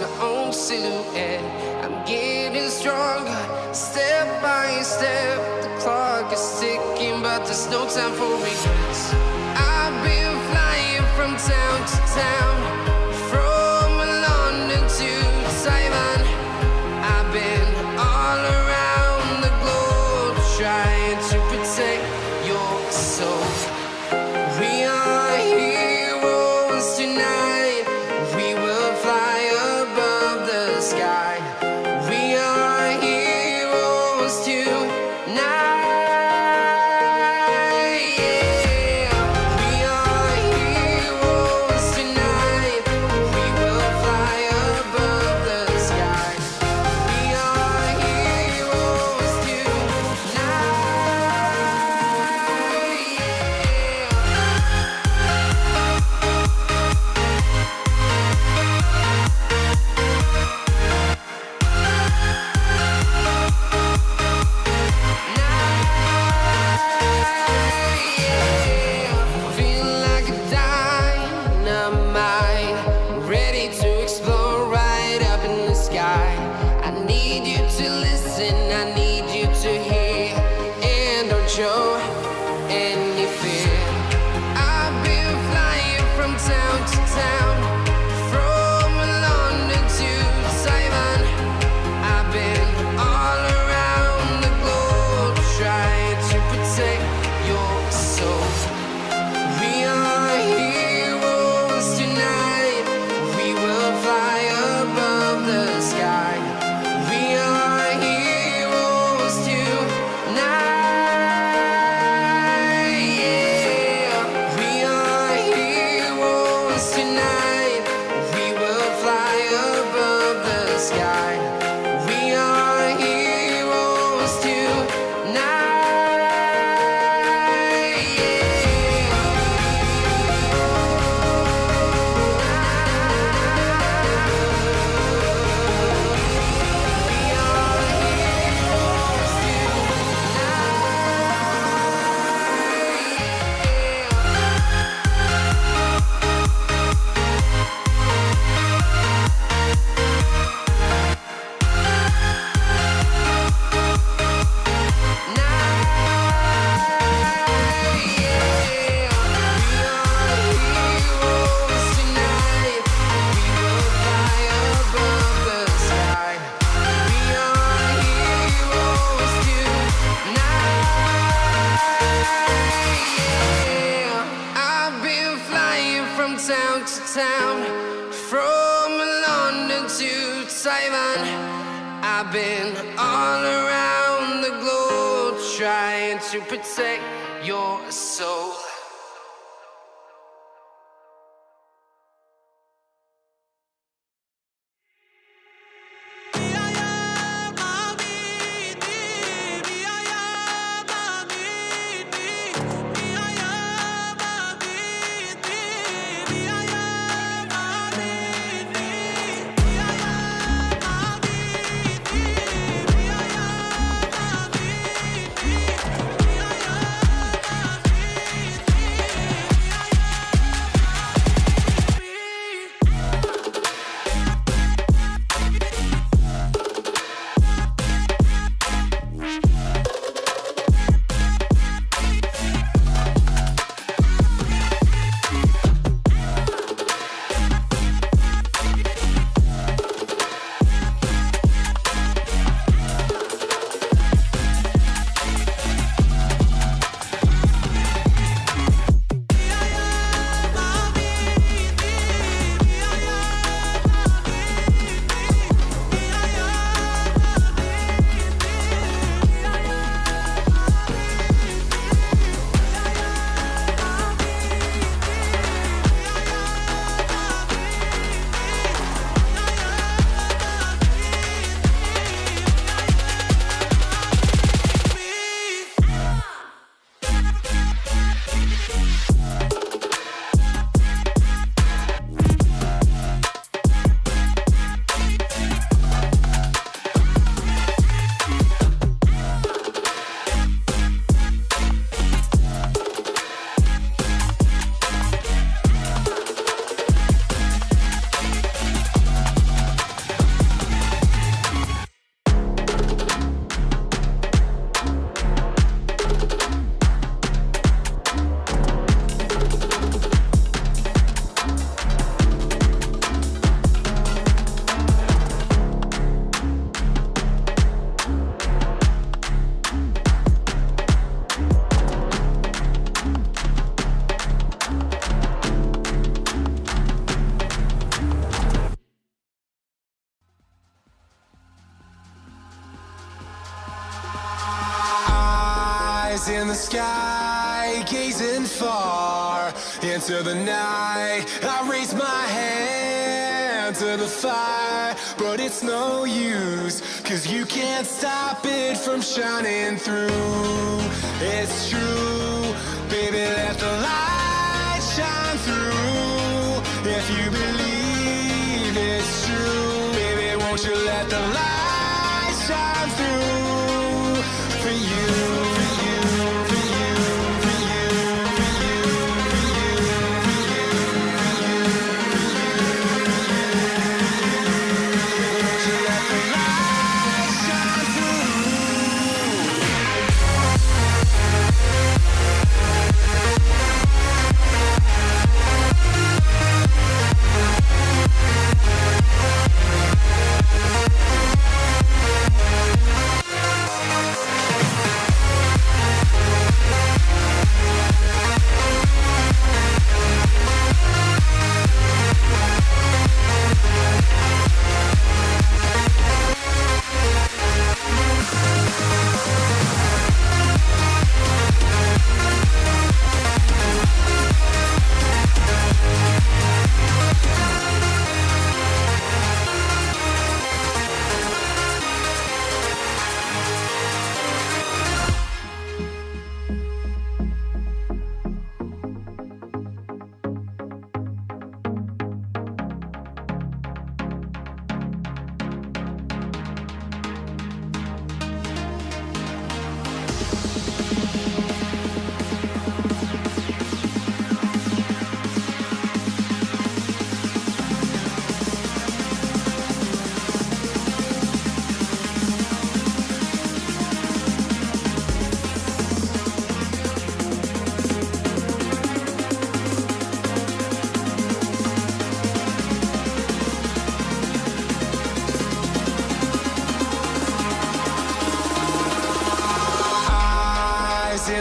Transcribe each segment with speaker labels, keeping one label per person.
Speaker 1: my own silhouette. I'm getting stronger, step by step. The clock is ticking, but there's no time for regrets. I've been flying from town to town, from London to Taiwan. I've been all around the globe, trying to protect your soul. We are heroes tonight. We will fly above the sky. We are heroes tonight. Yeah. We are heroes tonight. We will fly above the sky. We are heroes tonight. Feel like a dynamite, ready to explode right up in the sky. I need you to listen, I need you to hear, and don't show any fear. I've been flying from town to town, from London to Taiwan. I've been all around the globe, trying to protect your soul. We are heroes tonight. We will fly above the sky. We are heroes tonight. Yeah. We are heroes tonight. We will fly above the sky. We are heroes tonight. I've been flying from town to town, from London to Taiwan. I've been all around the globe, trying to protect your soul.
Speaker 2: in the sky, gazing far into the night. I raise my hand to the fire, but it's no use, 'cause you can't stop it from shining through. It's true, baby, let the light shine through. If you believe it's true, baby, won't you let the light shine through for you.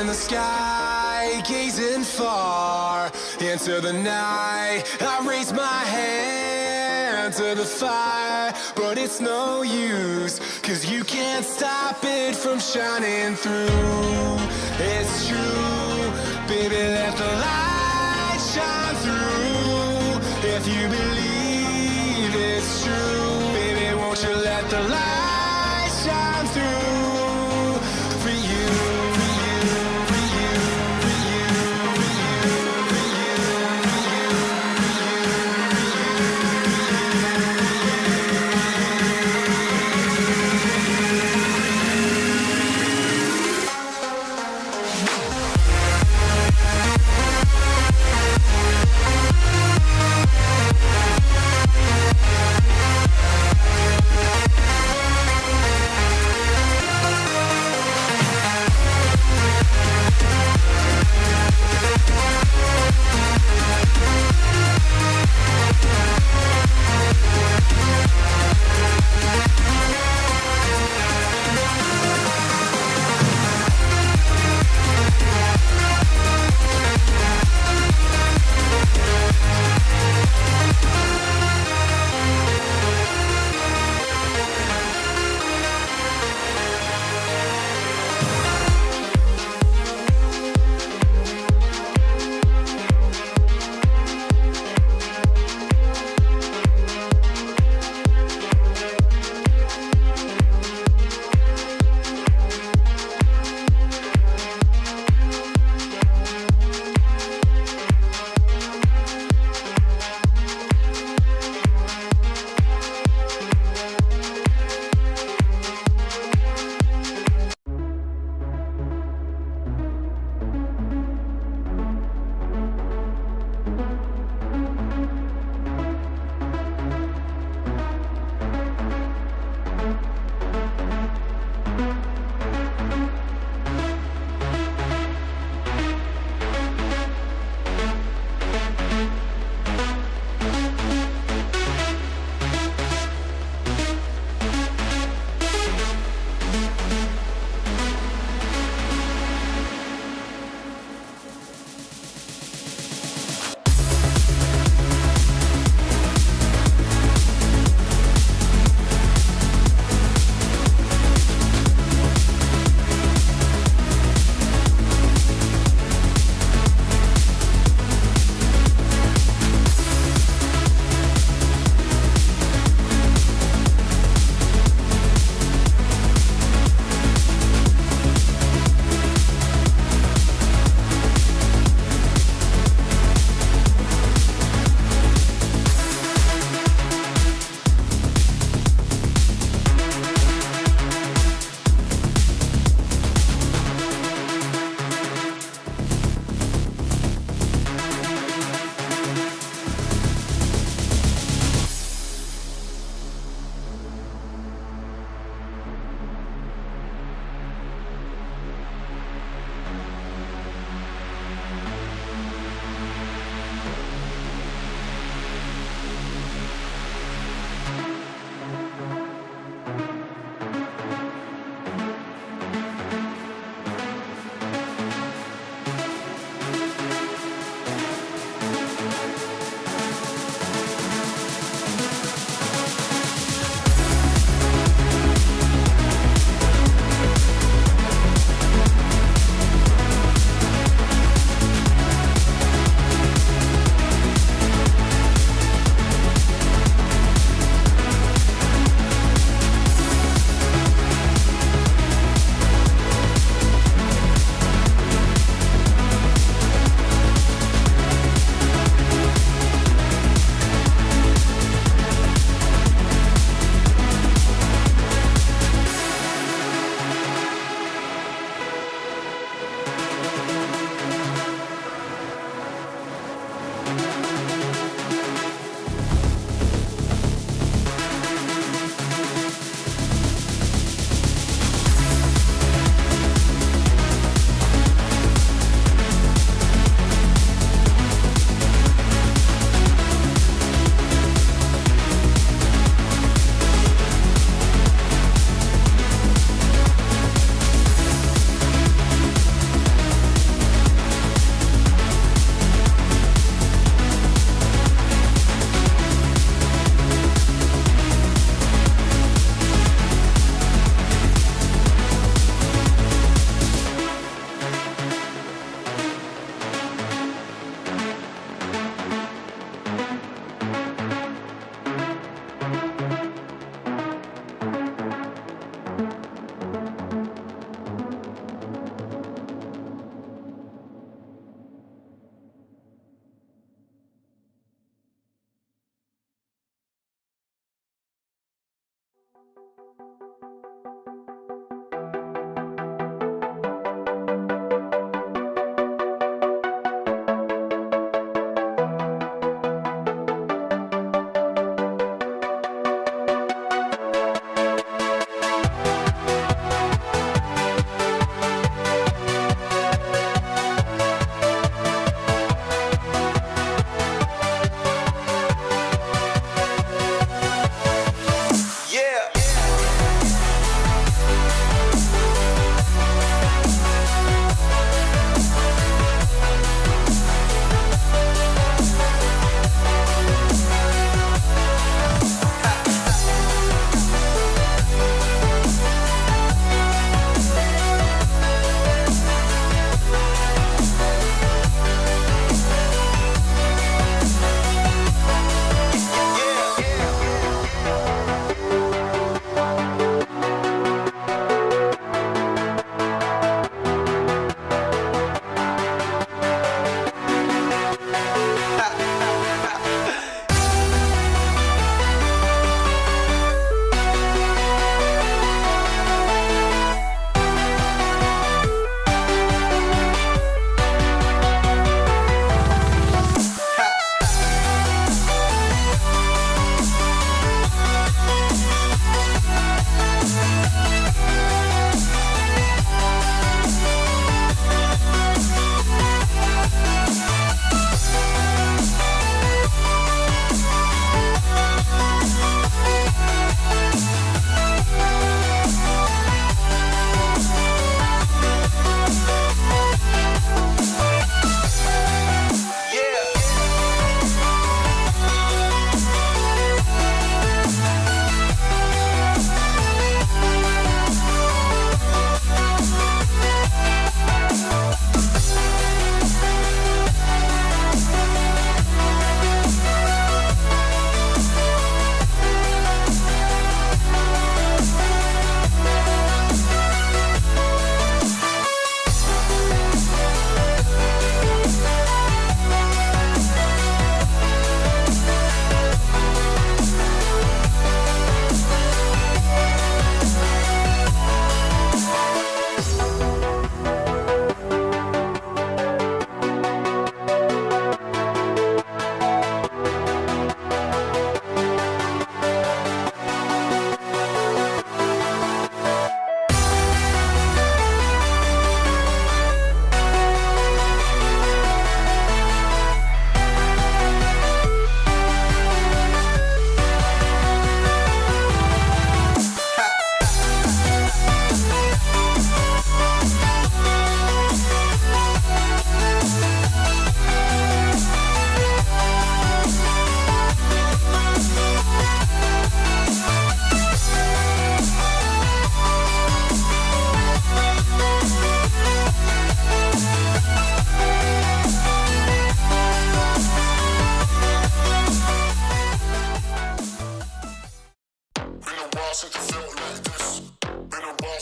Speaker 2: In the sky, gazing far into the night. I raise my hand to the fire, but it's no use, 'cause you can't stop it from shining through. It's true, baby, let the light shine through. If you believe it's true, baby, won't you let the light shine through for you.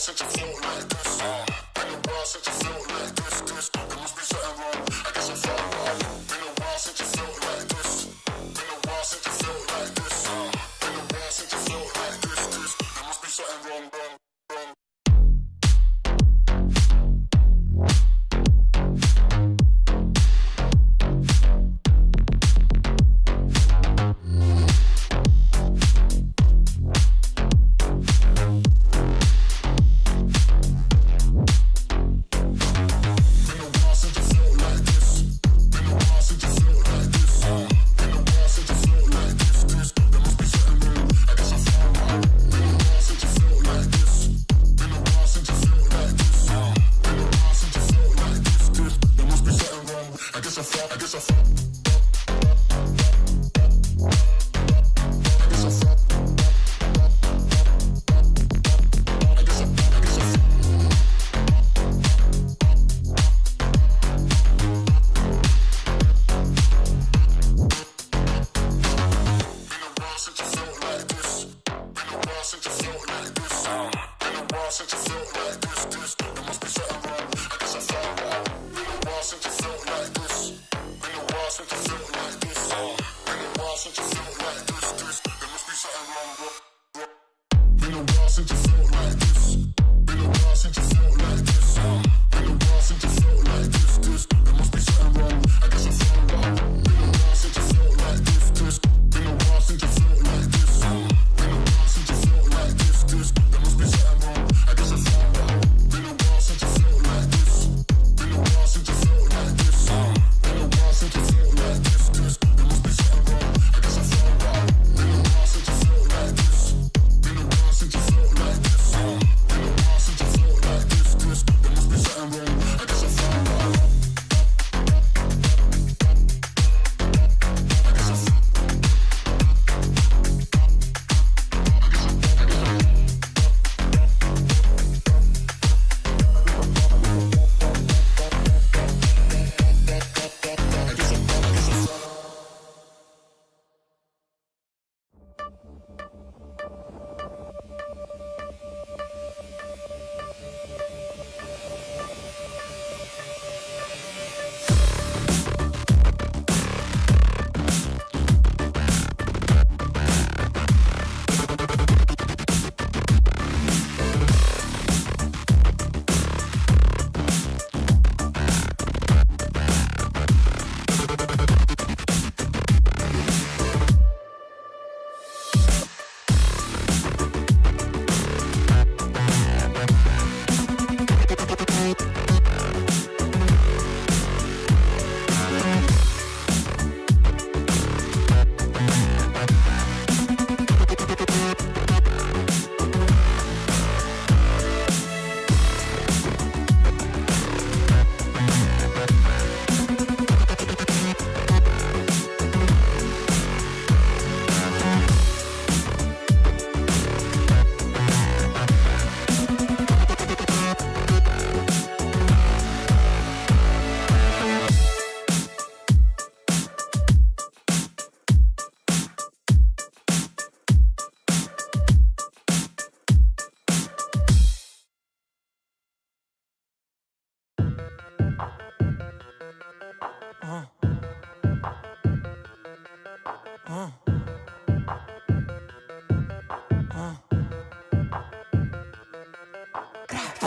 Speaker 3: since you felt like this. Been a while since you felt like this. There must be something wrong. I guess I'm falling wrong. Been a while since you felt like this. Been a while since you felt like this. Been a while since you felt like this. There must be something wrong. This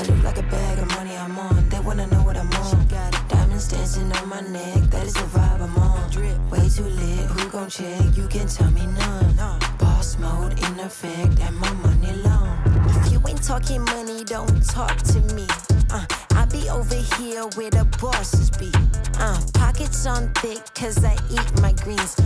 Speaker 4: I look like a bag of money I'm on. They wanna know what I'm on. Diamonds dancing on my neck, that is the vibe I'm on. Way too lit, who gon' check? You can tell me none. Boss mode in effect, and my money long. If you ain't talking money, don't talk to me. I be over here where the bosses be. Pockets on thick, cause I eat my greens.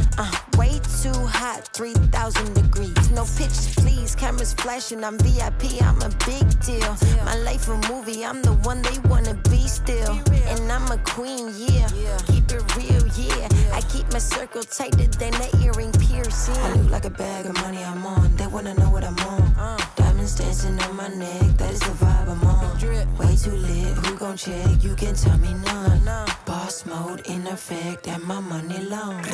Speaker 4: Way too hot, 3,000 degrees. No pictures, please. Cameras flashing, I'm VIP, I'm a big deal. My life a movie, I'm the one they wanna be still. And I'm a queen, yeah. Keep it real, yeah. I keep my circle tighter than an earring piercing. I look like a bag of money I'm on. They wanna know what I'm on. Diamonds dancing on my neck, that is the vibe I'm on. Way too lit, who gon' check? You can tell me none. Boss mode in effect, and my money long.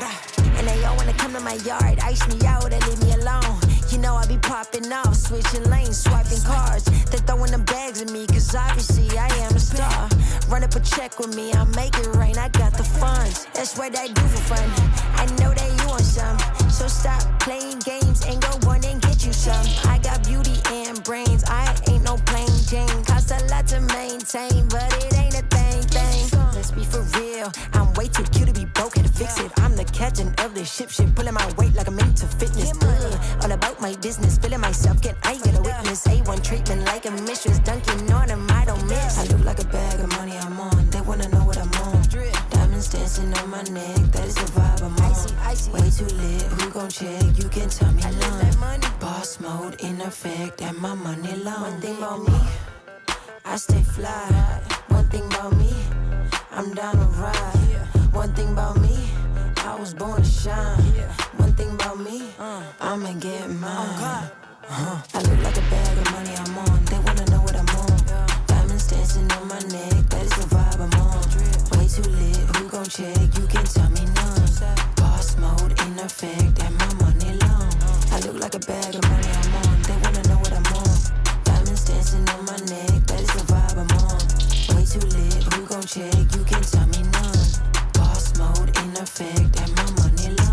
Speaker 4: And they all wanna come to my yard, ice me out and leave me alone. You know I be popping off, switching lanes, swiping cars. They throwing them bags at me, cause obviously I am a star. Run up a check with me, I'll make it rain, I got the funds. That's what I do for fun. I know that you want some, so stop playing games and go run and get you some. I got beauty and brains, I ain't no plain Jane. Cost a lot to maintain, but it ain't a thing. Let's be for real, I'm way too cute to be broke, had to fix it. I'm the captain of the ship, pulling my weight like I'm into fitness. All about my business, feeling myself, I get a witness. A1 treatment like a mistress, dunking on him, I don't miss. I look like a bag of money I'm on, they wanna know what I'm on. Diamonds dancing on my neck, that is the vibe I'm on. Way too lit, who gon' check? You can tell me none. Boss mode in effect, and my money long. One thing about me, I stay fly. One thing about me, I'm down to ride. One thing about me, I was born to shine. One thing about me, I'ma get mine. I look like a bag of money I'm on. They wanna know what I'm on. Diamonds dancing on my neck, that is the vibe I'm on. Way too lit, who gon' check? You can tell me none. Boss mode in effect, and my money long. I look like a bag of money I'm on. They wanna know what I'm on. Diamonds dancing on my neck, that is the vibe I'm on. Way too lit, who gon' check? You can tell me none. Boss mode in effect, and my money long.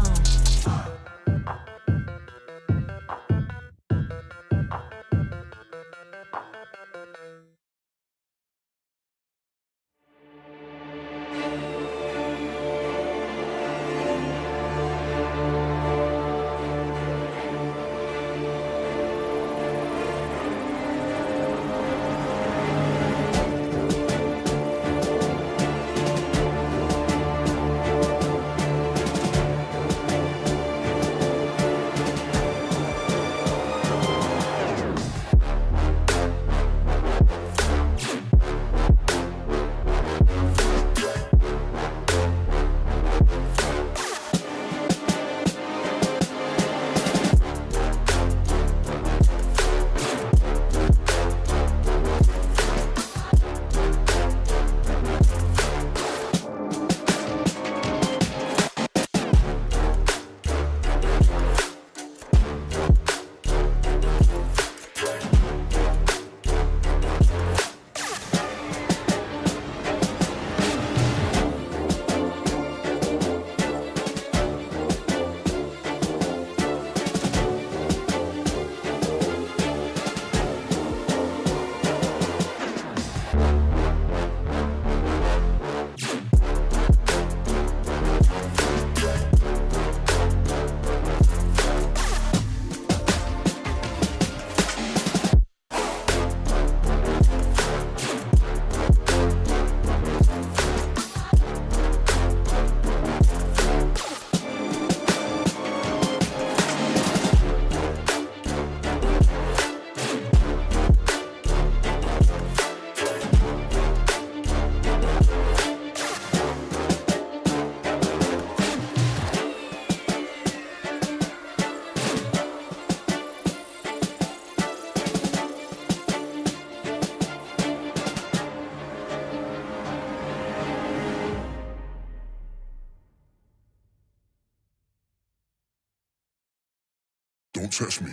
Speaker 3: Don't test me.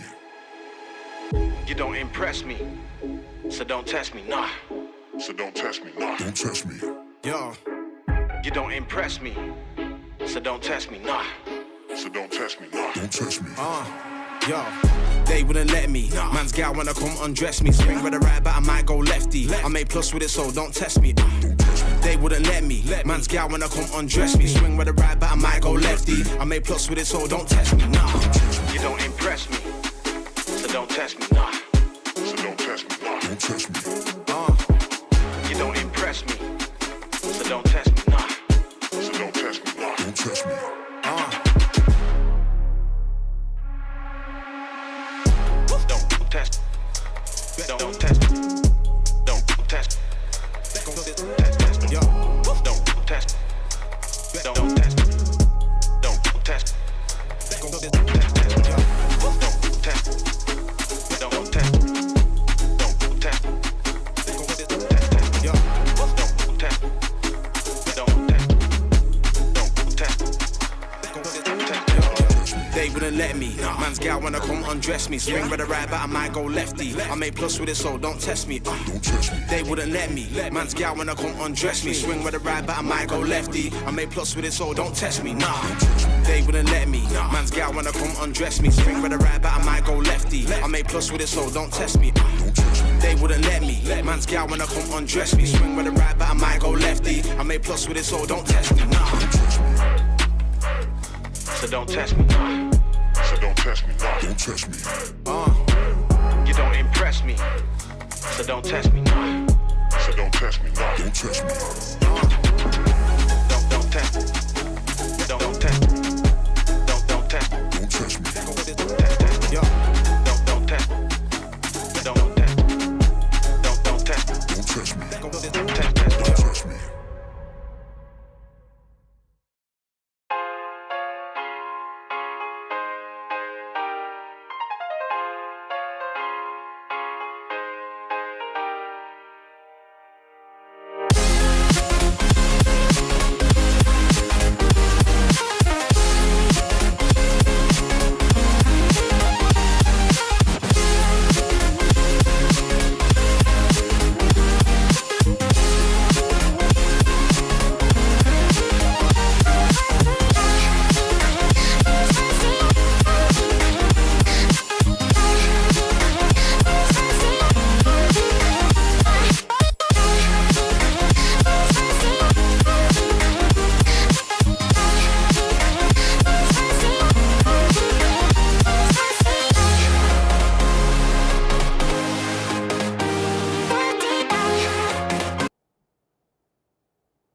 Speaker 5: You don't impress me, so don't test me, nah.
Speaker 3: So don't test me. Nah. Don't test me.
Speaker 5: Yo. You don't impress me, so don't test me, nah.
Speaker 3: So don't test me. Nah. Don't test me.
Speaker 6: Yo, they wouldn't let me. Man's gal wanna come undress me. Swing with the right, but I might go lefty. I make plus with it, so don't test me. They wouldn't let me. Man's gal wanna come undress me. Swing with the right, but I might go lefty. I make plus with it, so don't test me. Nah,
Speaker 5: You don't impress me, so don't test me. Nah,
Speaker 3: So don't test me. Don't test me.
Speaker 5: you don't impress me, so don't test me. Nah,
Speaker 3: So don't test me. Don't test me.
Speaker 5: don't test. Don't test. Don't test. Test.
Speaker 6: yo,
Speaker 5: Don't test. Don't test. Don't test. Don't test. Don't test. Don't test. Don't test.
Speaker 6: yo.
Speaker 5: Don't test. Don't test. Don't test.
Speaker 6: They wouldn't let me. Man's gal wanna come undress me. Swing with the right, but I might go lefty. I make plus with it, so don't test me.
Speaker 3: Don't test me.
Speaker 6: They wouldn't let me. Man's gal wanna come undress me. Swing with the right, but I might go lefty. I make plus with it, so don't test me. Nah, they wouldn't let me. Man's gal wanna come undress me. Swing with the right, but I might go lefty. I make plus with it, so don't test me. They wouldn't let me. Man's gal wanna come undress me. Swing with the right, but I might go lefty. I make plus with it, so don't test me. Nah.
Speaker 5: So don't test me. Nah,
Speaker 3: So don't test me. Don't test me.
Speaker 5: you don't impress me, so don't test me. Nah,
Speaker 3: So don't test me. Don't test me.
Speaker 5: don't test. Don't test. Don't test.
Speaker 3: Don't test me.
Speaker 6: Yo,
Speaker 5: Don't test. Don't test. Don't test.
Speaker 3: Don't test me.
Speaker 5: Don't test.
Speaker 3: Don't test me.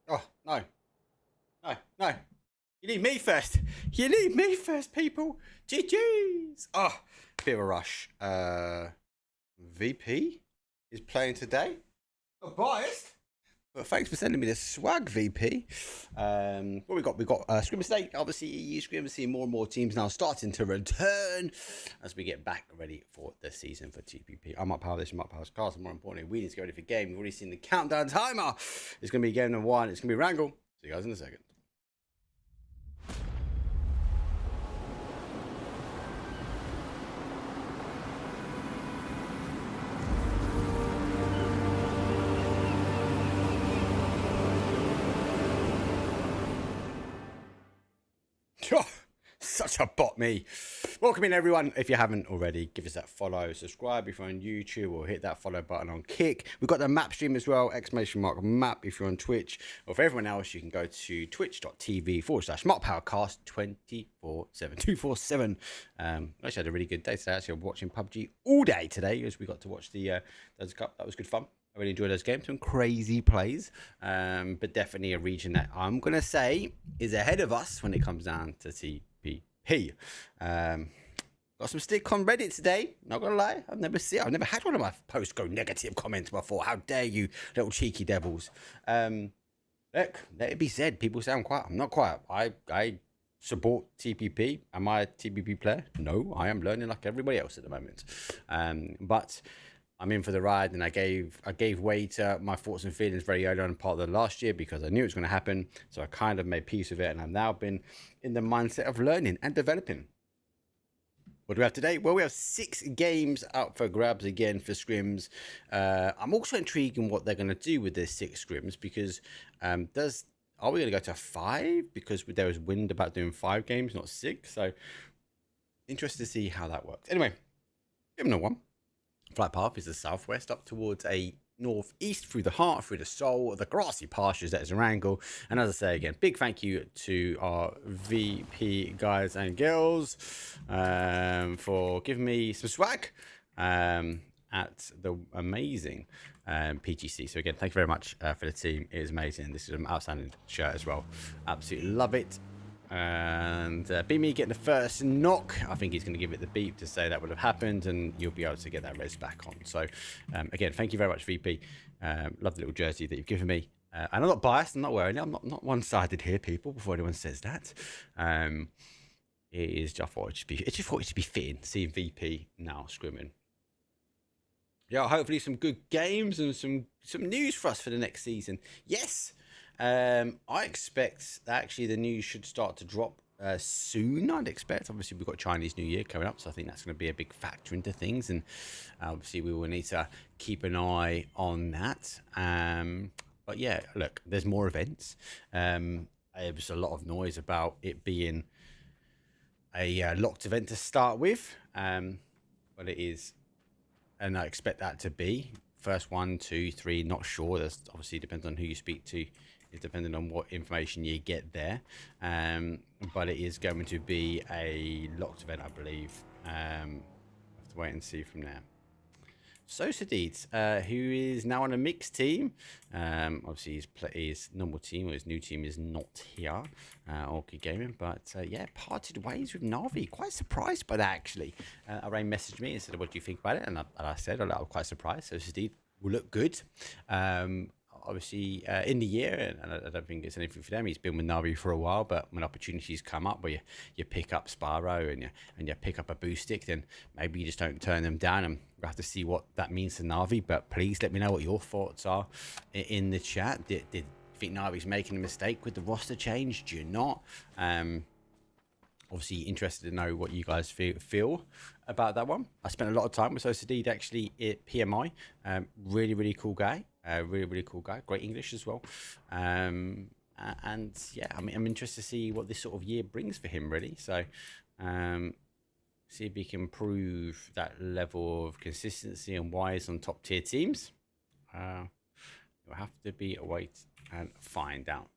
Speaker 7: Oh, no. No, no. You need me first. You need me first, people. GG's. Oh, bit of a rush. VP is playing today. Not biased. But thanks for sending me the swag, VP. What we got? We got Scrims Day. Obviously, EU Scrims, seeing more and more teams now starting to return as we get back ready for the season for TPP. I might power this, I might power cast. More importantly, we need to get ready for game. We've already seen the countdown timer. It's going to be game number 1. It's going to be Wrangle. See you guys in a second. Oh, such a bot, me. Welcome in, everyone. If you haven't already, give us that follow, subscribe if you're on YouTube, or hit that follow button on Kick. We've got the map stream as well, !map if you're on Twitch. Or for everyone else, you can go to twitch.tv/SmartPowerCast 24/7. I actually had a really good day today. Actually, I'm watching Pubg all day today as we got to watch the Cup. That was good fun. I really enjoyed those games, some crazy plays, but definitely a region that I'm going to say is ahead of us when it comes down to TPP. Got some stick on Reddit today, not going to lie. I've never had one of my posts go negative comments before. How dare you, little cheeky devils. Look, let it be said, people say I'm quiet. I'm not quiet. I support TPP. Am I a TPP player? No, I am learning like everybody else at the moment. But I'm in for the ride, and I gave way to my thoughts and feelings very early on in part of the last year because I knew it was going to happen. So I kind of made peace with it, and I've now been in the mindset of learning and developing. What do we have today? Well, we have 6 games out for grabs again for Scrims. I'm also intrigued in what they're going to do with this 6 Scrims because are we going to go to 5? Because there was wind about doing 5 games, not 6. So interested to see how that works. Anyway, give them one. Flight path is the southwest up towards a northeast through the heart, through the soul, the grassy pastures that is Erangel. And as I say again, big thank you to our VP guys and girls for giving me some swag at the amazing PGC. So again, thank you very much for the team. It is amazing. This is an outstanding shirt as well. Absolutely love it. And me getting the first knock. I think he's going to give it the beep to say that would have happened, and you'll be able to get that res back on. So again, thank you very much, VP. Love the little jersey that you've given me. And I'm not biased. I'm not wearing it. I'm not one-sided here, people. Before anyone says that, it is. I thought it should be fitting seeing VP now scrimming. Yeah, hopefully some good games and some news for us for the next season. Yes. I expect that actually the news should start to drop soon. I'd expect. Obviously, we've got Chinese New Year coming up, so I think that's going to be a big factor into things. And obviously, we will need to keep an eye on that. But yeah, look, there's more events. There was a lot of noise about it being a locked event to start with, but it is, and I expect that to be first 1, 2, 3. Not sure. That's obviously depends on who you speak to. It's depending on what information you get there, but it is going to be a locked event, I believe. Have to wait and see from there. So Sadid, who is now on a mixed team, obviously his normal team or his new team is not here, Orchid Gaming, but yeah, parted ways with Navi. Quite surprised by that actually. Arain messaged me and said, "What do you think about it?" And I said, "I was quite surprised." So Sadid will look good. Obviously in the year, and I don't think it's anything for them. He's been with Navi for a while, but when opportunities come up where you pick up Sparrow and you pick up a boost stick, then maybe you just don't turn them down, and we'll have to see what that means to Navi. But please let me know what your thoughts are in the chat. Did you think Navi's making a mistake with the roster change? Do you not? Obviously interested to know what you guys feel about that one. I spent a lot of time with Sadid actually at PMI. Really cool guy. Really cool guy. Great English as well. And yeah, I mean, I'm interested to see what this sort of year brings for him, really. So see if he can prove that level of consistency and wise on top tier teams. You'll have to be a wait and find out.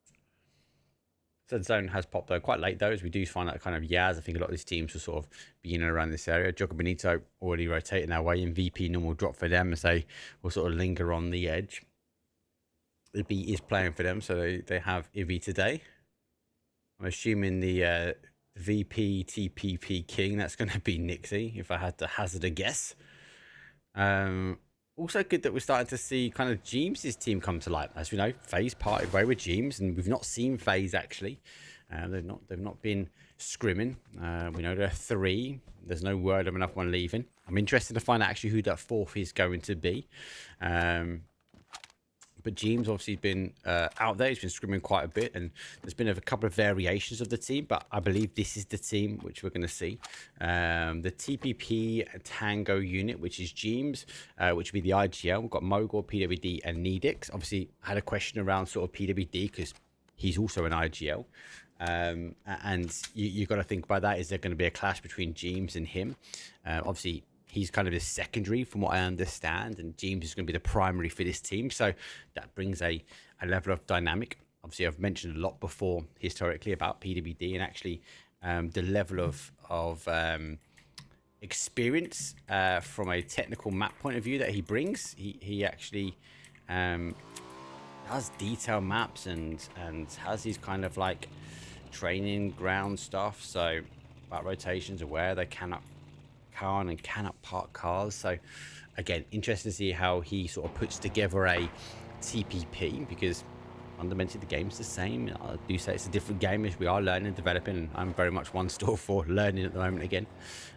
Speaker 7: So the zone has popped though quite late though, as we do find out kind of Yaz. I think a lot of these teams will sort of be in and around this area. Jogger Benito already rotating our way, and VP normal drop for them as they will sort of linger on the edge. Ibby is playing for them, so they have Ibby today. I'm assuming the VP TPP King, that's going to be Nixie, if I had to hazard a guess. Also good that we're starting to see kind of James' team come to light. As we know, FaZe parted way with James, and we've not seen FaZe actually. They've not been scrimming. We know there are 3. There's no word of another one leaving. I'm interested to find out actually who that 4th is going to be. But James obviously has been out there. He's been scrimming quite a bit, and there's been a couple of variations of the team, but I believe this is the team which we're going to see. The TPP Tango unit, which is James, which would be the IGL. We've got Mogul, PWD, and Needix. Obviously, I had a question around sort of PWD because he's also an IGL. And you've got to think about that. Is there going to be a clash between James and him? Obviously, he's kind of a secondary from what I understand, and James is going to be the primary for this team. So that brings a level of dynamic. Obviously, I've mentioned a lot before historically about PWD and actually the level of experience from a technical map point of view that he brings. He actually has detailed maps and has these kind of like training ground stuff. So about rotations of where they cannot park cars. So again, interesting to see how he sort of puts together a TPP, because fundamentally the game's the same. I do say it's a different game as we are learning and developing, and I'm very much one store for learning at the moment again,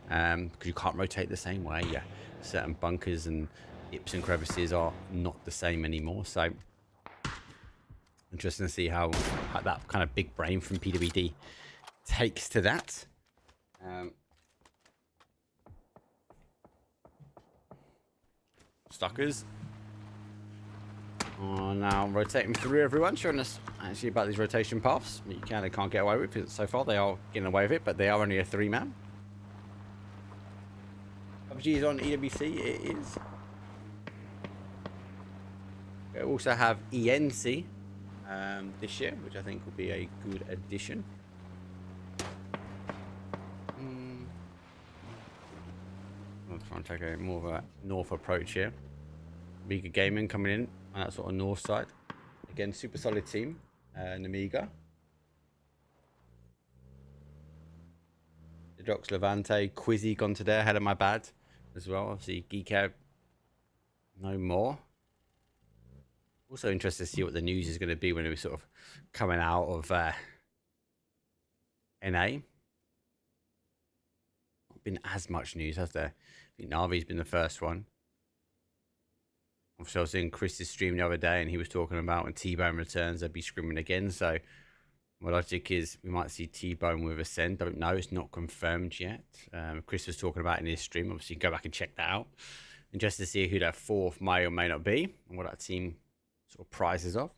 Speaker 7: because you can't rotate the same way. Yeah, certain bunkers and dips and crevices are not the same anymore. So interesting to see how that kind of big brain from PWD takes to that. Stalkers are now rotating through everyone, showing us actually about these rotation paths. You can and can't get away with it so far. They are getting away with it, but they are only a 3-man. PUBG is on EWC. It is. We also have ENC this year, which I think will be a good addition. I'll try and take a more of a north approach here. Amiga Gaming coming in on that sort of north side. Again, super solid team. Amiga. The Docs Levante, Quizzy gone to there, ahead of my bad as well. Obviously, Geek Out no more. Also interested to see what the news is going to be when we're sort of coming out of NA. Not been as much news, has there? I think Navi's been the first one. Obviously, I was in Chris's stream the other day, and he was talking about when T-Bone returns, they'll be scrimming again. So my logic is we might see T-Bone with Ascend. Don't know, it's not confirmed yet. Chris was talking about it in his stream. Obviously, go back and check that out. And just to see who that fourth may or may not be, and what that team sort of prizes off.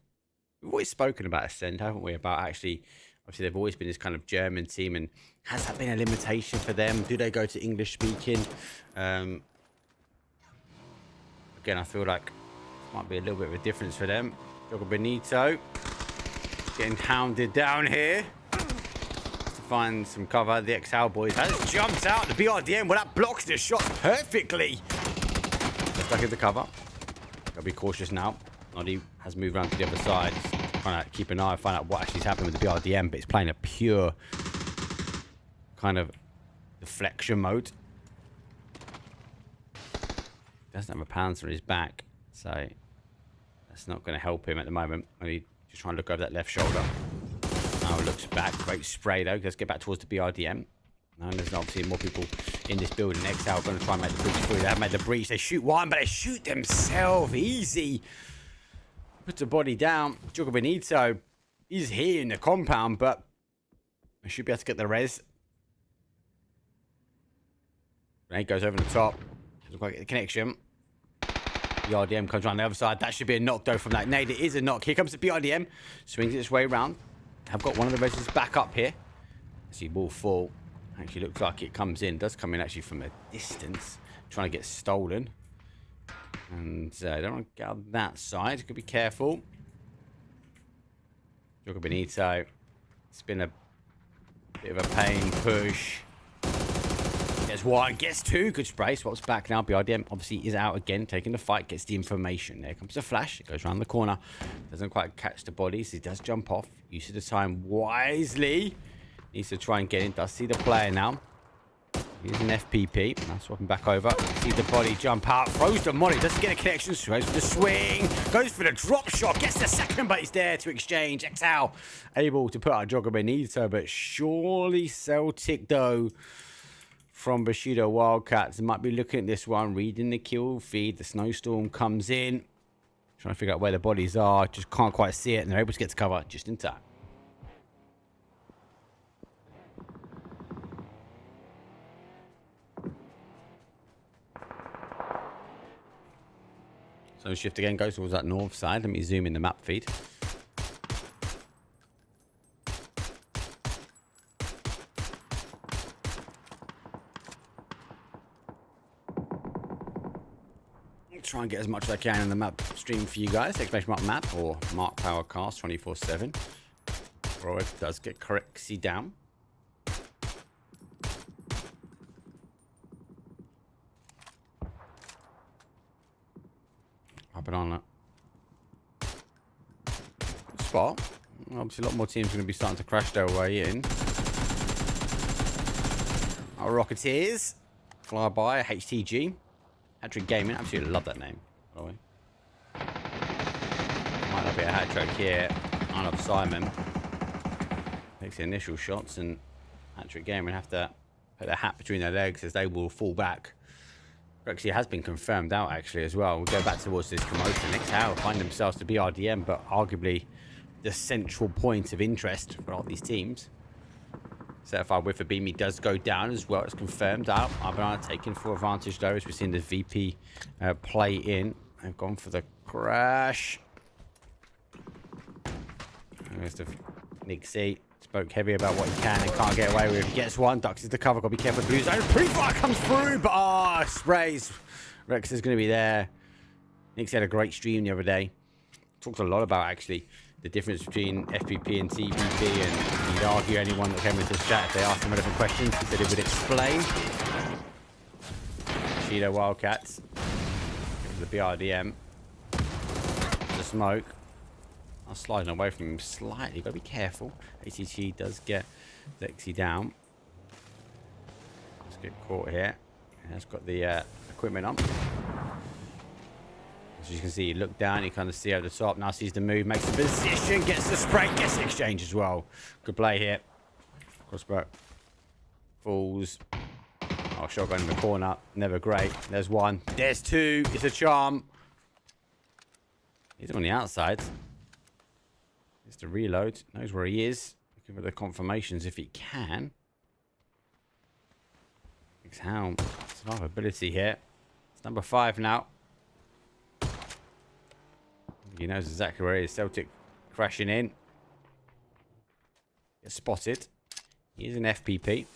Speaker 7: We've always spoken about Ascend, haven't we? About actually, obviously, they've always been this kind of German team, and has that been a limitation for them? Do they go to English speaking? Again, I feel like it might be a little bit of a difference for them. Jogo Benito getting hounded down here to find some cover. The XL boys has jumped out. The BRDM, well, that blocks the shot perfectly. Stuck in the cover. Gotta be cautious now. Noddy has moved around to the other side. Trying to keep an eye and find out what actually is happening with the BRDM, but it's playing a pure kind of deflection mode. Doesn't have a Panzer on his back, so that's not going to help him at the moment. Only just trying to look over that left shoulder. Now looks back. Great spray though. Let's get back towards the BRDM. And there's obviously more people in this building. XL are going to try and make the breach for you. They have made the breach. They shoot one, but they shoot themselves. Easy. Puts the body down. Jogo Benito is here in the compound, but I should be able to get the res. Grenade goes over the top. Doesn't quite get the connection. BRDM comes around the other side. That should be a knock though from that nade. It is a knock. Here comes the BRDM. Swings its way around. I've got one of the reses back up here. See, ball fall. Actually looks like it comes in. Does come in actually from a distance. Trying to get stolen. And I don't want to get on that side. Could be careful. Jogo Benito. It's been a bit of a pain push. Gets one, gets two. Good spray. Swaps back now. BRDM obviously is out again, taking the fight. Gets the information. There comes a flash. It goes around the corner. Doesn't quite catch the bodies. He does jump off. Use of the time wisely. Needs to try and get in. Does see the player now. Here's an FPP. Now swapping back over. See the body jump out. Throws the money. Doesn't get a connection. Goes for the swing. Goes for the drop shot. Gets the second, but he's there to exchange. XL able to put out Jogo Benito, but surely Celtic though from Bushido Wildcats might be looking at this one, reading the kill feed. The snowstorm comes in. Trying to figure out where the bodies are. Just can't quite see it, and they're able to get to cover just in time. So shift again goes towards that north side. Let me zoom in the map feed. Try and get as much as I can in the map stream for you guys. Exclamation mark map or Mark Powercast 24/7. Or it does get correctly down. Up on that spot. Obviously, a lot more teams are going to be starting to crash their way in. Our Rocketeers fly by HTG. Hat-trick Gaming. Absolutely love that name, by the way. Might not be a hat trick here. I love Simon. Takes the initial shots, and Hat-trick Gaming have to put their hat between their legs as they will fall back. Actually, has been confirmed out actually as well. We'll go back towards this promotion. XL find themselves to be RDM, but arguably the central point of interest for all these teams. Certified with Abimi does go down as well. It's confirmed out. Abanana taken full advantage though, as we've seen the VP play in. They've gone for the crash. There's the Nick C. Spoke heavy about what he can and can't get away with. He gets one, ducks into cover. Got to be careful. Blue zone. Pre-fire comes through, but sprays. Rex is going to be there. Nick's had a great stream the other day. Talked a lot about actually the difference between FPP and TPP, and he'd argue anyone that came into the chat if they asked him relevant questions. He said he would explain. Cheeto Wildcats. The BRDM. The smoke. I'm sliding away from him slightly. Gotta be careful. ACT does get Lexi down. Let's get caught here. Has got the equipment on. As you can see, you look down, you kind of see over the top. Now sees the move, makes the position, gets the spray, gets the exchange as well. Good play here. Crossbow. Falls. Oh, shotgun in the corner. Never great. There's one. There's two. It's a charm. He's on the outside. It's the reload. Knows where he is. Looking for the confirmations if he can. How survivability here. It's number 5 now. He knows exactly where he is. Celtic crashing in. Gets spotted. He is an FPP.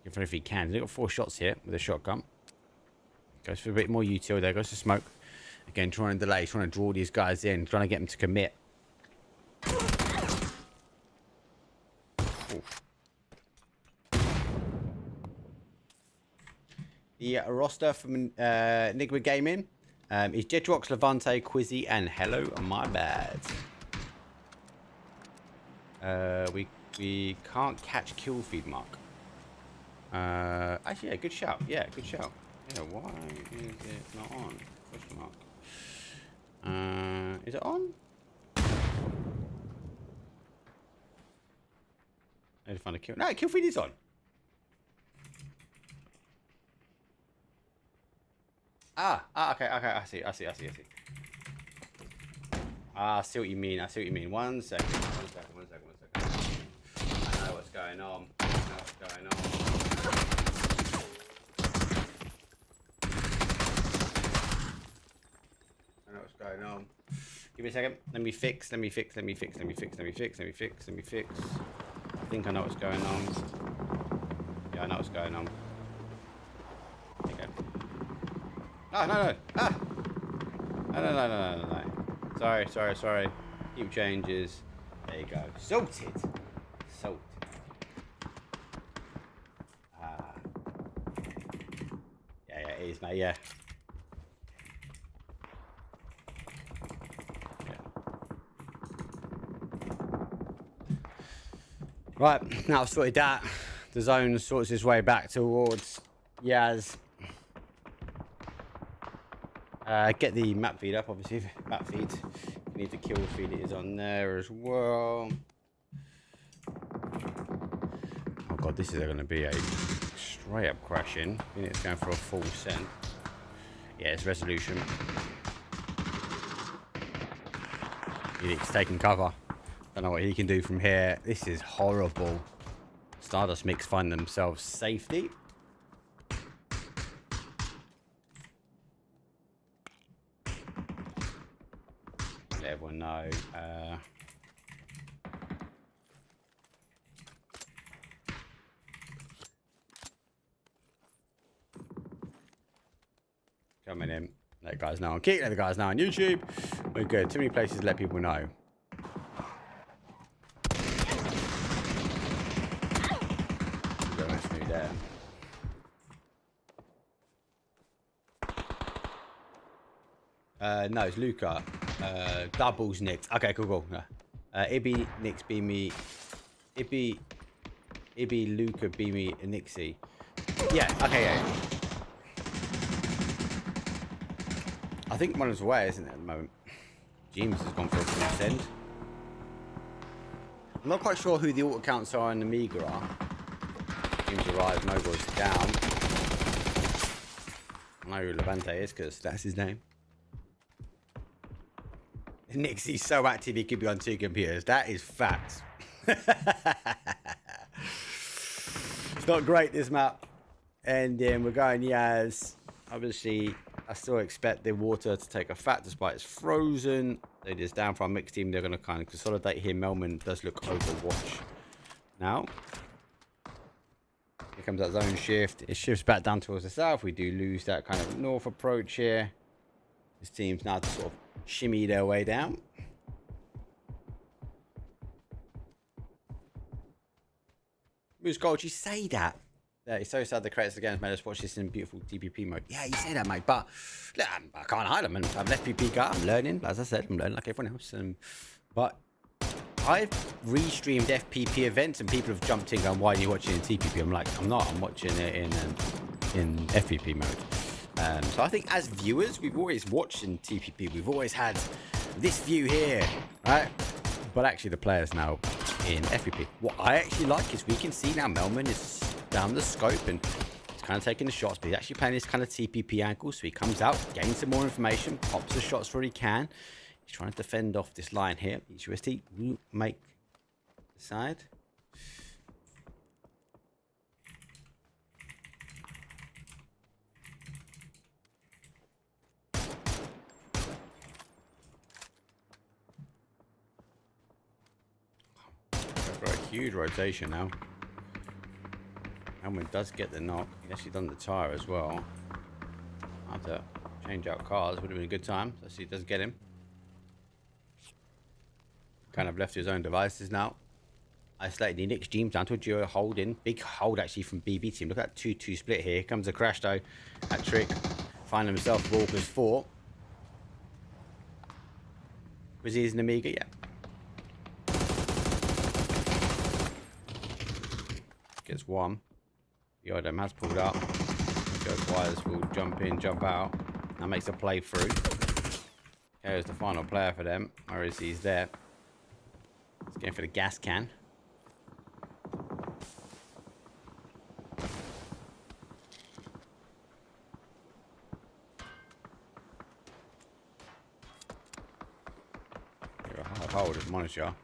Speaker 7: If he can. He's got 4 shots here with a shotgun. Goes for a bit more util there. Goes to smoke. Again, trying to delay. Trying to draw these guys in. Trying to get them to commit. Oof. The roster from Enigma Gaming is Jedrox, Levante, Quizzy, and Hello My Bad. We can't catch kill feed, Mark. Actually, yeah, good shout. Yeah, good shout. Yeah, why is it not on? Question mark. Is it on? I need to find a kill. No, kill feed is on. Okay, I see. I see what you mean. One second. I know what's going on. Give me a second. Let me fix. I think I know what's going on. Yeah, I know what's going on. There you go. Oh, no. No. Sorry. Keep changes. There you go. Salted. Yeah, it is, mate. Yeah. Right, now I've sorted that. The zone sorts its way back towards Yaz. Get the map feed up, obviously. Map feed. You need the kill feed. It is on there as well. Oh god, this is going to be a straight up crashing. I think it's going for a full send. Yeah, it's resolution. He's taking cover. Don't know what he can do from here. This is horrible. Stardust Mix find themselves safety. Let everyone know. Coming in. Let the guys know on Kick. Let the guys know on YouTube. We're good. Too many places to let people know. No, it's Luca. Doubles Nix. Okay, cool. Ibby, Nix, Beamy. Ibby, Luca, Beamy, and Nixie. Yeah, okay, yeah. I think one is away, isn't it, at the moment? James has gone for a full send. I'm not quite sure who the alt accounts are in Amiga are. James arrived, Mobile's down. I know who Levante is because that's his name. Nixie's so active he could be on 2 computers. That is fact. It's not great, this map. And then we're going Yaz. Obviously, I still expect the water to take a fat despite it's frozen. It is down for our mixed team. They're going to kind of consolidate here. Melman does look overwatch now. Here comes that zone shift. It shifts back down towards the south. We do lose that kind of north approach here. This team's now to sort of shimmy their way down. Moose Gold, you say that. Yeah, it's so sad the creators of the games made us watch this in beautiful TPP mode. Yeah, you say that, mate, but look, I can't hide them. I'm left PP guy. I'm learning, as I said, I'm learning like everyone else. But I've re-streamed FPP events and people have jumped in going, why are you watching in TPP? I'm like, I'm not. I'm watching it in FPP mode. So I think as viewers, we've always watched in TPP. We've always had this view here, right? But actually the players now in FPP. What I actually like is we can see now Melman is down the scope and he's kind of taking the shots, but he's actually playing this kind of TPP angle. So he comes out, gains some more information, pops the shots where he can. He's trying to defend off this line here. Each UST will make the side. Got a huge rotation now. Elman does get the knock. He's actually done the tire as well. I have to change out cars. Would have been a good time. So he does get him. Kind of left to his own devices now. Isolated the next team down to a duo holding. Big hold actually from BB team. Look at that 2-2 split here. Here comes a crash though. That trick. Finding himself Walker's 4. Was he an Amiga? Yeah. Gets one. The item has pulled up. Joke Wires will jump in, jump out. That makes a play through. Here's the final player for them. Where is he? He's there. He's going for the gas can. You're a hard hold as monitor.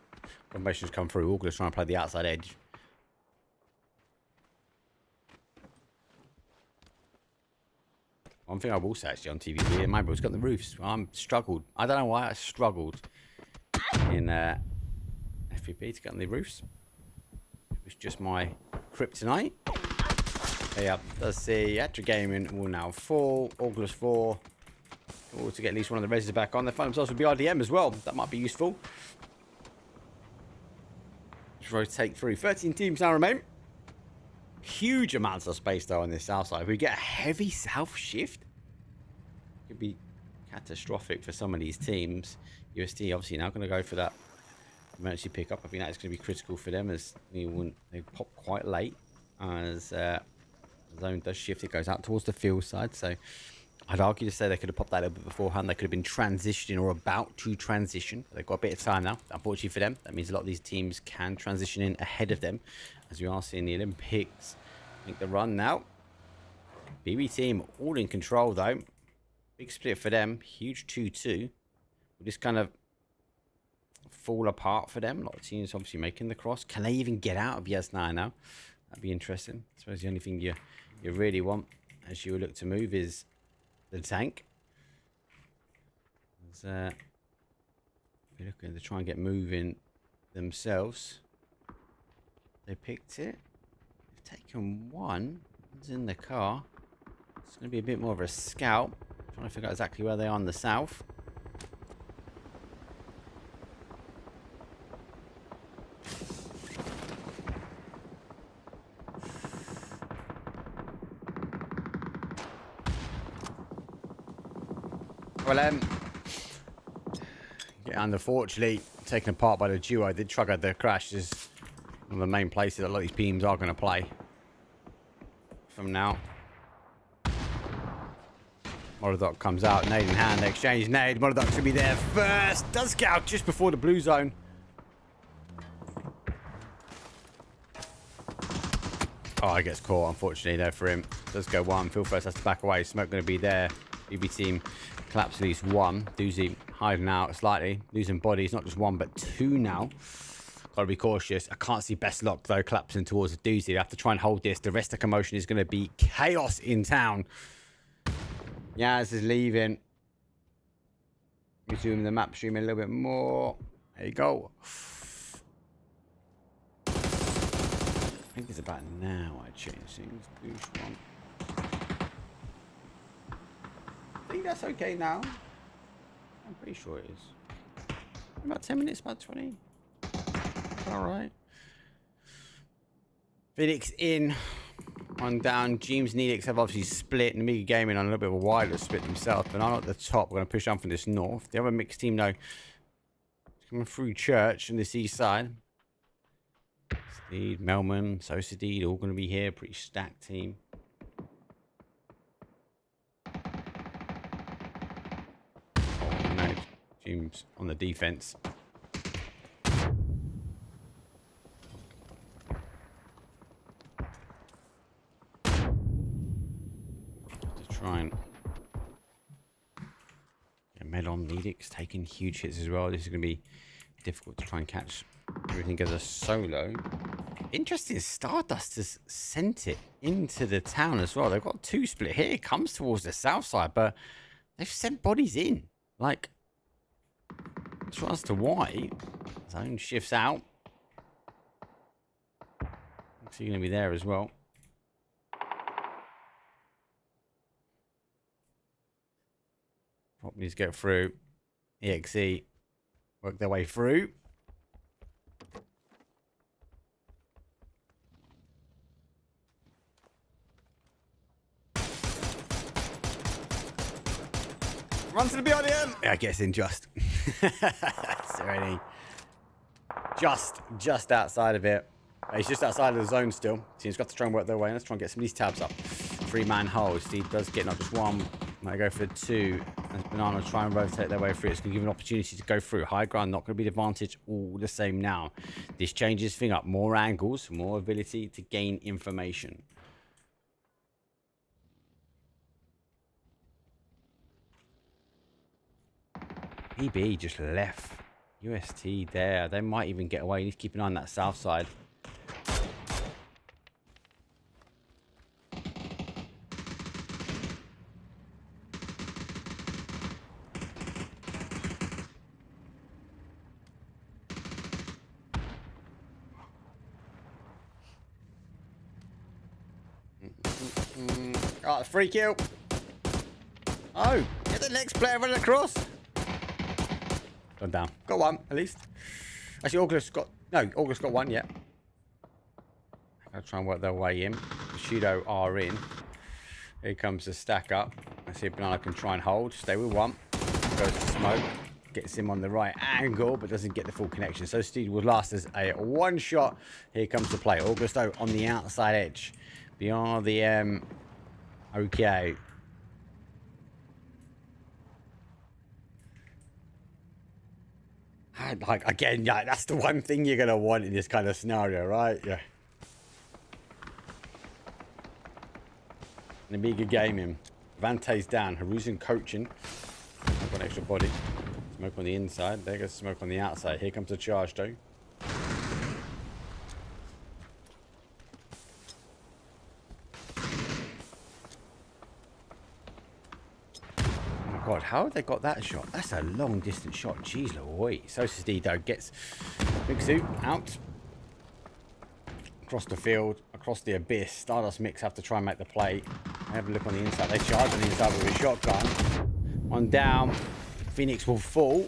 Speaker 7: Combinations come through. August trying to play the outside edge. One thing I will say actually on TV here, my bro's got the roofs. I'm struggled. I don't know why I struggled in FPP to get on the roofs. It was just my kryptonite. Yeah, does see Atra Gaming will now fall. August 4. Or to get at least one of the reses back on. They find themselves with BRDM as well. That might be useful. Just rotate through. 13 teams now remain. Huge amounts of space though on this south side. If we get a heavy south shift, it could be catastrophic for some of these teams. UST obviously now going to go for that emergency pickup. I think that's going to be critical for them as they pop quite late as the zone does shift. It goes out towards the field side. So I'd argue to say they could have popped that a little bit beforehand. They could have been transitioning or about to transition. They've got a bit of time now. Unfortunately for them, that means a lot of these teams can transition in ahead of them. As we are seeing the Olympics make the run now. BB team all in control though. Big split for them. Huge 2-2. Will this kind of fall apart for them? A lot of teams obviously making the cross. Can they even get out of Yes9 now? That'd be interesting. I suppose the only thing you really want as you look to move is the tank. They're looking to try and get moving themselves. They picked it. They've taken one. One's in the car. It's going to be a bit more of a scout. Trying to figure out exactly where they are in the south. Well, yeah, unfortunately, taken apart by the duo. Did trigger the crash. Is one of the main places that a lot of these teams are going to play from now. Morodok comes out, nade in hand, they exchange nade. Morodok should be there first. Does get out just before the blue zone. Oh, he gets caught, unfortunately, there for him. Does go one. Phil first has to back away. Smoke going to be there. BB team collapse at least one. Doozy hiding out slightly. Losing bodies, not just one, but two now. Got to be cautious. I can't see Best Lock, though, collapsing towards the Doozy. They have to try and hold this. The rest of the commotion is going to be chaos in town. Yaz is leaving. Let me zoom the map stream a little bit more. There you go. I think it's about now I change things. Boost one. I think that's okay now. I'm pretty sure it is. About 10 minutes, about 20. Alright. Phoenix in. One down. James and Neelix have obviously split. And Emea Gaming on a little bit of a wider split themselves. But I'm at the top. We're going to push on from this north. The other mixed team, though, is coming through Church on this east side. Steed, Melman, Sosadid, all going to be here. Pretty stacked team. Oh, no. James on the defense. Try and get Melon Neelix taking huge hits as well. This is going to be difficult to try and catch everything as a solo. Interesting, Stardust has sent it into the town as well. They've got 2 split here. It comes towards the south side, but they've sent bodies in. Like, as to why. Zone shifts out. Looks like you're going to be there as well. Needs to go through. EXE work their way through. Runs to the BRDM. Yeah, gets in just. Is there any? Just outside of it. He's just outside of the zone still. Team's got to try and work their way. Let's try and get some of these tabs up. 3-man hold. Steve does get not just one. Might go for 2. As Banana try and rotate their way through. It's going to give an opportunity to go through. High ground, not going to be the advantage all the same now. This changes thing up. More angles, more ability to gain information. PB just left. UST there. They might even get away. You need to keep an eye on that south side. Oh, free kill. Oh, get the next player running across. Gone down. Got one, at least. Actually, August got... No, August got one, yeah. I'll try and work their way in. Bushido are in. Here comes the stack up. Let's see if Banana can try and hold. Stay with one. Goes to smoke. Gets him on the right angle, but doesn't get the full connection. So Steve will last as a one shot. Here comes the play. Augusto on the outside edge. Beyond the... Okay. Like, again, yeah, that's the one thing you're going to want in this kind of scenario, right? Yeah. Emea Gaming. Vante's down. Haruzen coaching. I've got an extra body. Smoke on the inside. There goes smoke on the outside. Here comes the charge, though. God, how have they got that shot? That's a long distance shot. Jeez Louise. Sosadid gets Big Suit out. Across the field, across the abyss. Stardust Mix have to try and make the play. Have a look on the inside. They charge on the inside with a shotgun. One down. Phoenix will fall.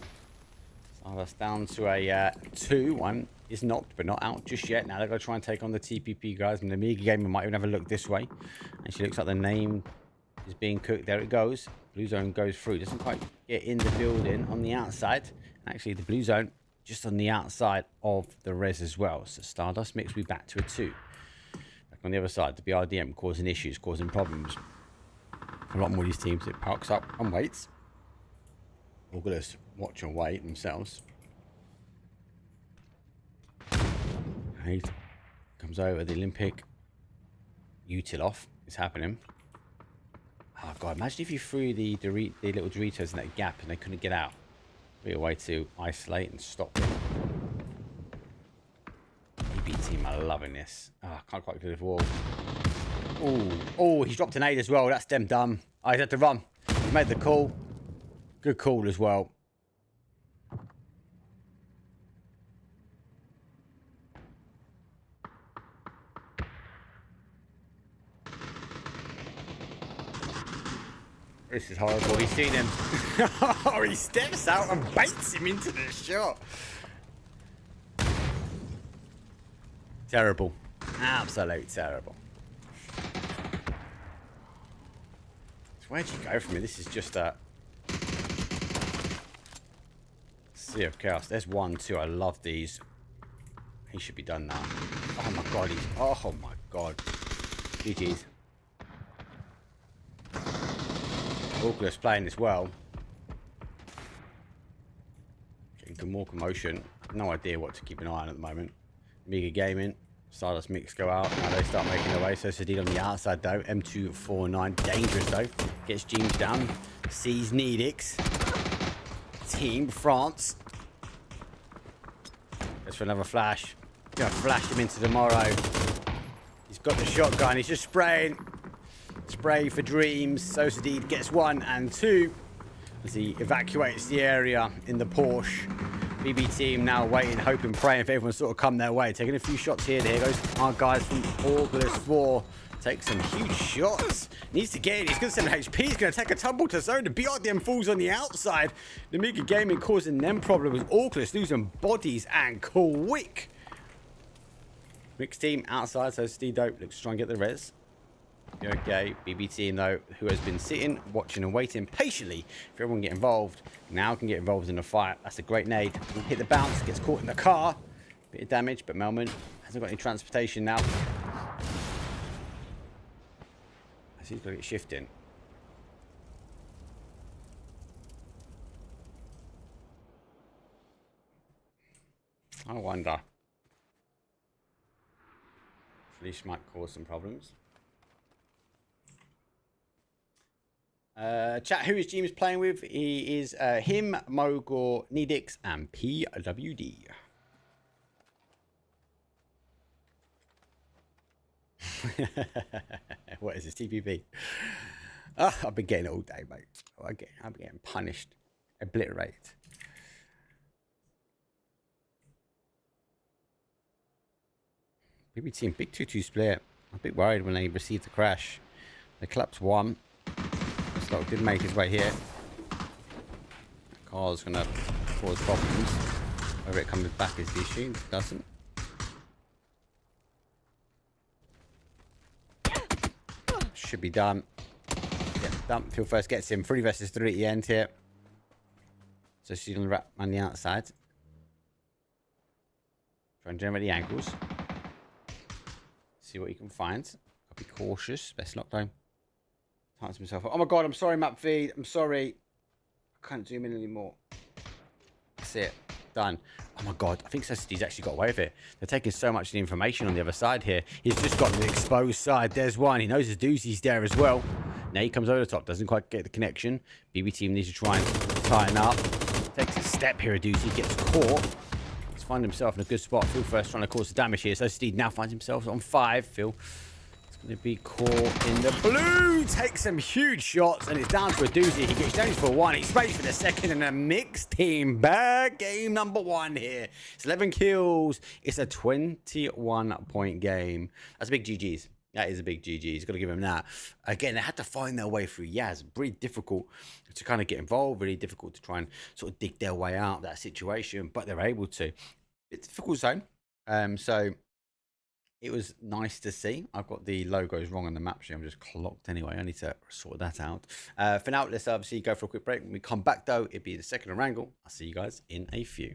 Speaker 7: Stardust down to a 2. One is knocked, but not out just yet. Now they're going to try and take on the TPP guys. And the Emea Gamer might even have a look this way. And she looks like the name is being cooked. There it goes. Blue zone goes through. Doesn't quite get in the building on the outside. Actually, the blue zone just on the outside of the res as well. So Stardust Mix will be back to a 2. Back on the other side, the BRDM causing issues, causing problems. A lot more of these teams, it parks up and waits. All going to watch and wait themselves. Right. Comes over the Olympic. Util off. It's happening. Oh god, imagine if you threw the little Doritos in that gap and they couldn't get out. Be a way to isolate and stop them. EB team are loving this. Oh, I can't quite get the wall. Oh, he's dropped an 8 as well. That's them dumb. Oh, he's had to run. He made the call. Good call as well. this is horrible. He's seen him. Oh, he steps out and baits him into the shot. Terrible. Absolute terrible. So where'd you go from here? This is just a sea of chaos. There's 1, 2. I love these. He should be done now. Oh my god, he's... Oh my god. GG's. Oculus playing this well. Getting more commotion. No idea what to keep an eye on at the moment. Mega Gaming. Stardust Mix go out. Now they start making their way. So Sadid on the outside though. M249. Dangerous though. Gets James down. Sees Needix. Team France. Goes for another flash. Gonna flash him into tomorrow. He's got the shotgun. He's just spraying. Spray for dreams. So Sadid gets 1 and 2 as he evacuates the area in the Porsche. BB team now waiting, hoping, praying for everyone to sort of come their way. Taking a few shots here. There goes our guys from Oculus 4. Takes some huge shots. Needs to get it. He's going to send HP. He's going to take a tumble to zone. The BRDM falls on the outside. The Mega Gaming causing them problems. Oculus losing bodies and quick. Mixed team outside. So Steve Dope looks to try and get the res. Okay, BB team though, who has been sitting, watching and waiting patiently for everyone to get involved, now can get involved in the fight. That's a great nade. Will hit the bounce, gets caught in the car. Bit of damage, but Melman hasn't got any transportation now. He's got to get shifting. I wonder. Fleece might cause some problems. Chat, who is James playing with? He is him, Mogor, Needix, and PWD. What is this, TPP? Oh, I've been getting it all day, mate. I've been getting punished, obliterated. BB team, big 2-2 split. I'm a bit worried when they received the crash. They collapsed 1. Slot did make his way here. Car's going to cause problems. Whether it comes back is the issue. It doesn't. Should be done. Yeah, done. Phil first gets him. 3 versus 3 at the end here. So she's going to wrap on the outside. Try and generate the angles. See what he can find. I'll be cautious. Best lockdown. Times himself. Oh my god, I'm sorry, map feed. I'm sorry. I can't zoom in anymore. That's it. Done. Oh my god, I think Cecity's actually got away with it. They're taking so much of the information on the other side here. He's just got the exposed side. There's one. He knows his doozy's there as well. Now he comes over the top. Doesn't quite get the connection. BB team needs to try and tighten up. Takes a step here. A doozy gets caught. He's found himself in a good spot. Phil first trying to cause the damage here. So Steve now finds himself on 5. Phil going to be caught in the blue. Takes some huge shots, and it's down to a doozy. He gets damage for 1. He sprays for the second, and a mixed team bag. Game number 1 here. It's 11 kills. It's a 21-point game. That's a big GG's. That is a big GG. He's got to give him that. Again, they had to find their way through Yaz. Really difficult to kind of get involved. Really difficult to try and sort of dig their way out of that situation, but they're able to. It's a difficult zone. So it was nice to see. I've got the logos wrong on the map sheet. I'm just clocked anyway. I need to sort that out. For now, let's obviously go for a quick break. When we come back, though, it'll be the second wrangle. I'll see you guys in a few.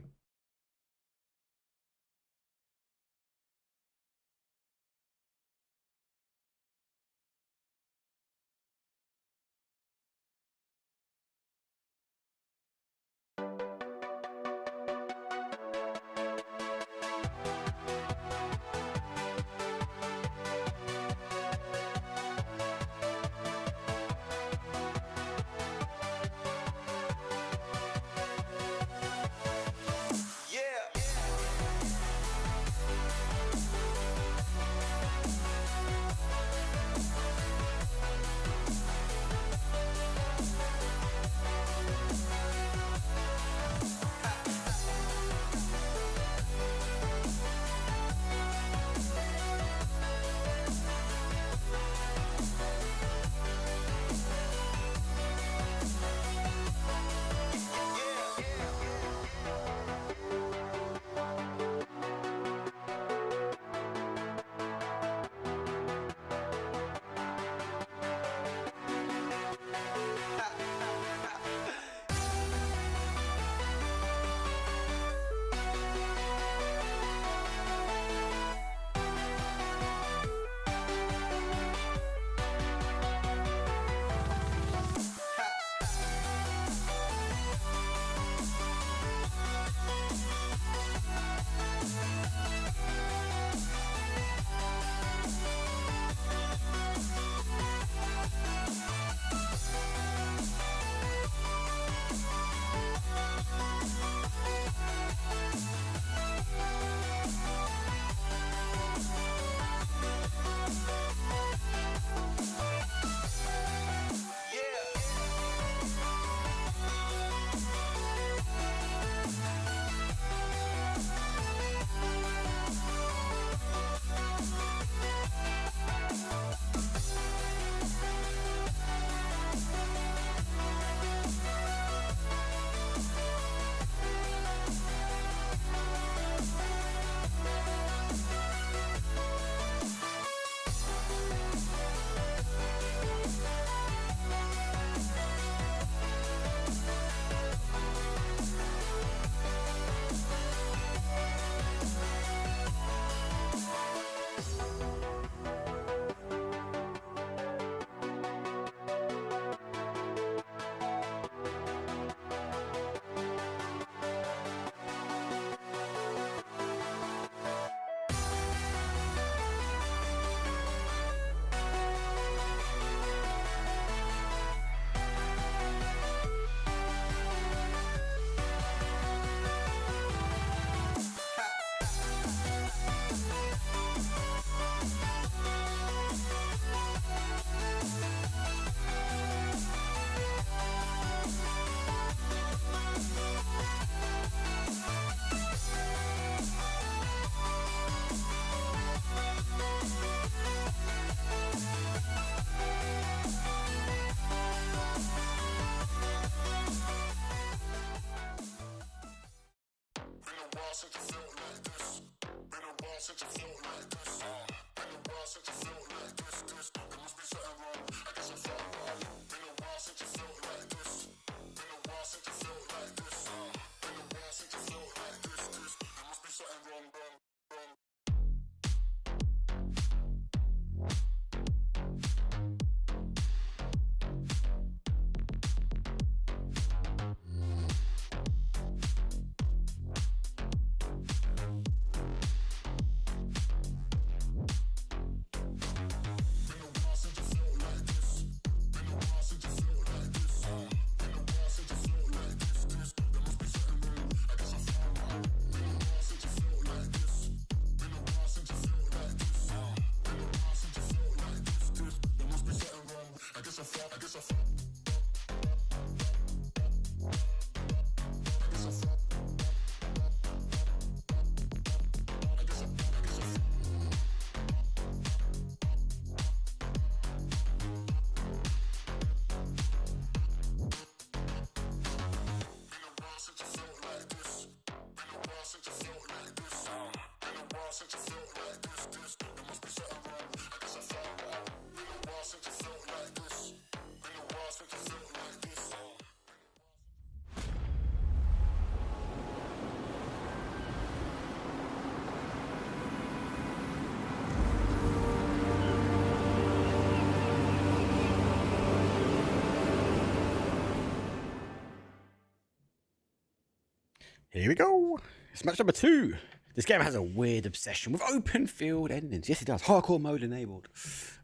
Speaker 7: Here we go. It's match number 2. This game has a weird obsession with open field endings. Yes, it does. Hardcore mode enabled.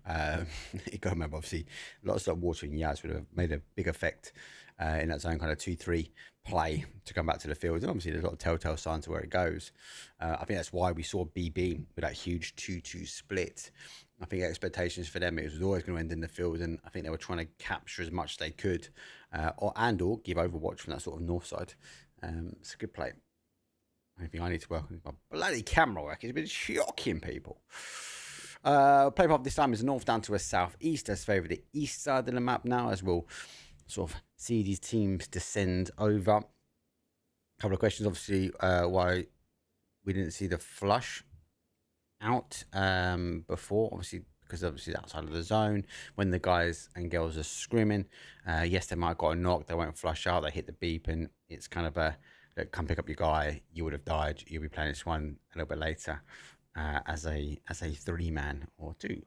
Speaker 7: You got to remember, obviously, lots of water in Yaz would have made a big effect in that zone kind of 2-3 play to come back to the field. And obviously, there's a lot of telltale signs of where it goes. I think that's why we saw BB with that huge 2-2 split. I think expectations for them, it was always going to end in the field, and I think they were trying to capture as much as they could, or give Overwatch from that sort of north side. It's a good play. I think I need to work on my bloody camera work. It's been shocking, people. Play path this time is north down to a southeast. Let's favour the east side of the map now, as we'll sort of see these teams descend over. A couple of questions, obviously, why we didn't see the flush out before, obviously, because obviously outside of the zone when the guys and girls are scrimming. Yes, they might have got a knock, they won't flush out, they hit the beep, and it's kind of a look, come pick up your guy, you would have died, you'll be playing this one a little bit later as a 3-man or 2,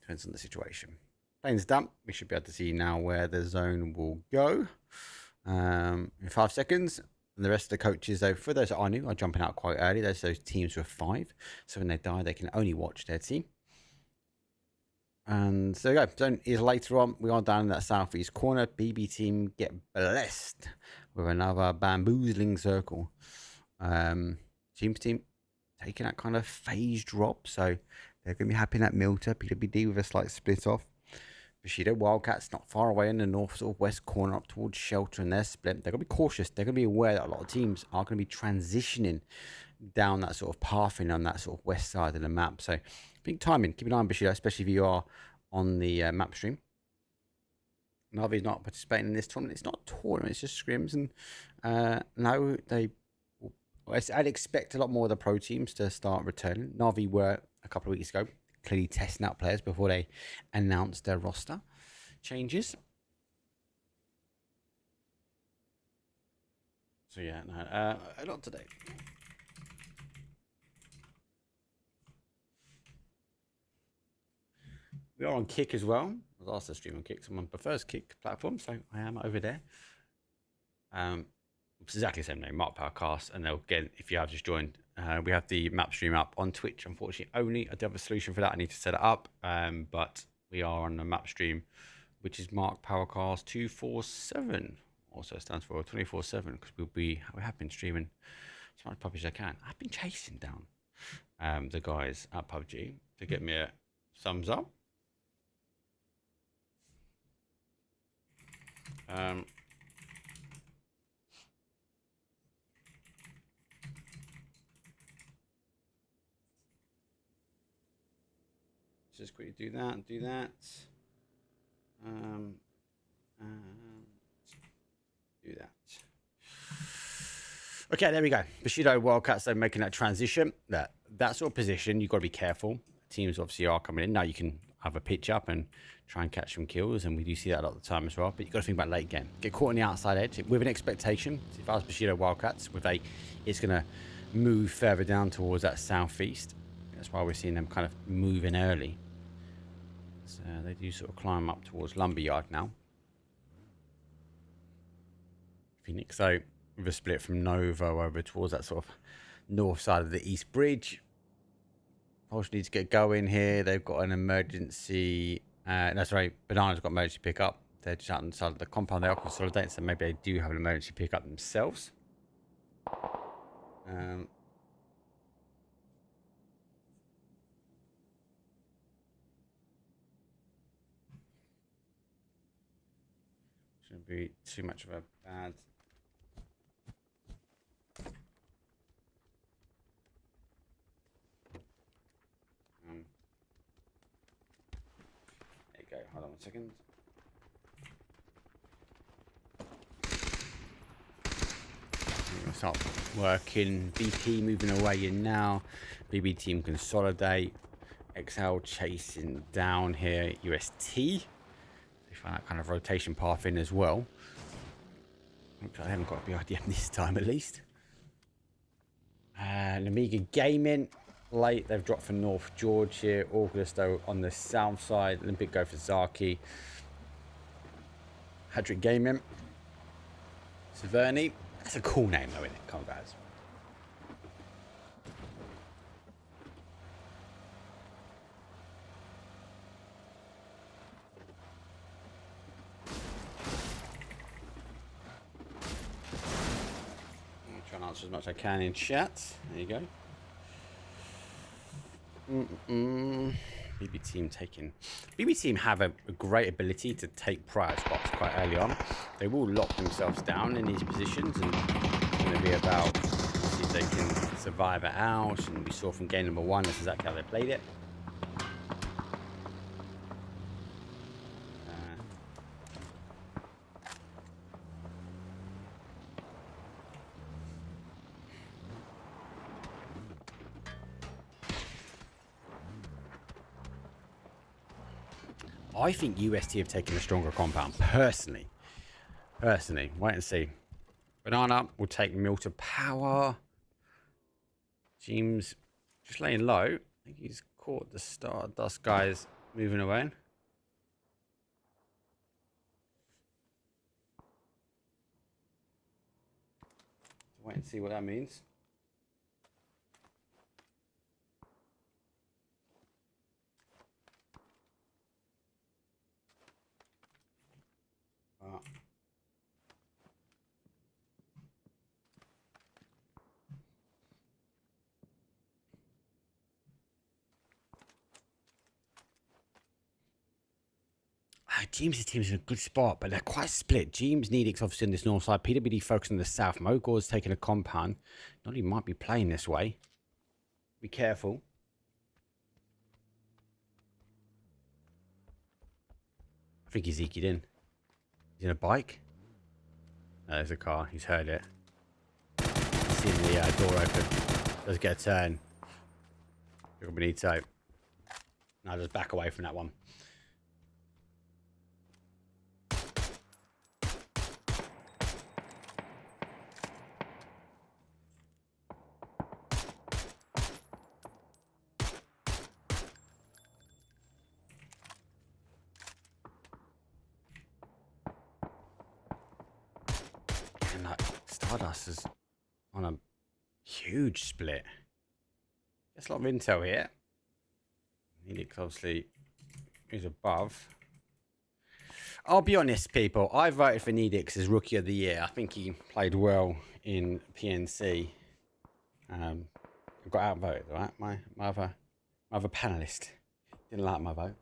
Speaker 7: depends on the situation. Playing's done. We should be able to see now where the zone will go in 5 seconds. And the rest of the coaches, though, for those that are new, are jumping out quite early. Those teams who are 5. So when they die, they can only watch their team. And so there you go. Zone is later on. We are down in that southeast corner. BB team get blessed with another bamboozling circle. Team taking that kind of phase drop. So they're going to be happy in that Milter. PWD with a slight split off. Bushido Wildcats not far away in the north sort of west corner up towards Shelter, and they're split. They're going to be cautious. They're going to be aware that a lot of teams are going to be transitioning down that sort of pathing on that sort of west side of the map. So big timing. Keep an eye on Bushido, especially if you are on the map stream. Navi's not participating in this tournament. It's not a tournament. It's just scrims. And no, I'd expect a lot more of the pro teams to start returning. Navi were a couple of weeks ago clearly testing out players before they announced their roster changes. So yeah, no, not today. We are on Kick as well. I was asked to stream on Kick. Someone prefers Kick platform, so I am over there. It's exactly the same name, Mark Powercast. And again, if you have just joined, we have the map stream up on Twitch. Unfortunately, only I do have a solution for that. I need to set it up, but we are on the map stream, which is Mark Powercast 247. Also stands for 24/7 because we have been streaming as much PUBG as I can. I've been chasing down the guys at PUBG to get me a thumbs up. Just quickly do that. Do that. Okay, there we go. Bushido Wildcats, they're making that transition. That sort of position, you've got to be careful. Teams obviously are coming in. Now you can have a pitch up and try and catch some kills, and we do see that a lot of the time as well. But you've got to think about late game. Get caught on the outside edge with an expectation. If I was Bushido Wildcats, it's going to move further down towards that southeast. That's why we're seeing them kind of moving early. So they do sort of climb up towards Lumberyard now. Phoenix, though, with a split from Nova over towards that sort of north side of the East Bridge. Pulse needs to get going here. They've got an emergency. That's right. Banana's got emergency pickup. They're just out on the side of the compound. They are consolidating, so maybe they do have an emergency pickup themselves. Shouldn't be too much of a bad. There you go. Hold on 1 second. Start working. BP moving away in now. BB team consolidate. XL chasing down here. UST. They find that kind of rotation path in as well. Looks like they haven't got a BIDM this time at least. Amiga Gaming. Late, they've dropped for North George here. Augusto on the south side. Olympic go for Zaki. Hadrick Gaming. Severny That's a cool name, though, isn't it? Come on, guys. I'll try and answer as much as I can in chat. There you go. BB team taking. BB team have a great ability to take prior spots quite early on. They will lock themselves down in these positions, and it's going to be about see if they can survive it out. And we saw from game number 1, that's exactly how they played it. I think UST have taken a stronger compound, personally. Wait and see. Banana will take Mill to power. James just laying low. I think he's caught the Stardust guys moving away. Wait and see what that means. James' team's in a good spot, but they're quite split. James Needix obviously on this north side. PWD focusing on the south. Mogor's taking a compound. Not he might be playing this way. Be careful. I think he's eked in. He's in a bike. No, there's a car. He's heard it. He's seen the door open. Does get a turn. Benito. Now just back away from that one. Stardust is on a huge split. There's a lot of intel here. Neelix obviously is above. I'll be honest, people. I voted for Needix as Rookie of the Year. I think he played well in PNC. I got outvoted, right? My other panelist didn't like my vote.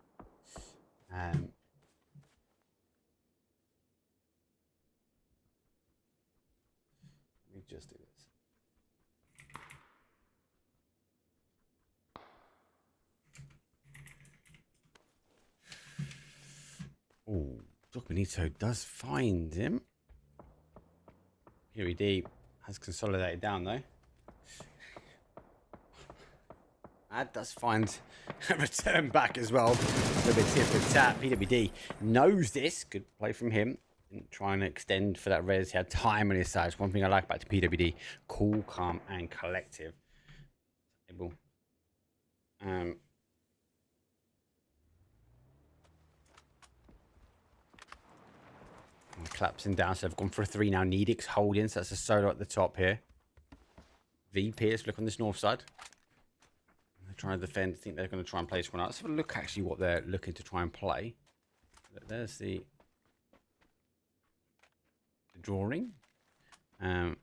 Speaker 7: Just do this. Oh, Doc Benito does find him. PWD has consolidated down though. Ad does find a return back as well. A little bit tip for tap. PWD knows this. Good play from him. Trying to extend for that res. He had time on his side. It's one thing I like about the PWD. Cool, calm, and collective. Able. Collapsing down. So they've gone for a 3 now. Needix holding. So that's a solo at the top here. VP, let's look on this north side. They're trying to defend. I think they're going to try and play this one out. Let's have a look actually what they're looking to try and play. There's the drawing. To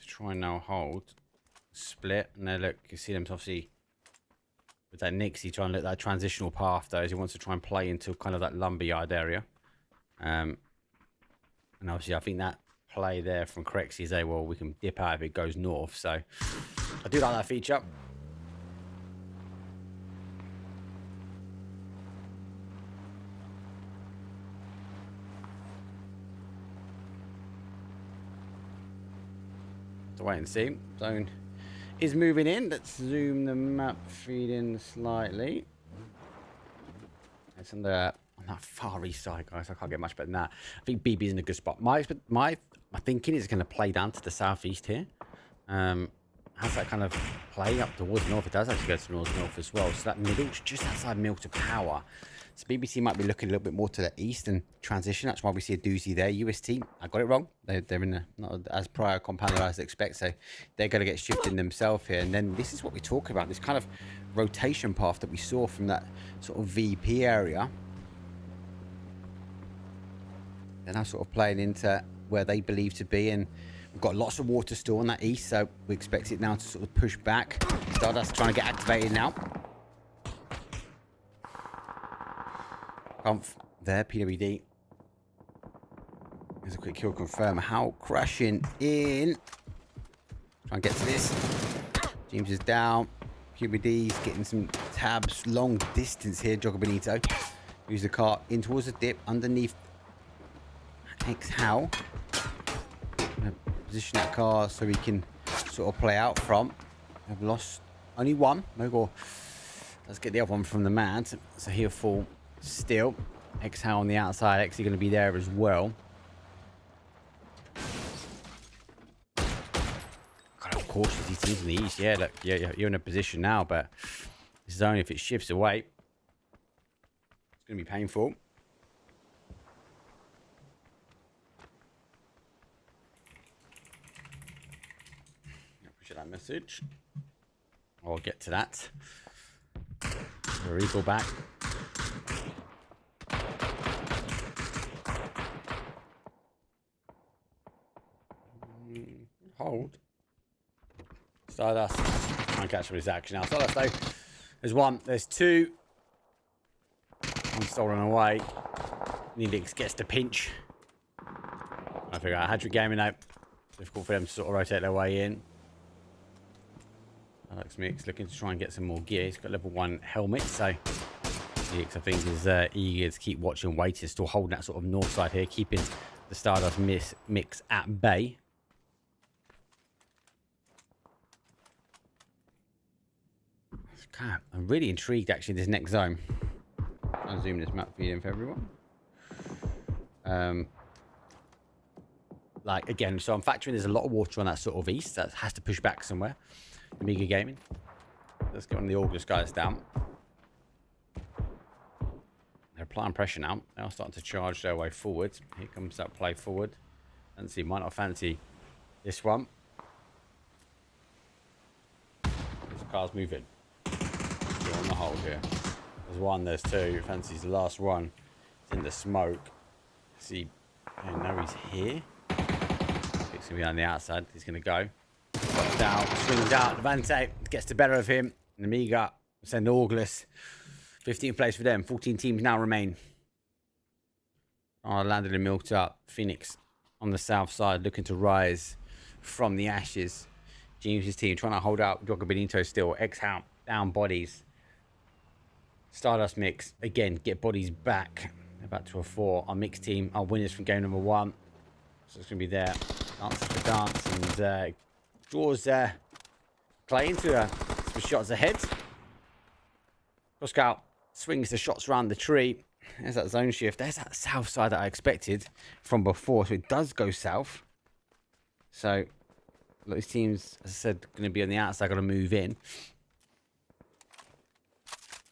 Speaker 7: try and now hold. Split. And there look, you see them obviously with that Nixie trying to look at that transitional path though, as he wants to try and play into kind of that lumberyard area. And obviously I think that play there from Crexy is well, we can dip out if it goes north. So I do like that feature. To wait and see. Zone is moving in. Let's zoom the map feed in slightly. It's on that far east side, guys. I can't get much better than that. I think BB's in a good spot. My thinking is going to play down to the southeast here. Has that kind of play up towards north? It does actually go towards north as well. So that middle's just outside Mill to power. So BBC might be looking a little bit more to the east and transition. That's why we see a doozy there. UST, I got it wrong. They're in the not as prior compound as I expect. So they're going to get shifted themselves here. And then this is what we talk about. This kind of rotation path that we saw from that sort of VP area. They're now sort of playing into where they believe to be. And we've got lots of water still on that east. So we expect it now to sort of push back. Stardust trying to get activated now. Comf there, PWD. There's a quick kill confirm. How crashing in. Try and get to this. James is down. PWD's getting some tabs. Long distance here. Jogger Benito. Use the car in towards the dip. Underneath X-How. Position that car so we can sort of play out from. I've lost only one. Mogul does get the other one from the man. So he'll fall still. X-How on the outside. X going to be there as well. God, of course, these teams in the east. Yeah, look, yeah, you're in a position now, but this is only if it shifts away. It's going to be painful. I appreciate that message. I'll get to that. Recall back. Hold. Stardust. Try and catch him with his action now. Stardust though. There's one. There's two. One stolen away. Neelix gets the pinch. I figure out Hadrick Gaming now. Difficult for them to sort of rotate their way in. Alex Mix looking to try and get some more gear. He's got level 1 helmet, so Neelix I think is eager to keep watching, waiting, still holding that sort of north side here, keeping the Stardust mix at bay. I'm really intrigued actually this next zone. I'll zoom this map for you for everyone. Like again, so I'm factoring there's a lot of water on that sort of east that has to push back somewhere. Emea Gaming. Let's get one of the August guys down. They're applying pressure now. They're starting to charge their way forward. Here comes that play forward. Fancy, might not fancy this one. This car's moving. Still on the hold here. There's one, there's two. Fancy's the last one. It's in the smoke. See, and now he's here. It's gonna be on the outside. He's gonna go. Down, swings out. Levante gets the better of him. And Emea send August. 15th place for them. 14 teams now remain. Landed and milked up. Phoenix on the south side looking to rise from the ashes. James' team trying to hold out. Jogger Benito still. X-How down bodies. Stardust Mix again get bodies back. They're back to a 4. Our mixed team, our winners from game number 1. So it's going to be there. Dance after dance and draws Clay into some shots ahead. Scout swings the shots around the tree. There's that zone shift. There's that south side that I expected from before. So it does go south. So those teams, as I said, going to be on the outside, going to move in.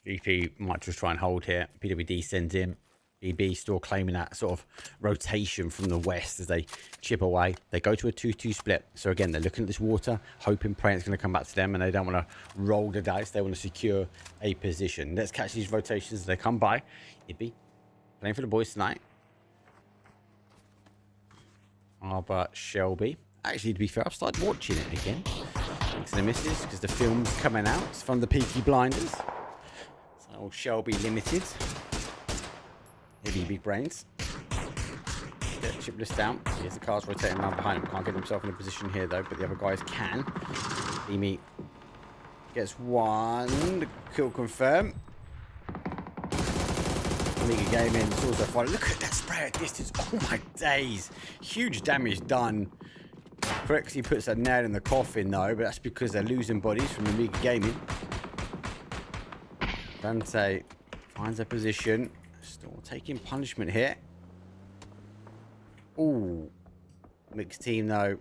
Speaker 7: VP might just try and hold here. PWD sends in. BB still claiming that sort of rotation from the west as they chip away. They go to a 2-2 split. So again, they're looking at this water, hoping, praying it's going to come back to them, and they don't want to roll the dice. They want to secure a position. Let's catch these rotations as they come by. Ibby playing for the boys tonight. Arbor Shelby. Actually, to be fair, I've started watching it again. Thanks to the misses, because the film's coming out from the Peaky Blinders. So Shelby Limited. Heavy big brains. Get chipless down. Here's the cars rotating around behind him. Can't get himself in a position here though, but the other guys can. Emea gets one. Kill confirm. Emea Gaming. It's also fun. Look at that spray at distance. Oh my days. Huge damage done. Correctly puts that nail in the coffin though, but that's because they're losing bodies from Emea Gaming. Dante finds a position. Still taking punishment here. Ooh. Mixed team though.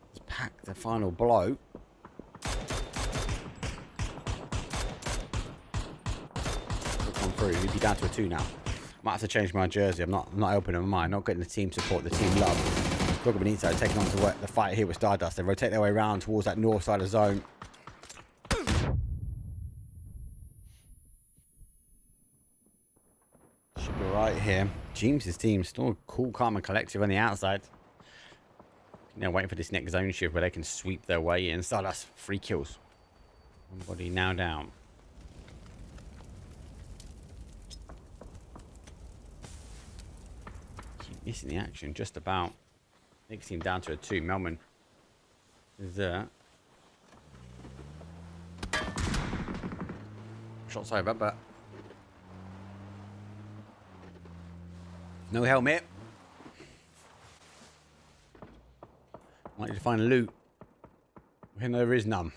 Speaker 7: Let's pack the final blow. through. We'd be down to a 2 now. Might have to change my jersey. I'm not helping them. I'm not getting the team support, the team love. Pubg Benito taking on to the fight here with Stardust. They rotate their way around towards that north side of zone. Should be right here. James' team still cool, calm, and collective on the outside. Now waiting for this next zone shift where they can sweep their way in. Stardust, 3 kills. One body now down. Keep missing the action just about. Next team down to a 2. Melman is there. Shots over, but no helmet. Might need to find loot. And there is none.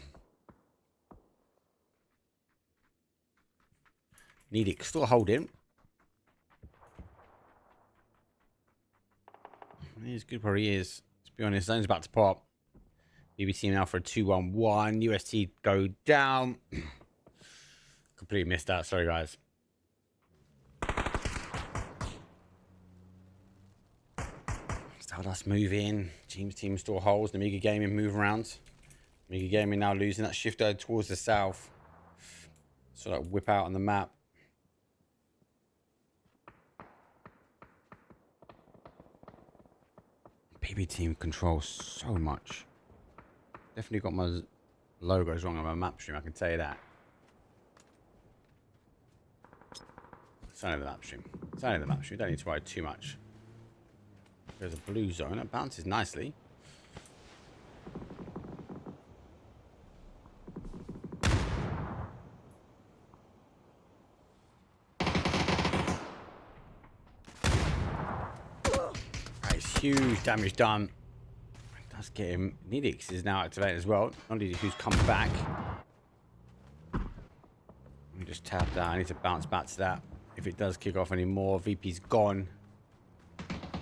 Speaker 7: Need it. Still holding. He's good where he is. Let's be honest. Zone's about to pop. BBC now for a 2-1-1. UST go down. Completely missed that. Sorry, guys. Stardust move in. James team still holds. The Mega Gaming move around. Mega Gaming now losing that shift towards the south. Sort of whip out on the map. PB team controls so much. Definitely got my logos wrong on my map stream, I can tell you that. It's only the map stream. It's only the map stream. Don't need to worry too much. There's a blue zone. It bounces nicely. Nice, huge damage done. Does get him. Nidix is now activated as well. Not only who's come back. Let me just tap that. I need to bounce back to that. If it does kick off anymore, VP's gone.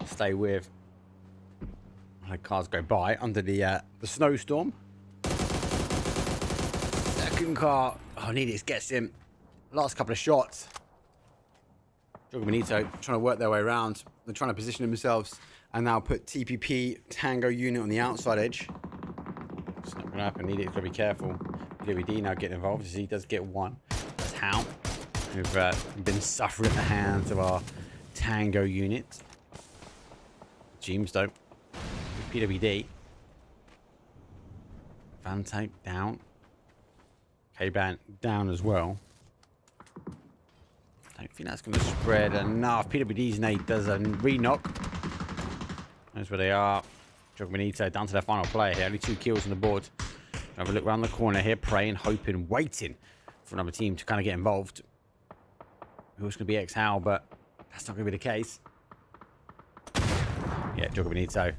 Speaker 7: Stay with. My cars go by under the snowstorm. Second car. Oh, Nidix gets him. Last couple of shots. Pubg Benito trying to work their way around. They're trying to position themselves and now put TPP Tango unit on the outside edge. It's not going to happen. Nidix got to be careful. WD now getting involved as he does get one. That's how. We've been suffering at the hands of our Tango unit. James though. PWD. Vante down. K-Ban down as well. Don't think that's going to spread enough. PWD's nade does a re-knock. Knows where they are. Pubg Benito down to their final player here. Only 2 kills on the board. Have a look around the corner here, praying, hoping, waiting for another team to kind of get involved. It was going to be X-How, but that's not going to be the case. Yeah, Pubg Benito.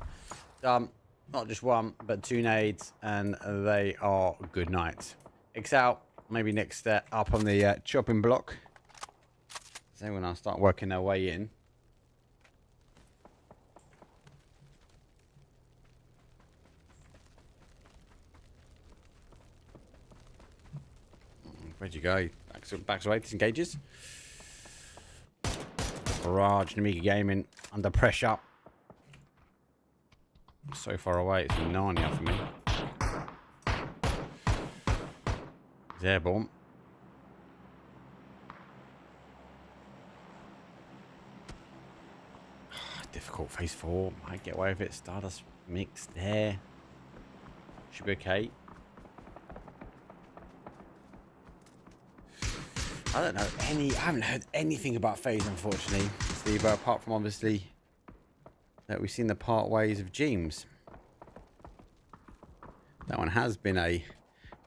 Speaker 7: Not just 1, but 2 nades, and they are good nights. X-How, maybe next step up on the chopping block. So when I start working their way in. Where'd you go? Back away, disengages. Barrage and Amiga Gaming under pressure. So far away, it's Narnia for me. He's airborne. Difficult phase 4. Might get away with it. Stardust mix there. Should be okay. I don't know I haven't heard anything about phase, unfortunately, Steve, apart from obviously that we've seen the part ways of James. That one has been a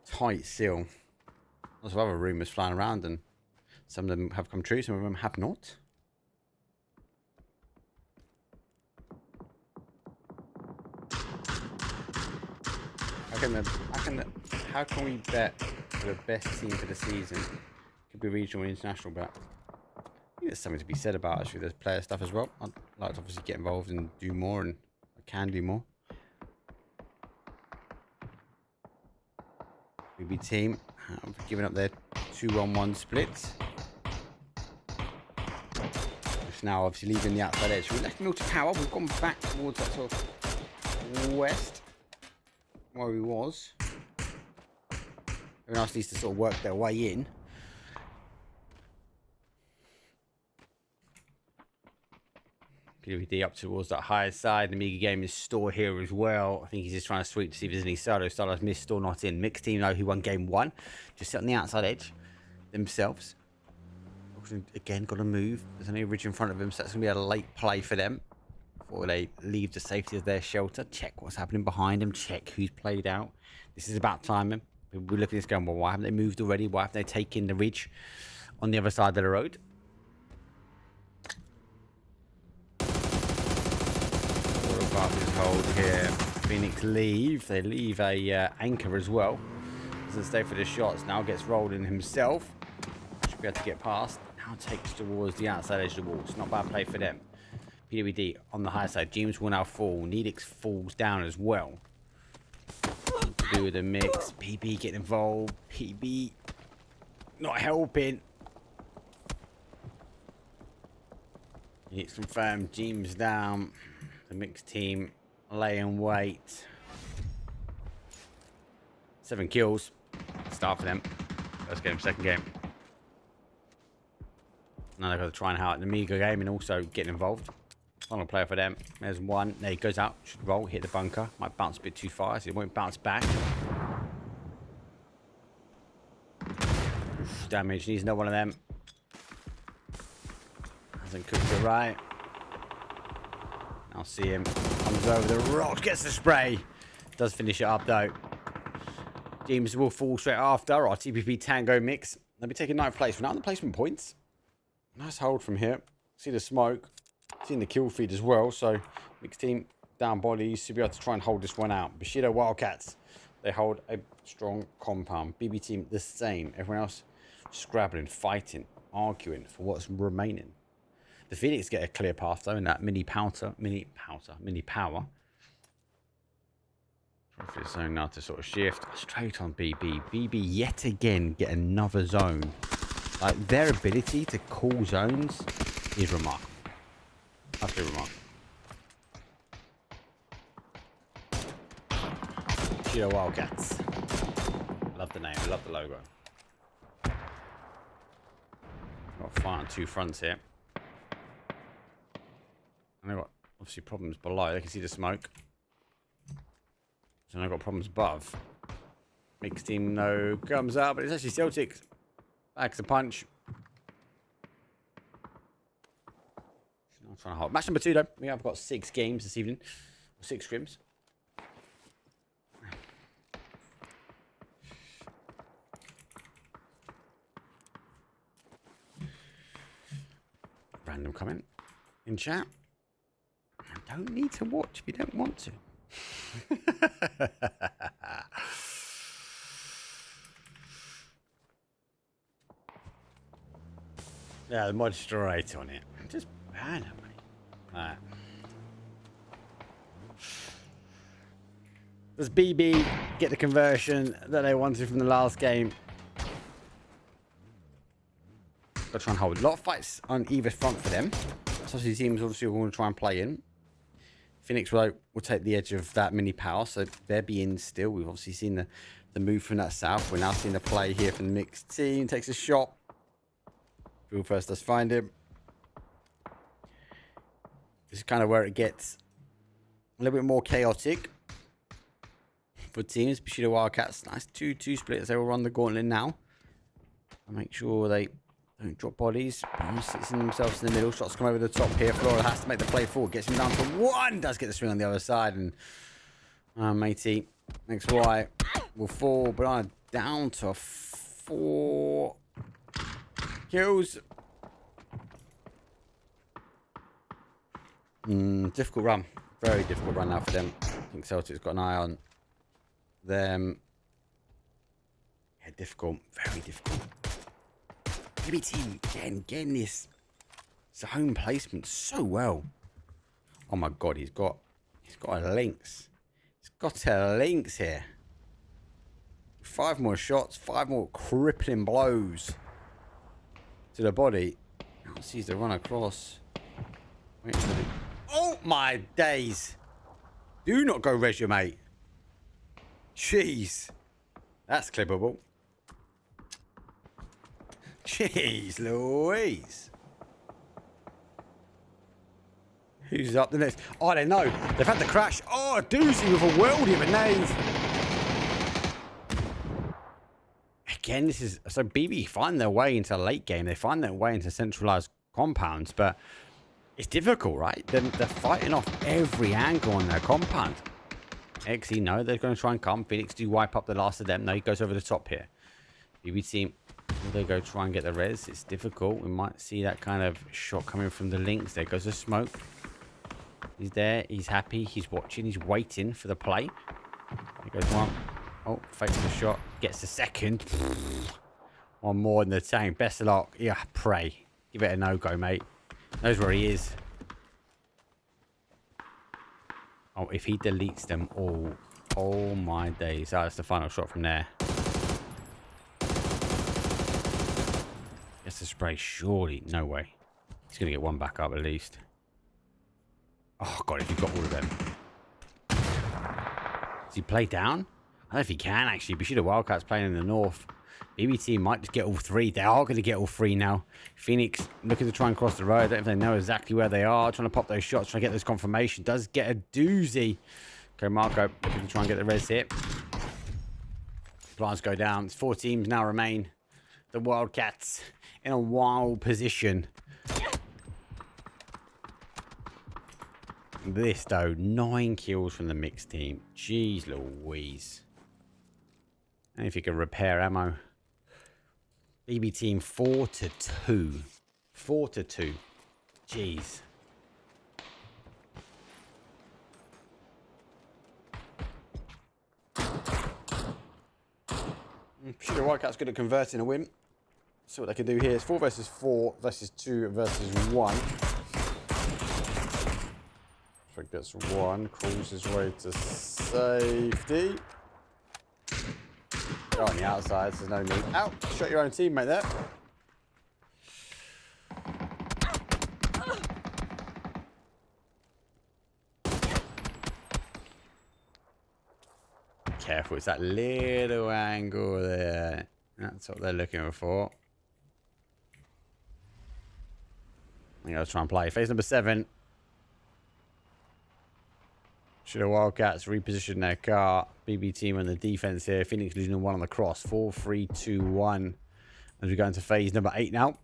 Speaker 7: tight seal. Lots of other rumours flying around, and some of them have come true, some of them have not. How can we bet for the best team for the season? Could be regional and international, but I think there's something to be said about actually there's player stuff as well. I'd like to obviously get involved and do more, and I can do more. BB team have given up their 2-1-1 splits. left now, obviously leaving the outside edge. We left Mill to power. We've gone back towards that sort of west where he was. Everyone else needs to sort of work their way in. PWD up towards that higher side. The Mega Game is Store here as well. I think he's just trying to sweep to see if there's any solo. Solo's missed, Store not in. Mixed team know who won game 1. Just sit on the outside edge themselves. Again, got to move. There's only a ridge in front of him, so that's going to be a late play for them before they leave the safety of their shelter. Check what's happening behind them. Check who's played out. This is about timing. We're looking at this going, well, why haven't they moved already? Why haven't they taken the ridge on the other side of the road? Hold here. Phoenix leave. They leave a anchor as well. Doesn't stay for the shots. Now gets rolled in himself. Should be able to get past. Now takes towards the outside edge of the wall. It's not a bad play for them. PWD on the high side. James will now fall. Needix falls down as well. Do with the mix. PB getting involved. PB not helping. It's confirmed. James down. The mixed team laying wait. 7 kills. Start for them. First game, second game. Now they've got to try and out the Mega Game and also getting involved. Final player for them. There's one. There he goes out. Should roll. Hit the bunker. Might bounce a bit too far, so it won't bounce back. Oof, damage. Needs another one of them. Hasn't cooked it right. I'll see him. Comes over the rocks. Gets the spray. Does finish it up though. James will fall straight after. Our TPP Tango mix. They'll be taking 9th place. We're not on the placement points. Nice hold from here. See the smoke. Seeing the kill feed as well. So mixed team down bodies should be able to try and hold this one out. Bushido Wildcats. They hold a strong compound. BB team the same. Everyone else scrabbling, fighting, arguing for what's remaining. The Phoenix get a clear path though in that mini power. For the zone now to sort of shift straight on BB. BB yet again get another zone. Like their ability to call zones is remarkable. Absolutely remarkable. Cheetah Wildcats. Love the name, love the logo. Got a fight on 2 fronts here. And they've got obviously problems below. They can see the smoke. So they've got problems above. Mixed team no comes out, but it's actually Celtics. Backs a punch. I'm trying to hold. Match number 2 though. We have got 6 games this evening. 6 scrims. Random comment in chat. Don't need to watch if you don't want to. Yeah, the mod's straight on it. Just ban it, buddy. Alright. Does BB get the conversion that they wanted from the last game? Got to try and hold. A lot of fights on either front for them. So the teams obviously will want to try and play in. Phoenix will take the edge of that mini power, so they're being still. We've obviously seen the move from that south. We're now seeing the play here from the mixed team. Takes a shot. Who first does find him. This is kind of where it gets a little bit more chaotic for teams. Bushido Wildcats, nice 2-2 split as they will run the gauntlet now. And make sure they don't drop bodies. Sits in themselves in the middle. Shots come over the top here. Flora has to make the play forward. Gets him down to 1. Does get the swing on the other side. And matey, XY will fall. But down to 4 kills. Difficult run. Very difficult run now for them. I think Celtic's got an eye on them. Yeah, difficult. Very difficult. BBT again getting this zone placement so well. Oh my god, he's got a lynx. He's got a lynx here. 5 more shots, 5 more crippling blows to the body. Now sees the run across. Wait, oh my days. Do not go res your mate. Jeez. That's clippable. Jeez Louise. Who's up the next? Oh, they know. They've had the crash. Oh, a doozy with a worldie of a nade. Again, this is... So BB find their way into the late game. They find their way into centralized compounds, but it's difficult, right? They're fighting off every angle on their compound. XE, no, they're going to try and come. Phoenix do wipe up the last of them. No, he goes over the top here. BB team, will they go try and get the res? It's difficult. We might see that kind of shot coming from the links. There goes the smoke. He's there. He's happy. He's watching. He's waiting for the play. Here goes one. Oh, fakes the shot. Gets the second. One more in the tank. Best of luck. Yeah, pray. Give it a no-go, mate. Knows where he is. Oh, if he deletes them all. Oh, my days. Oh, that's the final shot from there. Gets the spray. Surely. No way. He's going to get one back up at least. Oh, God, if you've got all of them. Does he play down? I don't know if he can, actually. But the Wildcats playing in the north. BBT might just get all three. They are going to get all three now. Phoenix looking to try and cross the road. I don't know if they know exactly where they are. Trying to pop those shots, trying to get this confirmation. Does get a doozy. Okay, Marco looking to try and get the res hit. Plans go down. 4 teams now remain. The Wildcats in a wild position. This, though, 9 kills from the mixed team. Jeez Louise. And if you can repair ammo. BB team 4-2. 4-2. Jeez. Sure, the Wildcats good at converting a win. See what they can do here. It's 4 versus 4 versus 2 versus 1. Gets one, crawls his way to safety. Go on the outside, so there's no need. Out! Shot your own teammate there. Careful, it's that little angle there. That's what they're looking for. I'm going to try and play. Phase number 7. Should the Wildcats reposition their car? BB team on the defense here. Phoenix losing 1 on the cross. 4, 3, 2, 1. As we go into phase number 8 now.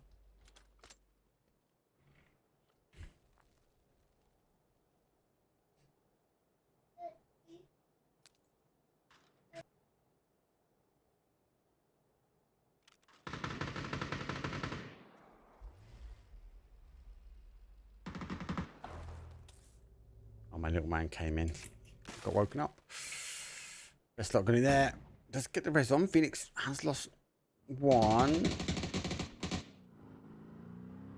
Speaker 7: Oh, my little man came in. Got woken up. Best luck going there. Let's get the res on. Phoenix has lost 1.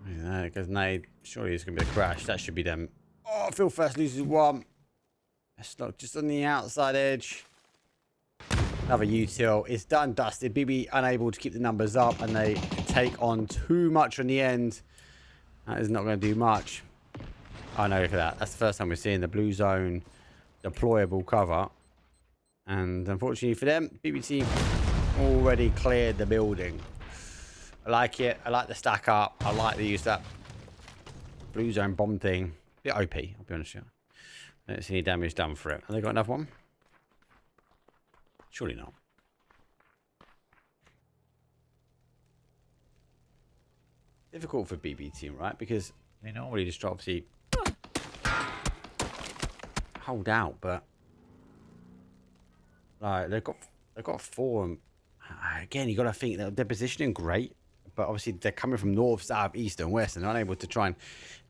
Speaker 7: There it goes nade. Surely it's going to be a crash. That should be them. Oh, Phil first loses 1. Best luck just on the outside edge. Another util. It's done, dusted. BB unable to keep the numbers up, and they take on too much on the end. That is not going to do much. Oh no, look at that. That's the first time we're seeing the blue zone deployable cover. And unfortunately for them, BBT already cleared the building. I like it. I like the stack up. I like the use that blue zone bomb thing. Bit OP, I'll be honest with you. I don't see any damage done for it. Have they got another one? Surely not. Difficult for BB team, right? Because they normally just obviously hold out, but like they've got 4. And again, you got to think that they're positioning great, but obviously they're coming from north, south, east, and west, and they're unable to try and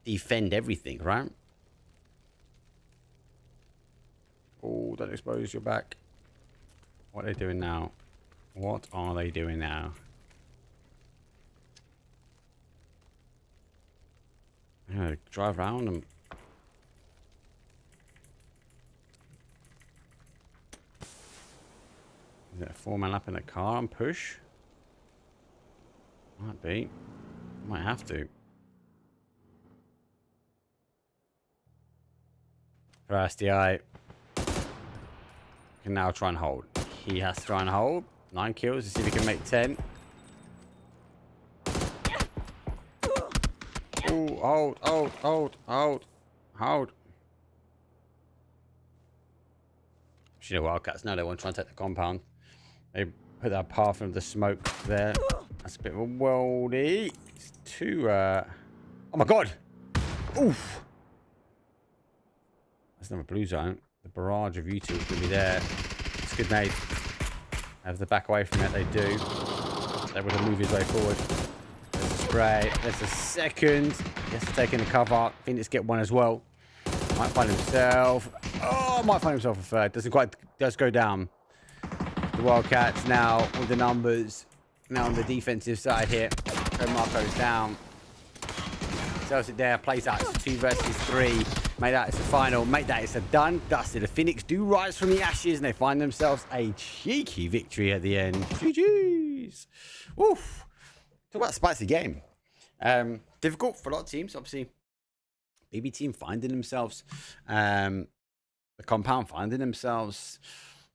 Speaker 7: defend everything, right? Oh, don't expose your back. What are they doing now? What are they doing now? Drive around and is it a 4-man lap in the car and push? Might be. Might have to. Eye can now try and hold. He has to try and hold. 9 kills to see if he can make 10. Ooh, hold. You know, Wildcats now they want to try and take the compound. They put that path of the smoke there. That's a bit of a worldy. It's too oh my god! Oof! That's another blue zone. The barrage of you two is gonna be there. It's good nade. Have the back away from it, they do. They would have moved his way forward. There's a spray. There's a second. He has to take in the cover. Phoenix get one as well. Might find himself. Oh, might find himself a third. Does go down. The Wildcats now with the numbers. Now on the defensive side here. So Marco's down. Sells it there. Plays out. It's 2 versus 3. Make that it's a final. Make that it's a done. Dusty. The Phoenix do rise from the ashes and they find themselves a cheeky victory at the end. GG's. Woof. Talk about a spicy game. Difficult for a lot of teams, obviously. BB team finding themselves, the compound finding themselves,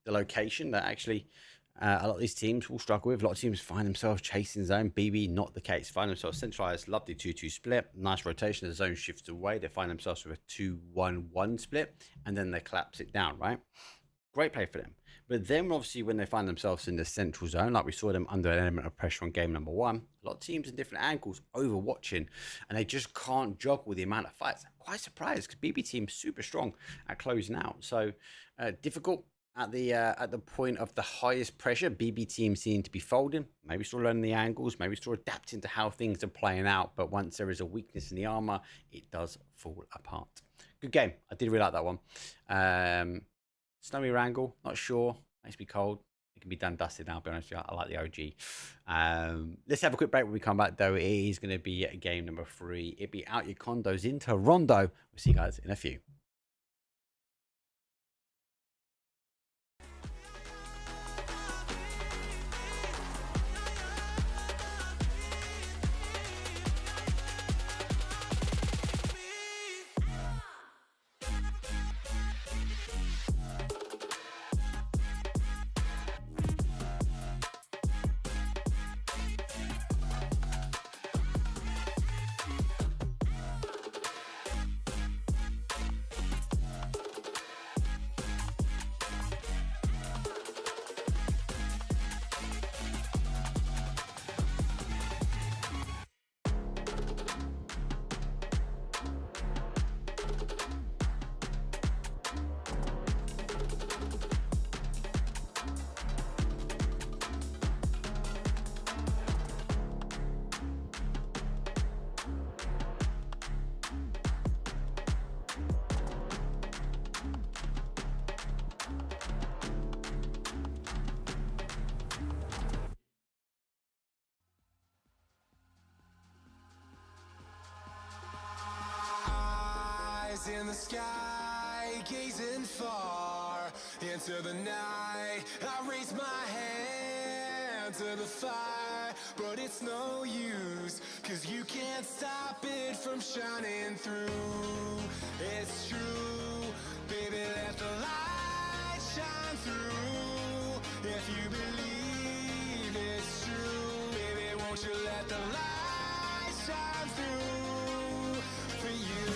Speaker 7: the location that actually a lot of these teams will struggle with. A lot of teams find themselves chasing zone. BB not the case. Find themselves centralized. Love the 2-2 split. Nice rotation. The zone shifts away. They find themselves with a 2-1-1 split, and then they collapse it down. Right. Great play for them. But then, obviously, when they find themselves in the central zone, like we saw them under an element of pressure on game number 1, a lot of teams in different angles overwatching, and they just can't juggle the amount of fights. I'm quite surprised because BB team's super strong at closing out. So difficult at the point of the highest pressure. BB team seem to be folding. Maybe still learning the angles. Maybe still adapting to how things are playing out. But once there is a weakness in the armor, it does fall apart. Good game. I did really like that one. Snowy Wrangle, not sure. Makes me cold. It can be done dusted now, I'll be honest with you. I like the OG. Let's have a quick break when we come back, though. It is going to be game number 3. It'll be Out Your Condos into Rondo. We'll see you guys in a few.
Speaker 2: In the sky, gazing far into the night, I raise my hand to the fire, but it's no use, 'cause you can't stop it from shining through. It's true, baby, let the light shine through. If you believe it's true, baby, won't you let the light shine through for you.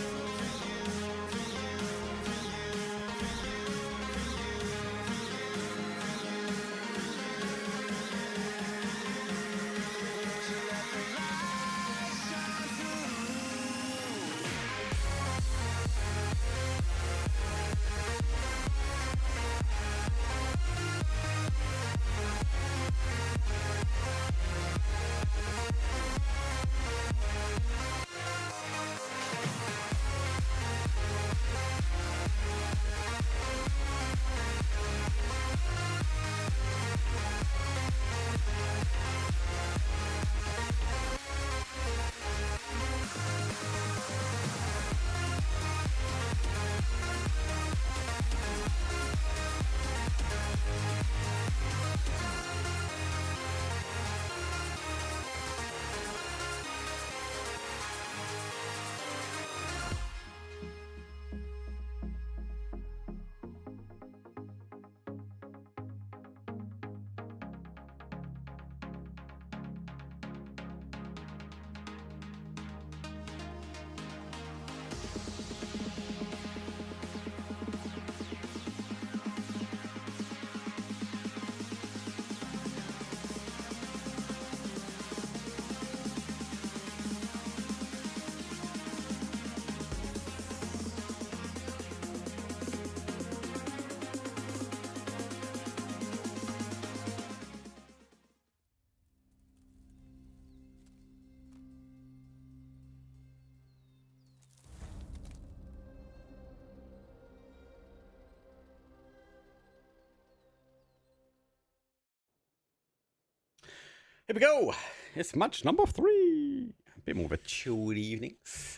Speaker 7: Here we go. It's match number 3. A bit more of a chilled evening.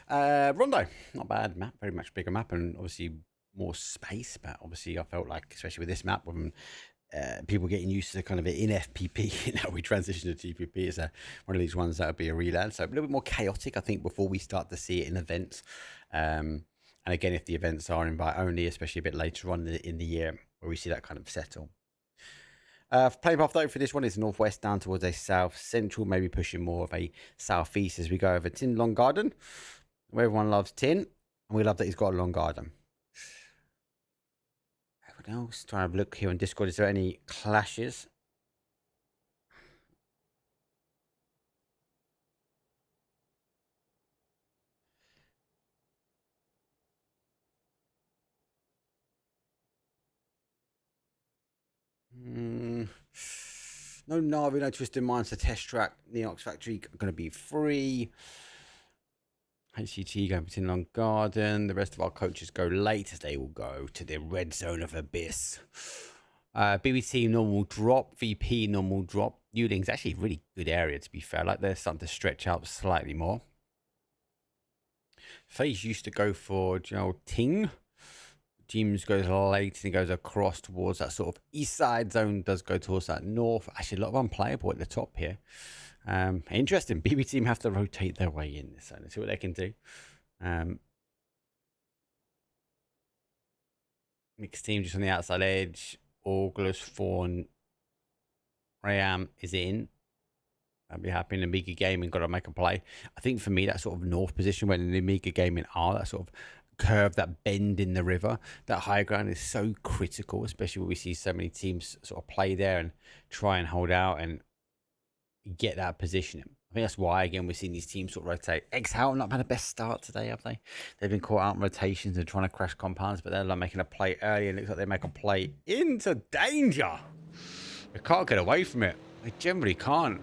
Speaker 7: Rondo, not bad map. Very much bigger map and obviously more space. But obviously I felt like, especially with this map, when people getting used to kind of it in FPP, now we transition to TPP. It's one of these ones that would be a reland. So a little bit more chaotic, I think, before we start to see it in events. And again, if the events are invite only, especially a bit later on in the year, where we see that kind of settle. Play path though for this one is northwest down towards a south central, maybe pushing more of a southeast as we go over Tin Long Garden, where everyone loves Tin, and we love that he's got a long garden. Everyone else, trying to have a look here on Discord. Is there any clashes? No Navi, no Twisted Minds. The test track, Neox Factory going to be free. HCT going to Long Garden. The rest of our coaches go late as they will go to the red zone of Abyss. BBC normal drop, VP normal drop. Yuling's actually a really good area, to be fair. Like they're starting to stretch out slightly more. FaZe used to go for Ting. James goes late and he goes across towards that sort of east side zone, does go towards that north. Actually, a lot of unplayable at the top here. Interesting. BB team have to rotate their way in this zone. Let's see what they can do. Mixed team just on the outside edge. August, Fawn, Rayam is in. I'll be happy in Amiga Gaming. Got to make a play. I think for me, that sort of north position where the Amiga Gaming are, that sort of curve, that bend in the river, that high ground is so critical, especially when we see so many teams sort of play there and try and hold out and get that positioning. I think that's why, again, we're seeing these teams sort of rotate. Exhale not had the best start today, have they? They've been caught out in rotations and trying to crash compounds, but they're like making a play early, and it looks like they make a play into danger. They can't get away from it. They generally can't.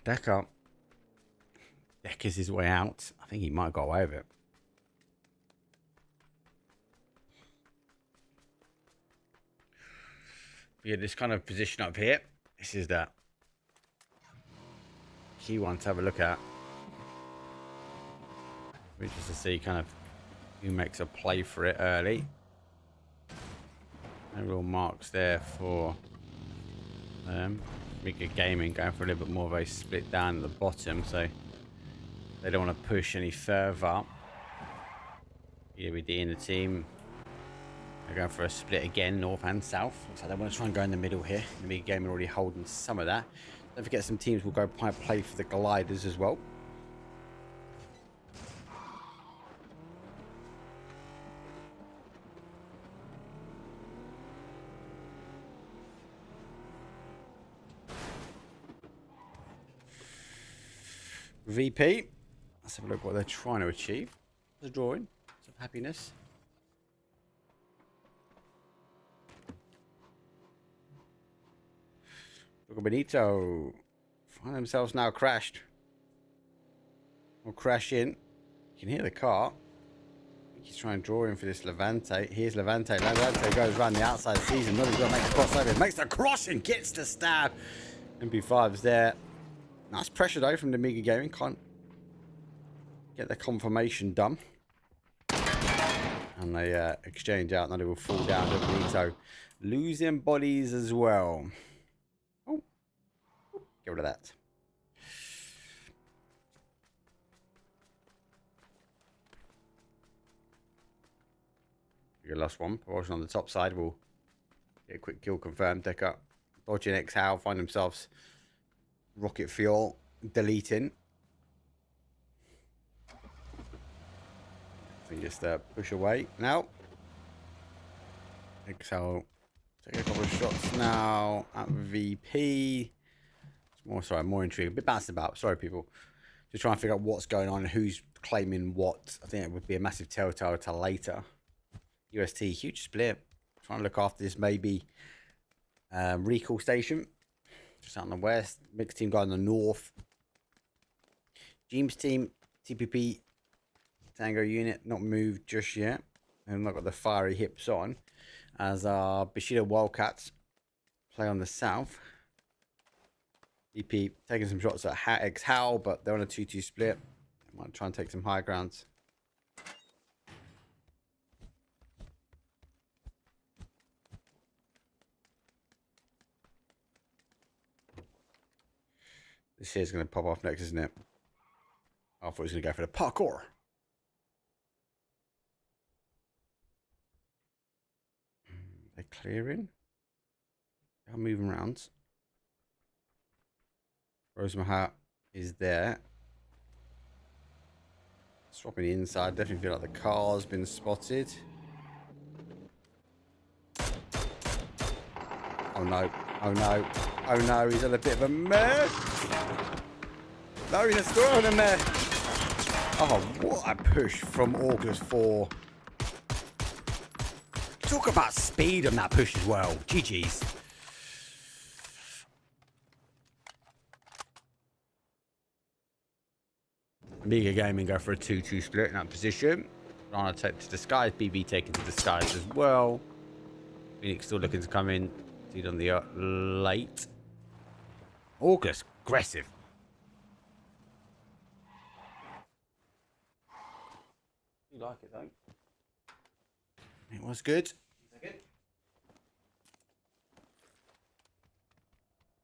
Speaker 7: Decker is his way out. I think he might go away with it. Yeah, this kind of position up here. This is that key one to have a look at. Just to see kind of who makes a play for it early. No real marks there for Mega Gaming, going for a little bit more of a split down at the bottom, so they don't want to push any further. EWD in the team. They're going for a split again, north and south. Looks like they want to try and go in the middle here. The Mega Gaming already holding some of that. Don't forget some teams will go play for the gliders as well. VP. Let's have a look what they're trying to achieve. The drawing. Some happiness. Look at Benito. Find themselves now crashed. Or crash in. You can hear the car. He's trying to draw in for this Levante. Here's Levante. Levante goes around the outside season. Not even going to make a crossover. Makes the cross and gets the stab. MP5's there. Nice pressure though from the Mega Gaming. Can't get the confirmation done. And they exchange out. Now they will fall down to Benito. Losing bodies as well. Oh. Get rid of that. You lost one. Promotion on the top side. We'll get a quick kill confirmed. Decker dodging exhale. Find themselves rocket fuel. Deleting. So you just push away now. Exhale. Take a couple of shots now at VP. It's more intriguing. A bit bouncing about. Sorry, people. Just trying to figure out what's going on and who's claiming what. I think it would be a massive telltale to later. UST, huge split. Trying to look after this maybe recall station. Just out in the west. Mixed team guy in the north. James team, TPP, Tango unit, not moved just yet. And not got the fiery hips on. As our Bushido Wildcats play on the south. EP taking some shots at X Howl, but they're on a 2-2 split. They might try and take some high grounds. This here's going to pop off next, isn't it? I thought he was going to go for the parkour. They're clearing. They're moving around. Rosemahat is there. Swapping the inside. Definitely feel like the car's been spotted. Oh no. Oh no. Oh no. He's had a bit of a mess. No, he's still on a mess. Oh, what a push from August 4. Talk about speed on that push as well. GG's. Amiga Gaming go for a 2-2 split in that position. Rana take to disguise. BB taking to disguise as well. Phoenix still looking to come in. Lead on the late. August, aggressive. You like it though? It was good.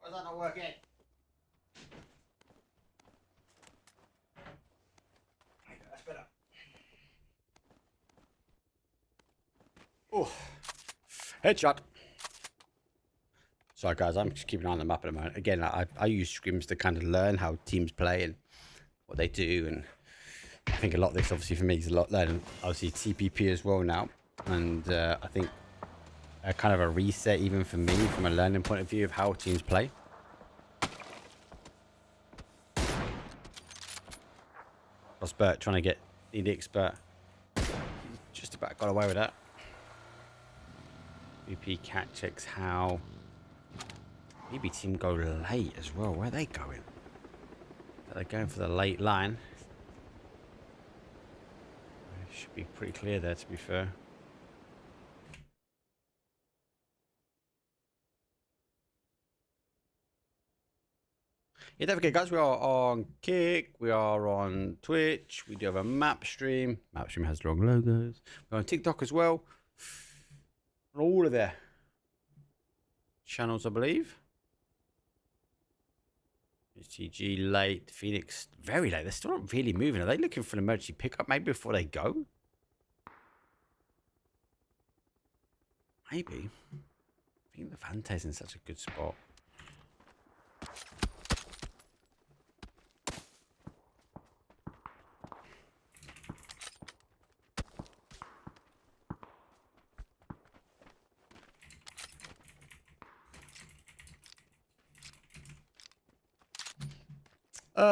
Speaker 7: Why is that not working? That's better. Oh, headshot. Sorry guys, I'm just keeping an eye on the map at the moment. Again, I use Scrims to kind of learn how teams play and what they do, and I think a lot of this obviously for me is a lot learning. Obviously TPP as well now, and I think kind of a reset even for me from a learning point of view of how teams play. Bert trying to get the expert. Just about got away with that. BP cat checks how. Maybe team go late as well. Where are they going? They're going for the late line. Should be pretty clear there, to be fair. Yeah, don't forget, guys, we are on Kick, we are on Twitch, we do have a map stream. Map stream has long logos. We're on TikTok as well. On all of their channels, I believe. TG late, Phoenix very late. They're still not really moving. Are they looking for an emergency pickup maybe before they go? Maybe. I think the Fante's in such a good spot.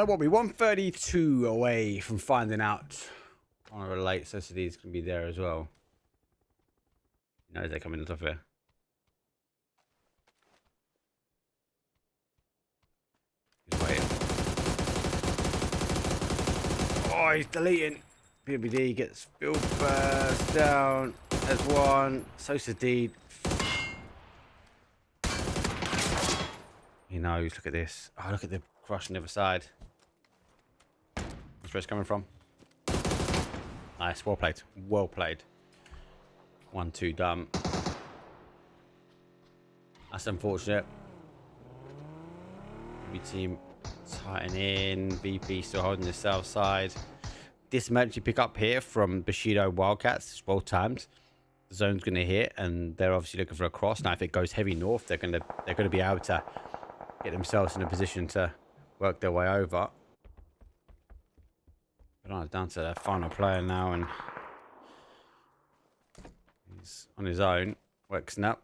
Speaker 7: What we 132 away from finding out on a late Society is going to be there as well. You know, they're coming on top here. He's waiting. Oh, he's deleting. PBD gets field burst down. There's one. Society. He knows. Look at this. Oh, look at the crush on the other side. Where's coming from? Nice, well played. Well played. 1-2 done. That's unfortunate. B team tighten in. BP still holding the south side. This emergency pick up here from Bushido Wildcats is well timed. The zone's going to hit, and they're obviously looking for a cross. Now, if it goes heavy north, they're going to be able to get themselves in a position to work their way over. But down to their final player now, and he's on his own. Works up.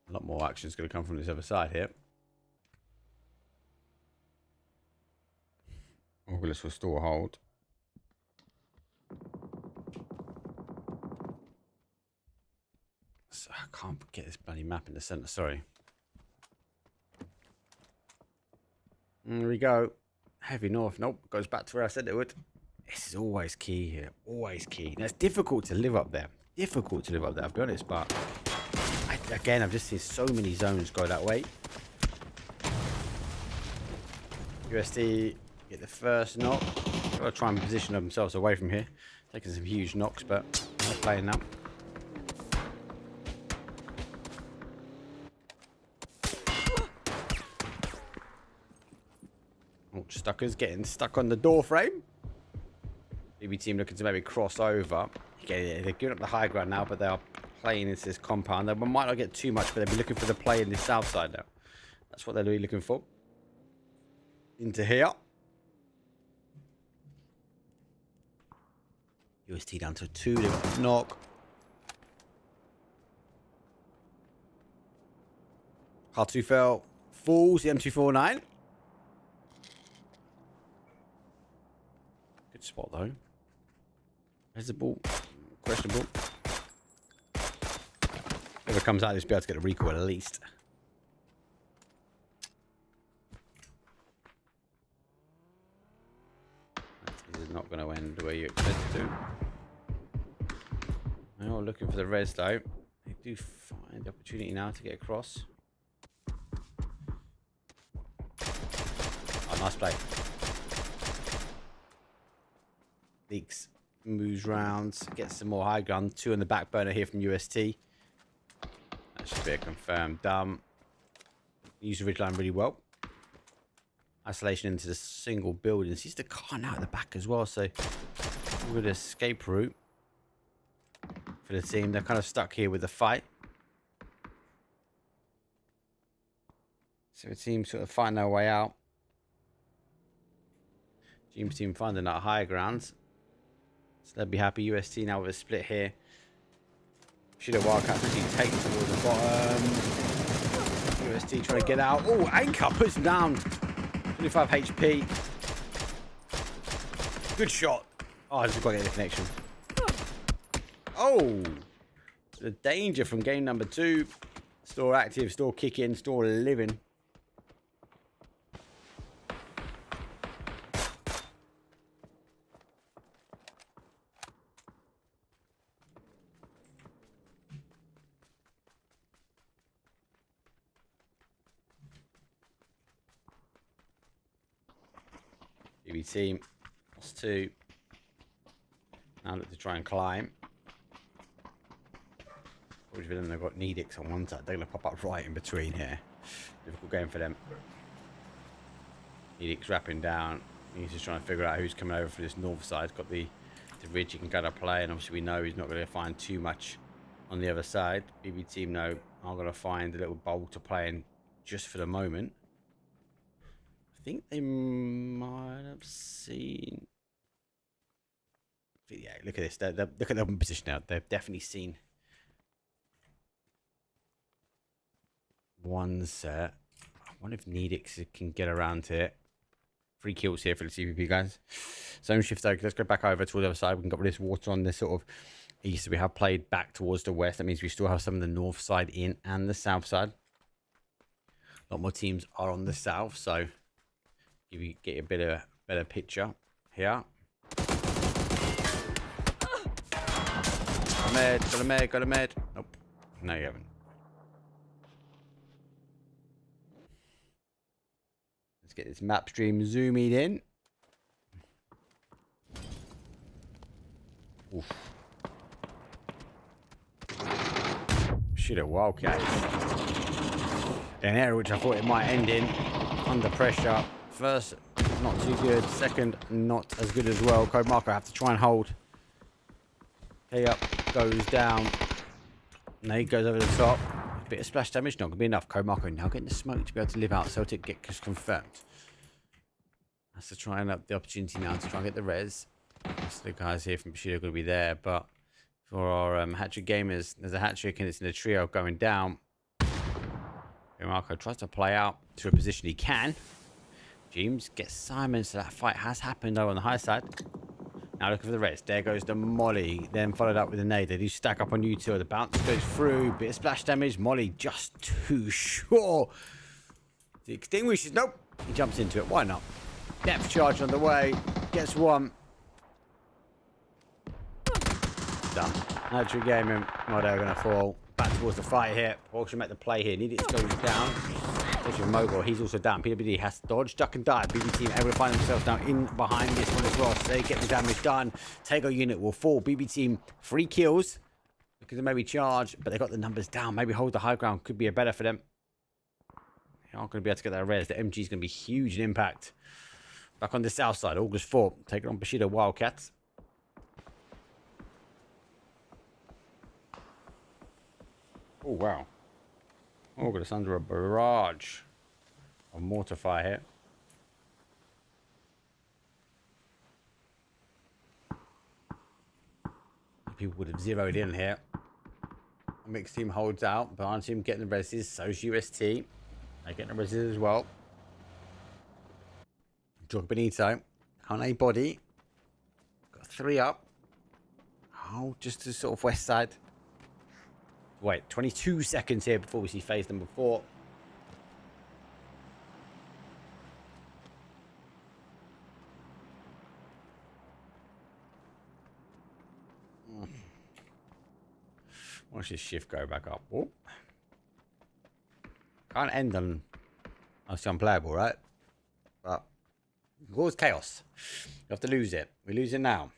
Speaker 7: A lot more action is going to come from this other side here. August will still hold. So I can't get this bloody map in the center. Sorry. There we go. Heavy north. Nope. Goes back to where I said it would. This is always key here. Always key. Now, it's difficult to live up there. Difficult to live up there, I'll be honest, but Again, I've just seen so many zones go that way. USD get the first knock. Got to try and position themselves away from here. Taking some huge knocks, but they're playing now. Oh, Stuckers getting stuck on the door frame. BB team looking to maybe cross over. Okay, they're giving up the high ground now, but they are playing into this compound. They might not get too much, but they'll be looking for the play in the south side now. That's what they're really looking for. Into here. UST down to 2. They've got a knock. R2 fell. Falls the M249. Good spot though. Where's the ball? Questionable. Whoever comes out, just be able to get a recall at least. This is not going to end the way you expect it to. They're all looking for the res though. They do find the opportunity now to get across. Oh, nice play. Leaks, moves rounds, gets some more high ground. 2 on the back burner here from UST. That should be a confirmed dumb. Use the ridgeline really well. Isolation into the single building. Sees the car now at the back as well, so good escape route for the team. They're kind of stuck here with the fight. So the team sort of find their way out. James team finding that higher ground. So they'll be happy. UST now with a split here. Should have Wildcats actually take towards the bottom. UST trying to get out. Oh, anchor puts him down. 25 HP. Good shot. Oh, I just got to get the connection. Oh, the danger from game number 2. Store active, store kicking, store living. BB team, lost 2. Now look to try and climb. Which villain they've got Needix on one side. They're going to pop up right in between here. Difficult game for them. Needix wrapping down. He's just trying to figure out who's coming over for this north side. Got the ridge he can kind of play, and obviously we know he's not going to find too much on the other side. BB team know I'm going to find a little bowl to play in just for the moment. I think they might have seen. Yeah, look at this. Look at their position now. They've definitely seen one set. I wonder if Needix can get around to it. 3 kills here for the CVP guys. Zone shift though. Let's go back over to the other side. We can get rid of this water on this sort of east. We have played back towards the west. That means we still have some of the north side in and the south side. A lot more teams are on the south, so give you get a bit of a better picture here. Got a med. Nope. No, you haven't. Let's get this map stream zoomed in. Oof. Shit, a Wildcat. An area which I thought it might end in. Under pressure. First, not too good. Second, not as good as well. Code marker, I have to try and hold. Hey up, goes down. Now he goes over the top. A bit of splash damage, not going to be enough. Code marker now getting the smoke to be able to live out. Celtic gets confirmed. Has to try and up the opportunity now to try and get the res. So the guys here from Bushido are going to be there, but for our hat-trick gamers, there's a hat-trick and it's in a trio going down. Marco tries to play out to a position he can. James gets Simon, so that fight has happened though on the high side. Now looking for the res. There goes the molly, then followed up with a nade. They do stack up on you two. The bounce goes through, bit of splash damage. Molly just too sure. The extinguishes, nope. He jumps into it, why not? Depth charge on the way, gets one. Done. Hat-trick gaming, well, they're going to fall. back towards the fight here. Pubg should make the play here. Need it to go down. Especially Mogul, he's also down. PWD has to dodge, duck and dive. BB team able to find themselves now in behind this one as well. So they get the damage done. Tego unit will fall. BB team 3 kills. Because they maybe charge, but they got the numbers down. Maybe hold the high ground could be a better for them. They aren't going to be able to get that res. The MG is going to be huge in impact. Back on the south side, August 4. Taking on Bushido Wildcats. Oh, wow. August under a barrage of mortar fire here. People would have zeroed in here. Mixed team holds out. Behind team getting the reses. So's UST. They get the reses as well. Jog Benito. On a body. Got 3 up. Oh, just to sort of west side. Wait, 22 seconds here before we see phase number 4. Watch this shift go back up. Oh. Can't end on us unplayable, right? But it cause chaos. You have to lose it. We lose it now.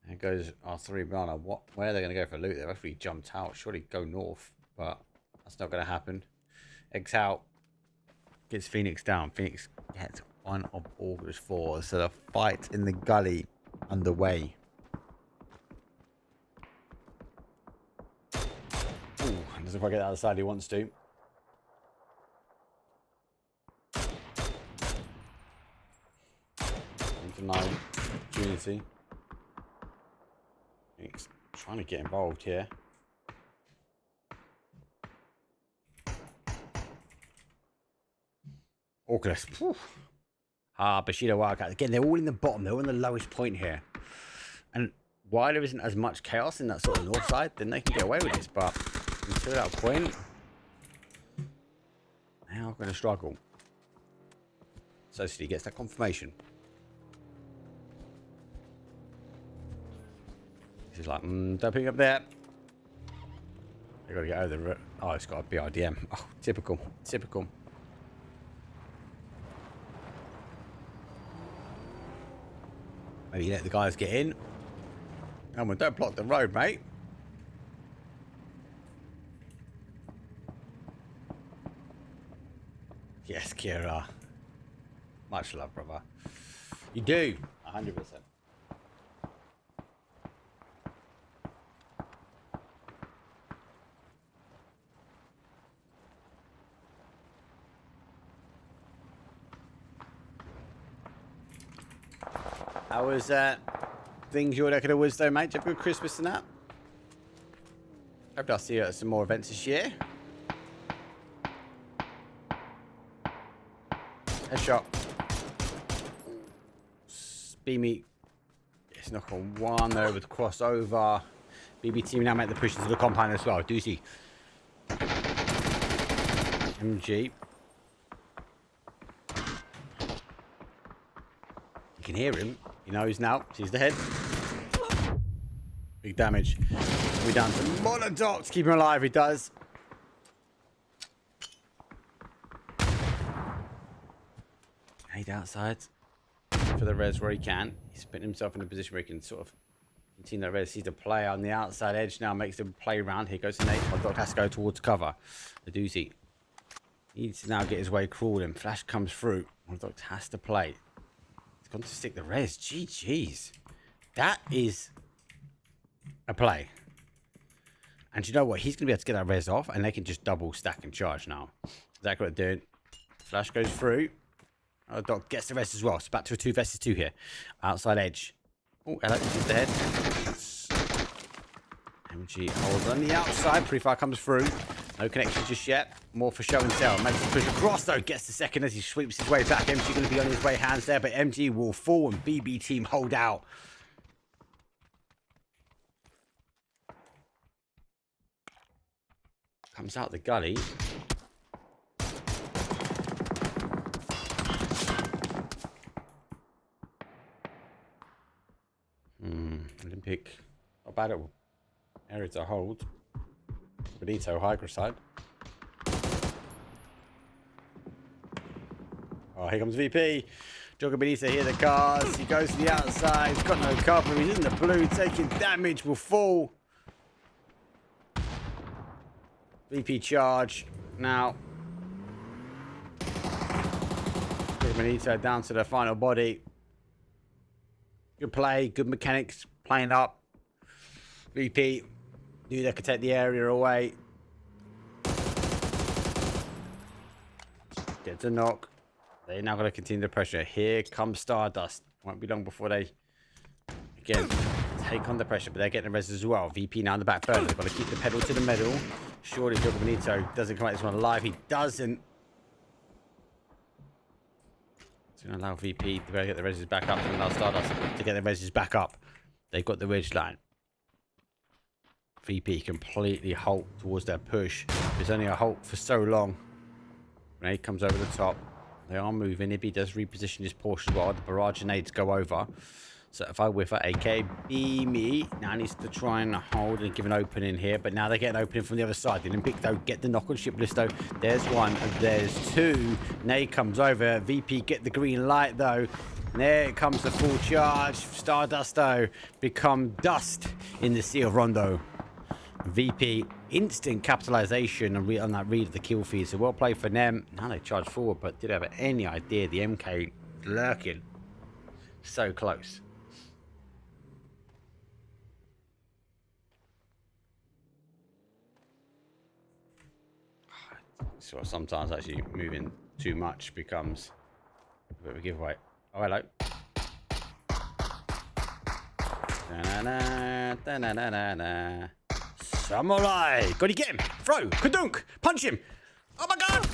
Speaker 7: There goes our 3 banana. Where are they going to go for loot? They've actually jumped out. Surely go north, but that's not going to happen. Eggs out. Gets Phoenix down. Phoenix gets 1 of August 4. So the fight in the gully underway. Ooh, doesn't quite get the other side he wants to. Denied opportunity. Phoenix trying to get involved here. Oculus. Bushido Wildcat. Again, they're all in the bottom. They're all on the lowest point here. And why there isn't as much chaos in that sort of north side, then they can get away with this. But until that point, they are going to struggle. So City gets that confirmation. He's like, don't pick up there. They got to get over the. Oh, it's got a BRDM. Oh, typical. Typical. Maybe let the guys get in. Come on, don't block the road, mate. Yes, Kira. Much love, brother. You do. 100%. How was things your neck of the woods though, mate? Did you have a good Christmas and that? Hope I'll see you at some more events this year. Headshot. Beamy. It's knock on 1 there with crossover. BB team now make the push into the compound as well. Doozy. MG. You can hear him. He knows now. Sees the head. Big damage. We're down to Monodox. Keep him alive. He does. He's outside for the res where he can. He's putting himself in a position where he can sort of continue that res. Sees the play on the outside edge now. Makes the play round. Here goes the Nate. Monodox has to go towards cover. The doozy. He needs to now get his way crawling. Flash comes through. Monodox has to play. Gone to stick the res. GG's. That is a play. And you know what? He's going to be able to get that res off, and they can just double stack and charge now. Exactly what they're doing. Flash goes through. Oh, Doc gets the res as well. It's back to a 2 versus 2 here. Outside edge. Oh, Alex is dead. MG holds on the outside. Pretty far comes through. No connection just yet. More for show and tell. Makes the push across though. Gets the second as he sweeps his way back. MG going to be on his way hands there, but MG will fall and BB team hold out. Comes out the gully. Olympic. Not bad at area to hold. Benito, high side. Oh, here comes VP. Joker Benito, here the cars. He goes to the outside. He's got no cover. He's in the blue, taking damage. Will fall. VP charge. Now. Joker Benito down to the final body. Good play. Good mechanics. Playing up. VP. Knew they could take the area away. Gets a knock. They're now going to continue the pressure. Here comes Stardust. Won't be long before they, again, take on the pressure, but they're getting the res as well. VP now in the back burner. They've got to keep the pedal to the middle. Surely Joker Benito doesn't come out this one alive. He doesn't. It's going to allow VP to get the reses back up and allow Stardust to get the reses back up. They've got the ridge line. VP completely halt towards their push. There's only a halt for so long. When he comes over the top, they are moving. Ibby does reposition his portion while the barrage grenades go over. So if I whiff at AK, me now needs to try and hold and give an opening here. But now they get an opening from the other side. The Olympic though get the knock on Shiplisto. There's one, there's two. Nade comes over. VP get the green light though. There comes the full charge. Stardust though become dust in the sea of Rondo. VP instant capitalization on that read of the kill feed. So well played for them. Now they charge forward, but did have any idea the MK lurking so close. So sometimes actually moving too much becomes a bit of a giveaway. Oh, hello. Da-na-na, da-na-na-na-na. Samurai! God, he get him! Throw! Kadunk! Punch him! Oh my god!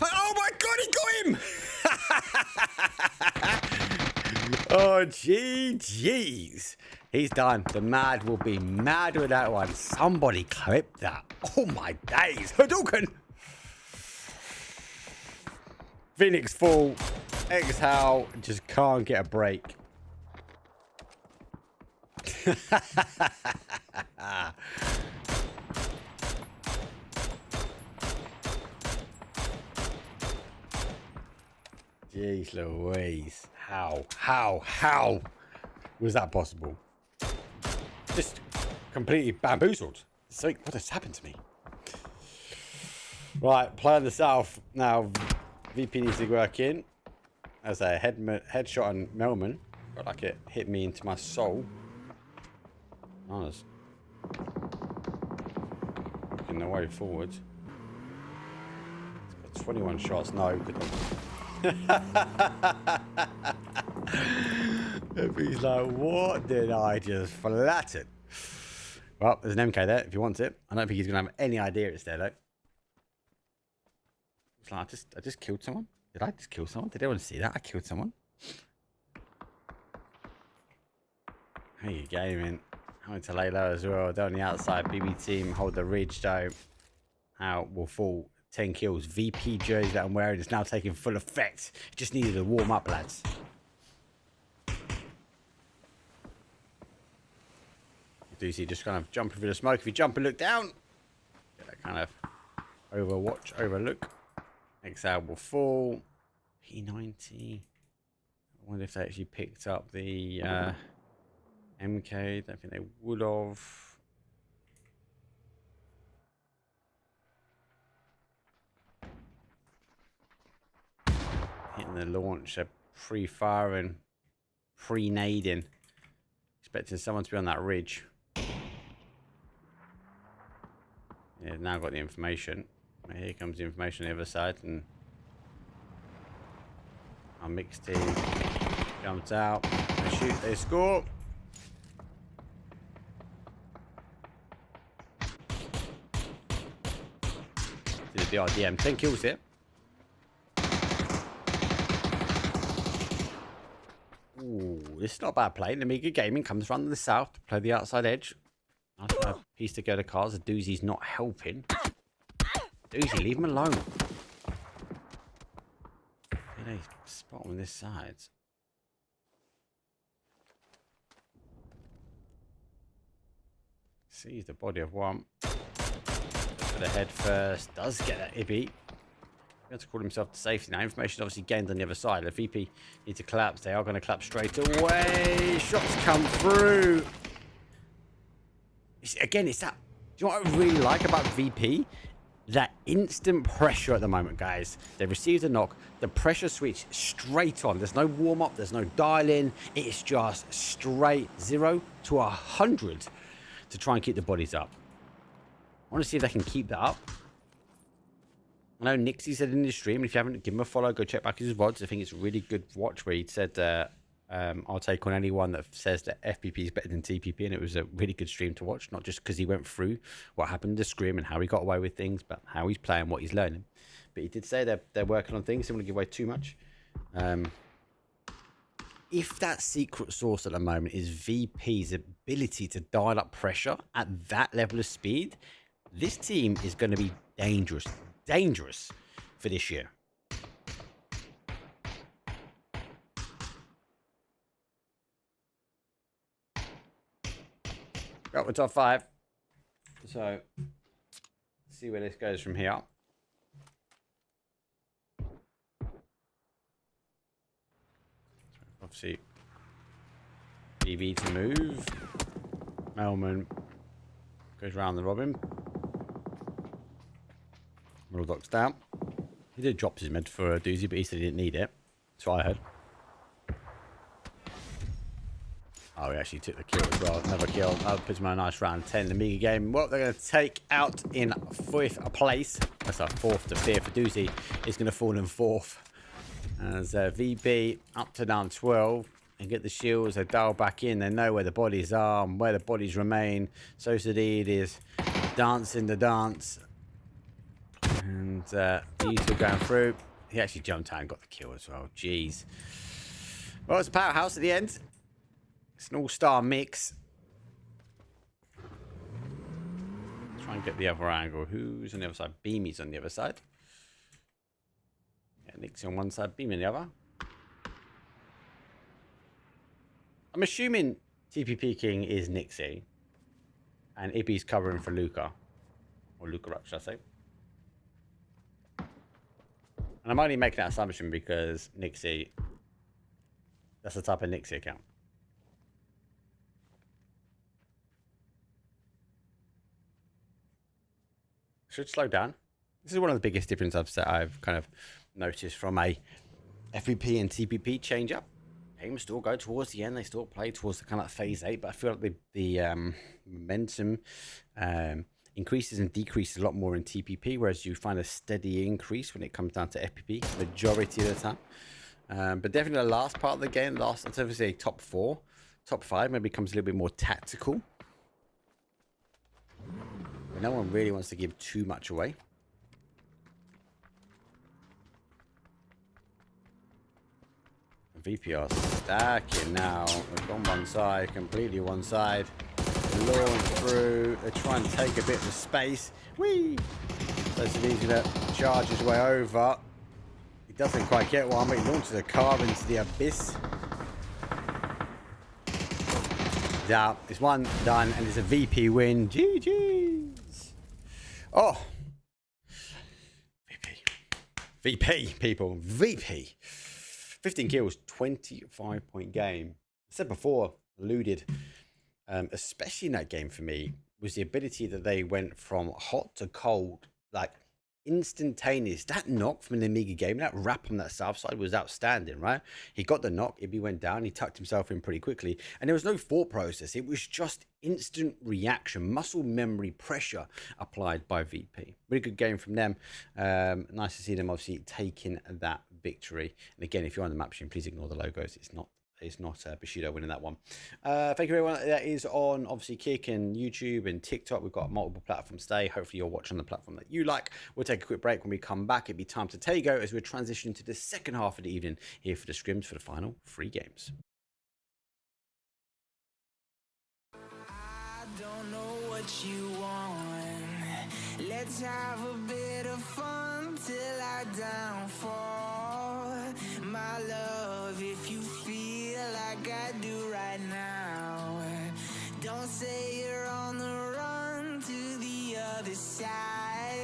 Speaker 7: Oh my god, he got him! Oh, GG's. He's done. The mad will be mad with that one. Somebody clip that. Oh my days. Hadouken! Phoenix full. Exhale. Just can't get a break. Jeez Louise. How was that possible? Just completely bamboozled. So what has happened to me? Right, play on the south. Now VP needs to work in. As a headshot on Melman. Felt like it hit me into my soul. Honest. Working the way forward. It's got 21 shots. No, good one. He's like, what did I just flatten? Well, there's an MK there if you want it. I don't think he's gonna have any idea it's there though. It's like I just killed someone. Did I just kill someone? Did anyone see that? I killed someone. Hey, gaming. Coming to lay low as well. They're on the outside. BB team hold the ridge though. Out will fall. 10 kills. VP jersey that I'm wearing is now taking full effect. Just needed to warm up, lads. You do see just kind of jumping through the smoke. If you jump and look down, get that kind of overlook. Exhale will fall. P90. I wonder if they actually picked up the MK. Don't think they would have. Hitting the launch, they're pre-firing, pre-nading. Expecting someone to be on that ridge. Yeah, now got the information. Here comes the information on the other side, and our mixed team jumps out. They shoot, they score. To the BRDM, 10 kills here. Ooh, this is not a bad play. Amiga Gaming comes around the south to play the outside edge. I'll try to piece together cars. The Doozy's not helping. Doozy, leave him alone. They spot on this side. Sees the body of one. for the head first. Does get that Ibby. He has to call himself to safety now. Information obviously gained on the other side. The VP need to collapse. They are going to collapse straight away. Shots come through. Again, it's that. Do you know what I really like about VP? That instant pressure at the moment, guys. They received a knock. The pressure switch straight on. There's no warm-up. There's no dial-in. It's just straight 0 to 100 to try and keep the bodies up. I want to see if they can keep that up. I know Nixie said in the stream, and if you haven't, give him a follow. Go check back his VODs. I think it's a really good watch where he said, I'll take on anyone that says that FPP is better than TPP, and it was a really good stream to watch, not just because he went through what happened in the scrim and how he got away with things, but how he's playing, what he's learning. But he did say they're working on things. They don't want to give away too much. If that secret sauce at the moment is VP's ability to dial up pressure at that level of speed, this team is going to be dangerous for this year. Got the top 5. So, let's see where this goes from here. Obviously, BB to move. Melman goes round the robin. Murdoch's down. He did drop his mid for a doozy, but he said he didn't need it. So I heard. Oh, he actually took the kill as well. Another kill. That puts him on a nice round 10 in the Mega game. What they're going to take out in 5th place. That's our 4th to 5th. Doozy is going to fall in 4th. As VB up to down 12. And get the shields. They dial back in. They know where the bodies are and where the bodies remain. So Sadid is dancing the dance. And these two going through. He actually jumped out and got the kill as well. Jeez. Well, it's a powerhouse at the end. It's an all-star mix. Try and get the other angle. Who's on the other side? Beamy's on the other side. Yeah, Nick's on one side, Beamy on the other. I'm assuming TPP King is Nixie. And Ibby's covering for Luca. Or Luca Ruck, should I say. And I'm only making that assumption because Nixie... That's the type of Nixie account. Should slow down. This is one of the biggest differences I've kind of noticed from a FVP and TPP change up. Games still go towards the end. They still play towards the kind of phase 8, but I feel like the momentum increases and decreases a lot more in TPP, whereas you find a steady increase when it comes down to FPP majority of the time. But definitely the last part of the game, I'd say top 4, top 5 maybe becomes a little bit more tactical. But no one really wants to give too much away. VPR stacking now. They've gone one side, completely one side. Launch through. They're trying to take a bit of space. Whee! So he's going to charge his way over. He doesn't quite get one, but he launches a car into the abyss. Yeah, it's one done, and it's a VP win. GG's. Oh. VP, people. VP. 15 kills, 25-point game. I said before, alluded, especially in that game for me, was the ability that they went from hot to cold, like instantaneous. That knock from the Amiga game, that wrap on that south side was outstanding, right? He got the knock, Ibby went down, he tucked himself in pretty quickly, and there was no thought process. It was just instant reaction, muscle memory, pressure applied by VP. Really good game from them. Nice to see them obviously taking that victory. And again, if you're on the map stream, please ignore the logos. It's not Bushido winning that one. Thank you everyone. That is on obviously Kick and YouTube and TikTok. We've got multiple platforms today. Hopefully you're watching the platform that you like. We'll take a quick break. When we come back, it'll be time to Tego as we're transitioning to the second half of the evening here for the scrims for the final 3 games.
Speaker 8: I don't know what you want. Let's have a bit of fun till I downfall. My love, if you feel like I do right now, don't say you're on the run to the other side.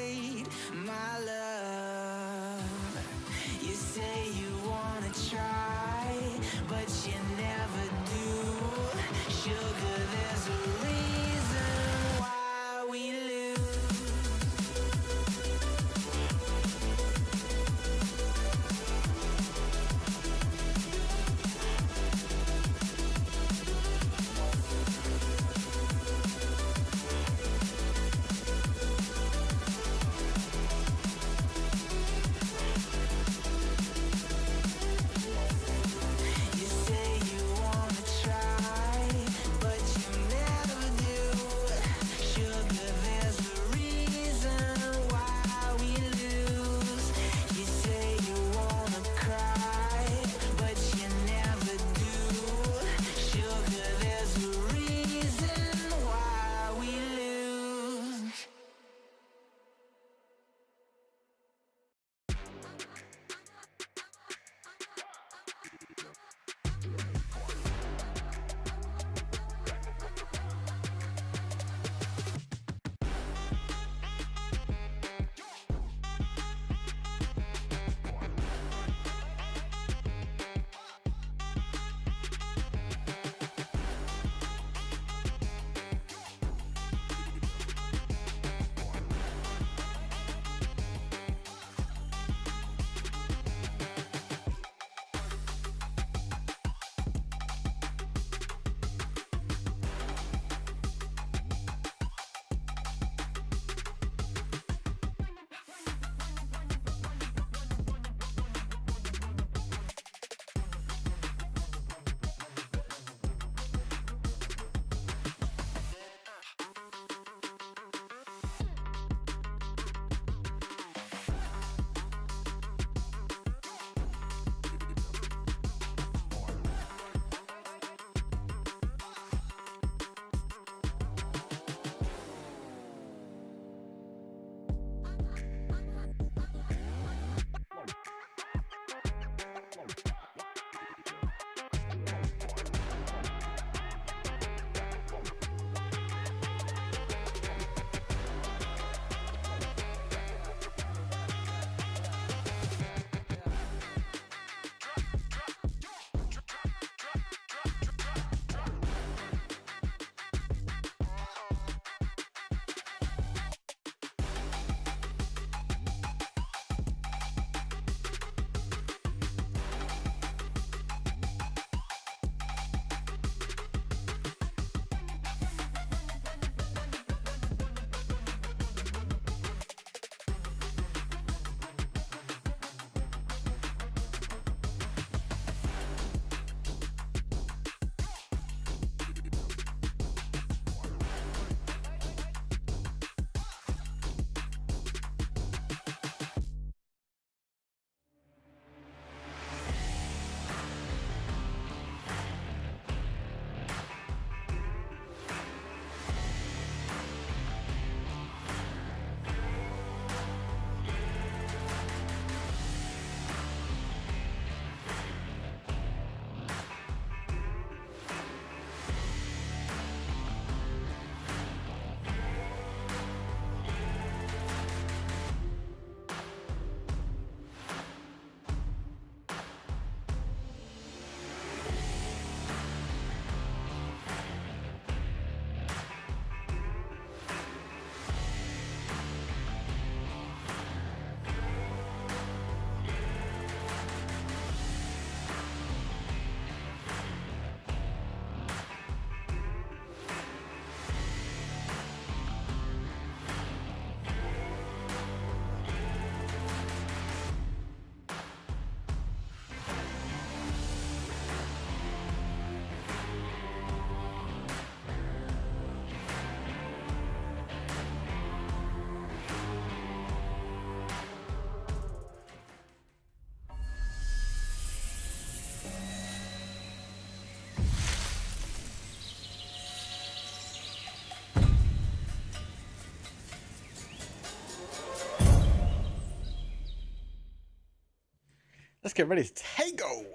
Speaker 7: let's get ready to Tago.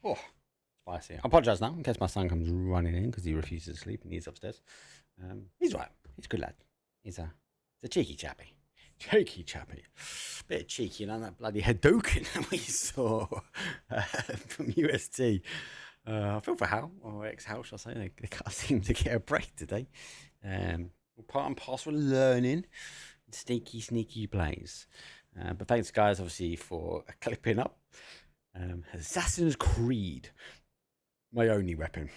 Speaker 7: Oh, spicy. I apologise now in case my son comes running in because he refuses to sleep and he's upstairs. He's right. He's a good lad. He's a cheeky chappy. Cheeky chappy. Bit cheeky, you know, that bloody Hadouken we saw from UST. I feel for Hal, or ex-Hal, shall I say. They can't seem to get a break today. Part and parcel of learning. Sneaky plays. But thanks, guys, obviously, for clipping up. Assassin's Creed. My only weapon.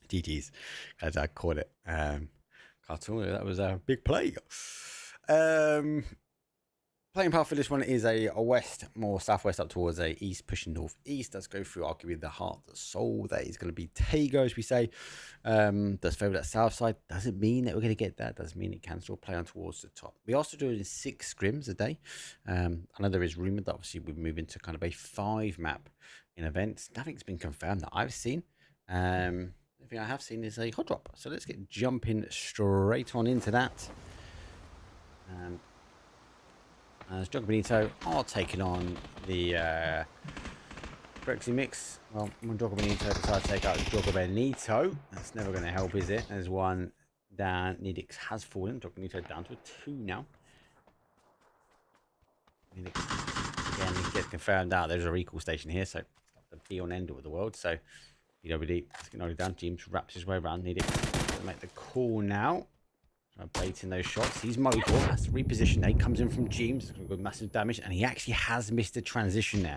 Speaker 7: GG's. As I caught it. Cartoon, that was a big play. Playing path for this one is a west, more southwest up towards a east, pushing northeast. Let's go through arguably the heart, the soul. That is going to be Tago, as we say. Does favour that south side. Doesn't mean that we're going to get that. Doesn't mean it can still play on towards the top. We also do it in 6 scrims a day. I know there is rumour that obviously we're moving to kind of a 5 map in events. Nothing's been confirmed that I've seen. The thing I have seen is a hot drop. So let's get jumping straight on into that. As Jogo Benito are taking on the Brexy mix. Well, when Jogo Benito decides to take out Jogo Benito, that's never going to help, is it? There's one down. Nidix has fallen. Jogo Benito down to a 2 now. Nidix, again, he gets confirmed out. There's a recall station here, so the be on end of the world. So, PWD is getting only down. James wraps his way around. Nidix to make the call now. Baiting those shots. He's mobile. That's the reposition there. He comes in from James. It's going to go massive damage. And he actually has missed the transition there.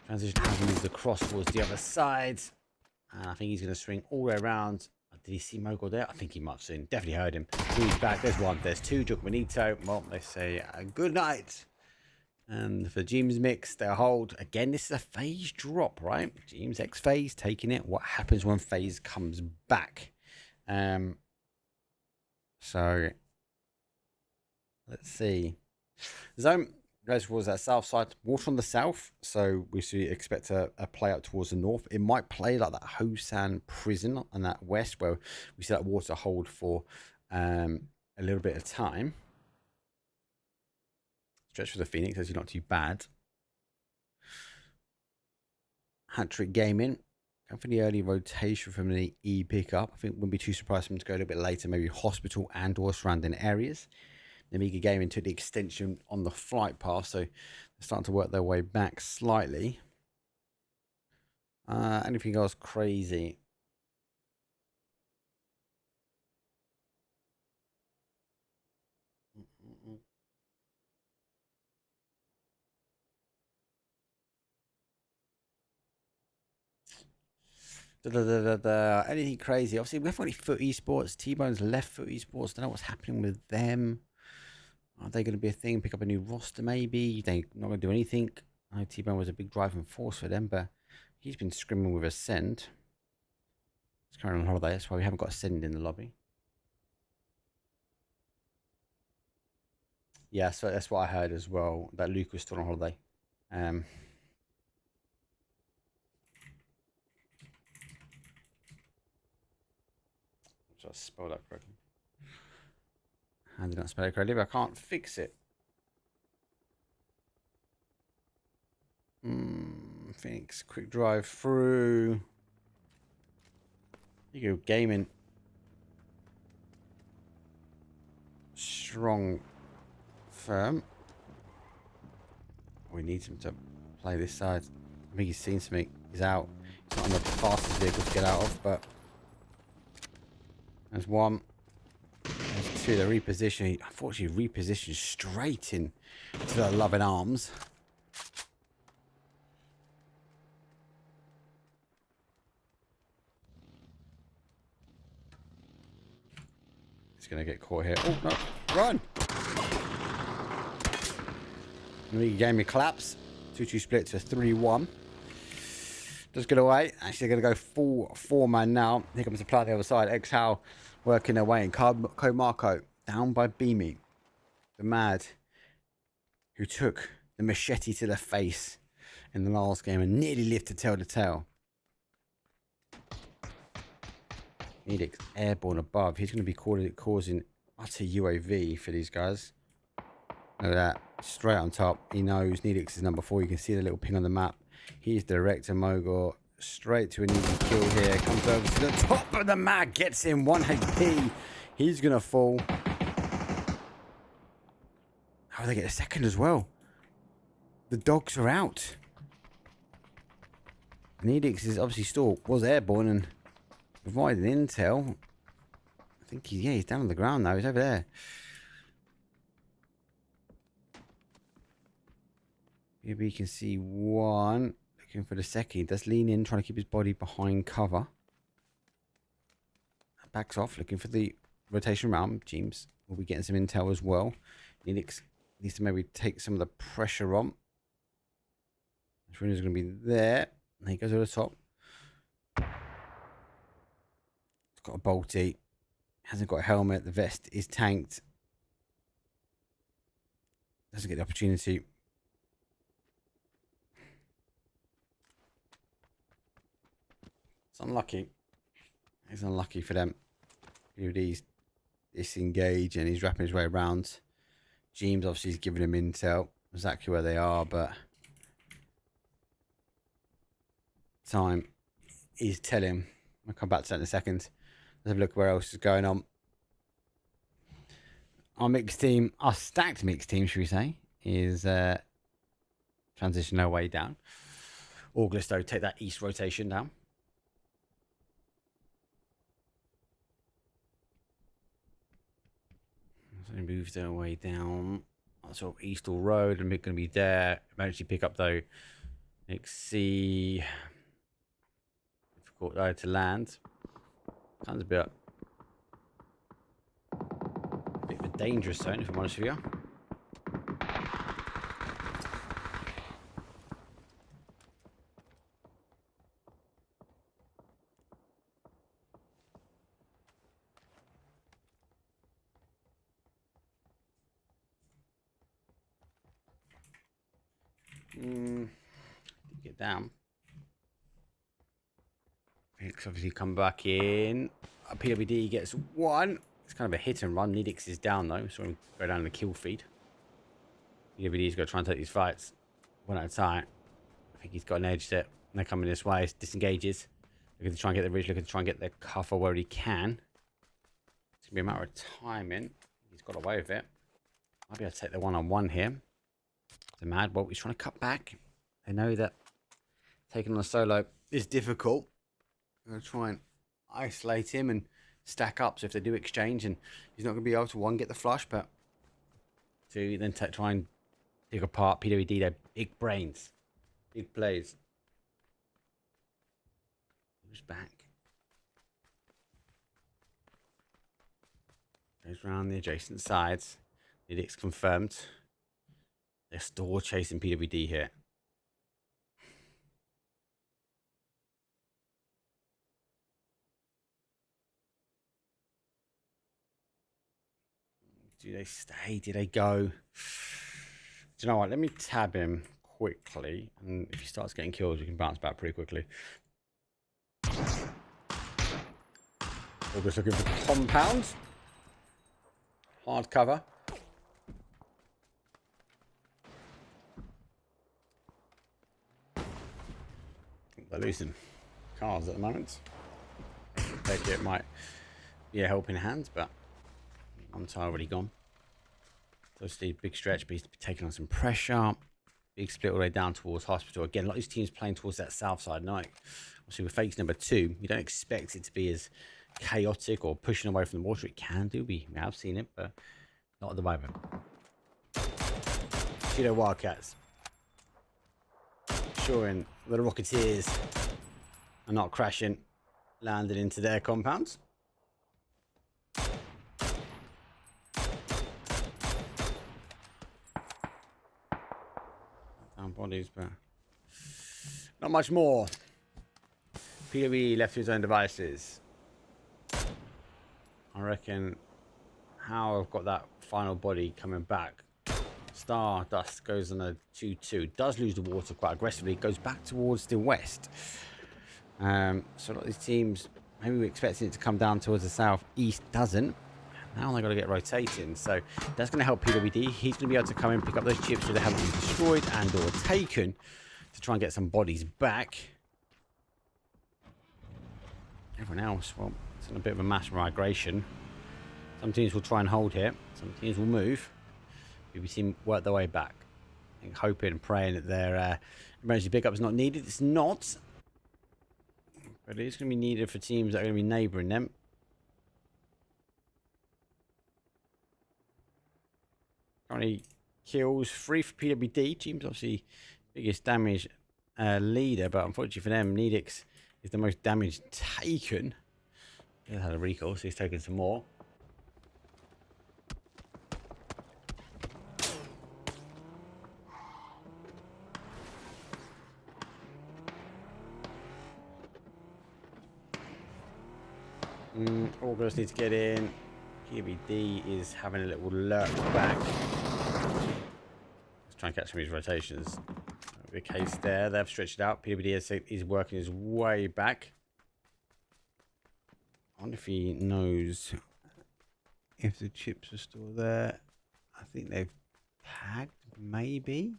Speaker 7: Transition has moved across towards the other side. And I think he's going to swing all the way around. Did he see Mogul there? I think he must have seen. Definitely heard him. He's back. There's one. There's 2. Jogo Benito. Well, they say good night. And for James mix, they hold. Again, this is a phase drop, right? James X phase taking it. What happens when phase comes back? So let's see. Zone goes towards that south side, water on the south. So we should expect a play out towards the north. It might play like that Hosan prison on that west, where we see that water hold for a little bit of time. Stretch for the Phoenix, actually not too bad. Hat-trick gaming. For the early rotation from the E pickup, I think wouldn't be too surprised for him to go a little bit later, maybe hospital and or surrounding areas. The Amiga Gaming took the extension on the flight path, so they're starting to work their way back slightly. Anything else crazy? Anything crazy? Obviously, we haven't got any Foot Esports. T-Bone's left Foot Esports. Don't know what's happening with them. Are they going to be a thing? Pick up a new roster, maybe? They're not going to do anything. I know T-Bone was a big driving force for them, but he's been scrimming with Ascend. He's currently on holiday. That's why we haven't got Ascend in the lobby. Yeah, so that's what I heard as well, that Luke was still on holiday. So I spelled that correctly. I did not spell it correctly, but I can't fix it. Phoenix, quick drive through. You go gaming. Strong firm. We need him to play this side. I think he's seen something. He's out. He's not on the fastest vehicle to get out of, but there's 1. There's 2. The reposition. Unfortunately, repositioned straight in to the loving arms. He's going to get caught here. Oh, no. Run! Amiga Gaming collapse. 2-2 split to 3-1. Just get away. Actually, they're going to go full 4-man now. Here comes the play on the other side. X-Hal working their way in. Marco down by Beamy. The Mad, who took the machete to the face in the last game and nearly lived to tell the tale. Edix airborne above. He's going to be causing utter UAV for these guys. Look at that. Straight on top. He knows Needix is number 4. You can see the little ping on the map. He's Director Mogor. Straight to an easy kill here. Comes over to the top of the map. Gets him 1 HP. He's going to fall. Oh, they get a second as well. The dogs are out. Needix is obviously still was airborne and providing intel. I think he's down on the ground now. He's over there. Maybe you can see one. Looking for the second. He does lean in, trying to keep his body behind cover. Backs off, looking for the rotation round. James will be getting some intel as well. Needix needs to maybe take some of the pressure on. Trina's going to be there. And he goes over the top. He's got a bolty. Hasn't got a helmet. The vest is tanked. Doesn't get the opportunity. It's unlucky. It's unlucky for them. He's disengaged and he's wrapping his way around. James obviously is giving him intel. Exactly where they are, but time is telling. I'll come back to that in a second. Let's have a look where else is going on. Our mixed team, our stacked mixed team, should we say, is transition their way down. August, though, take that east rotation down. So they move their way down. Sort of Eastall Road, and we're going to be there. Eventually pick up, though, XC. Difficult, though, to land. Sounds a bit of a dangerous zone, if I'm honest with you. Get down. Felix obviously come back in. PWD gets one. It's kind of a hit and run. Needix is down though, so we go down the kill feed. PWD's got to try and take these fights one at a time. I think he's got an edge there. And they're coming this way. Disengages. Looking to try and get the ridge. Looking to try and get the cover where he can. It's gonna be a matter of timing. He's got away with it. Might be able to take the one-on-one here. The mad Bolt is trying to cut back. They know that taking on a solo is difficult. I'm going to try and isolate him and stack up. So if they do exchange, and he's not going to be able to, one, get the flush, but two, then try and pick apart PWD. They're big brains, big plays. Who's back? Goes around the adjacent sides. Nidix confirmed. They're still chasing PWD here. Do they stay? Do they go? Do you know what? Let me tab him quickly. And if he starts getting kills, we can bounce back pretty quickly. We're just looking for compounds. Hard cover. They're losing cars at the moment. Take it might be a helping hand, but one tire already gone. So Steve, big stretch, but he's taking on some pressure. Big split all the way down towards hospital. Again, a lot of these teams playing towards that south side. No, obviously with phase number 2, you don't expect it to be as chaotic or pushing away from the water. It can do. We have seen it, but not at the moment. Cheeto Wildcats. Ensuring the Rocketeers are not crashing, landed into their compounds. Down bodies, but not much more. POE left to his own devices. I reckon how I've got that final body coming back. Stardust goes on a 2-2. Does lose the water quite aggressively. Goes back towards the west. So a lot of these teams, maybe we're expecting it to come down towards the south. East doesn't. Now they got to get rotating, so that's going to help PWD. He's going to be able to come in, pick up those chips so they haven't been destroyed and or taken, to try and get some bodies back. Everyone else, well, it's in a bit of a mass migration. Some teams will try and hold here. Some teams will move. We see work their way back. I think hoping and praying that their emergency pickup is not needed. It's not. But it is going to be needed for teams that are going to be neighbouring them. Currently kills 3 for PWD. Team's obviously biggest damage leader, but unfortunately for them, Needix is the most damage taken. He had a recall, so he's taken some more. August needs to get in. PWD is having a little lurk back. Let's try and catch some of these rotations. The case there, they've stretched it out. PWD is working his way back. I wonder if he knows if the chips are still there. I think they've tagged, maybe.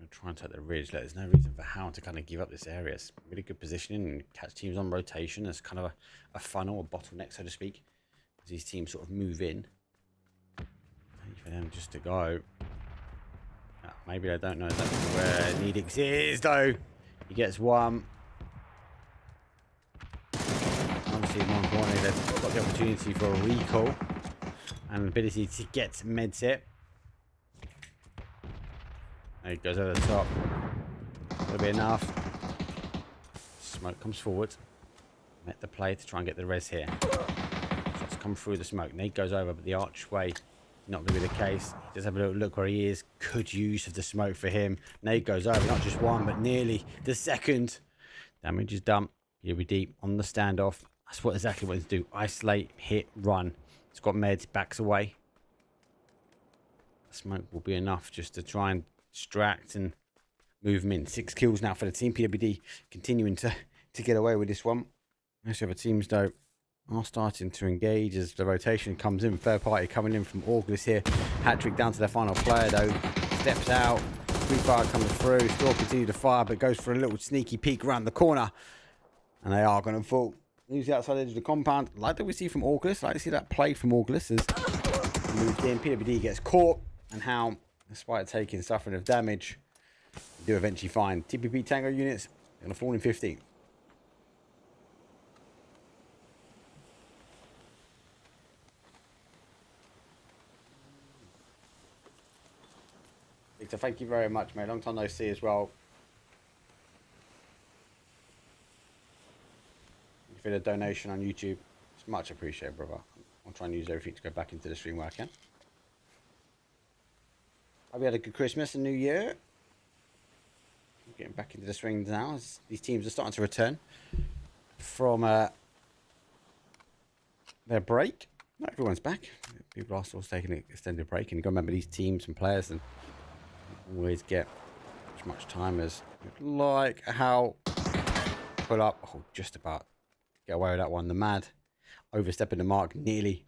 Speaker 7: Try and take the ridge. There's no reason for Hound to kind of give up this area. It's really good positioning and catch teams on rotation. It's kind of a funnel, a bottleneck, so to speak, as these teams sort of move in. Maybe for them just to go. Maybe I don't know that's where Needix is, though. He gets one. Obviously, more importantly, they've got the opportunity for a recall and an ability to get meds hit. There he goes over the top. That'll be enough. Smoke comes forward. Met the play to try and get the res here. Shots come through the smoke. Nate goes over, but the archway not going to be the case. He does have a little look where he is. Good use of the smoke for him. Nate goes over, not just one, but nearly the second. Damage is done. Here we deep on the standoff. That's exactly what it's do. Isolate, hit, run. It's got meds, backs away. Smoke will be enough just to try and distract and move him in. 6 kills now for the team. PWD continuing to get away with this one. Most other teams, though, are starting to engage as the rotation comes in. Third party coming in from August here. Hat-trick down to their final player, though. Steps out. Free fire coming through. Still continue to fire, but goes for a little sneaky peek around the corner. And they are going to fall. Lose the outside edge of the compound. Like that we see from August. Like to see that play from August as moved in. PWD gets caught. And how, despite taking suffering of damage, do eventually find TPP Tango units going to fall in 15th. Victor, thank you very much, mate. Long time no see as well. Thank you for the donation on YouTube. It's much appreciated, brother. I'll try and use everything to go back into the stream where I can. Hope you had a good Christmas and New Year. Getting back into the swings now as these teams are starting to return from their break. Not everyone's back. People are still taking an extended break, and you got to remember these teams and players and always get as much time as you'd like. How pull up? Oh, just about get away with that one. The Mad overstepping the mark nearly.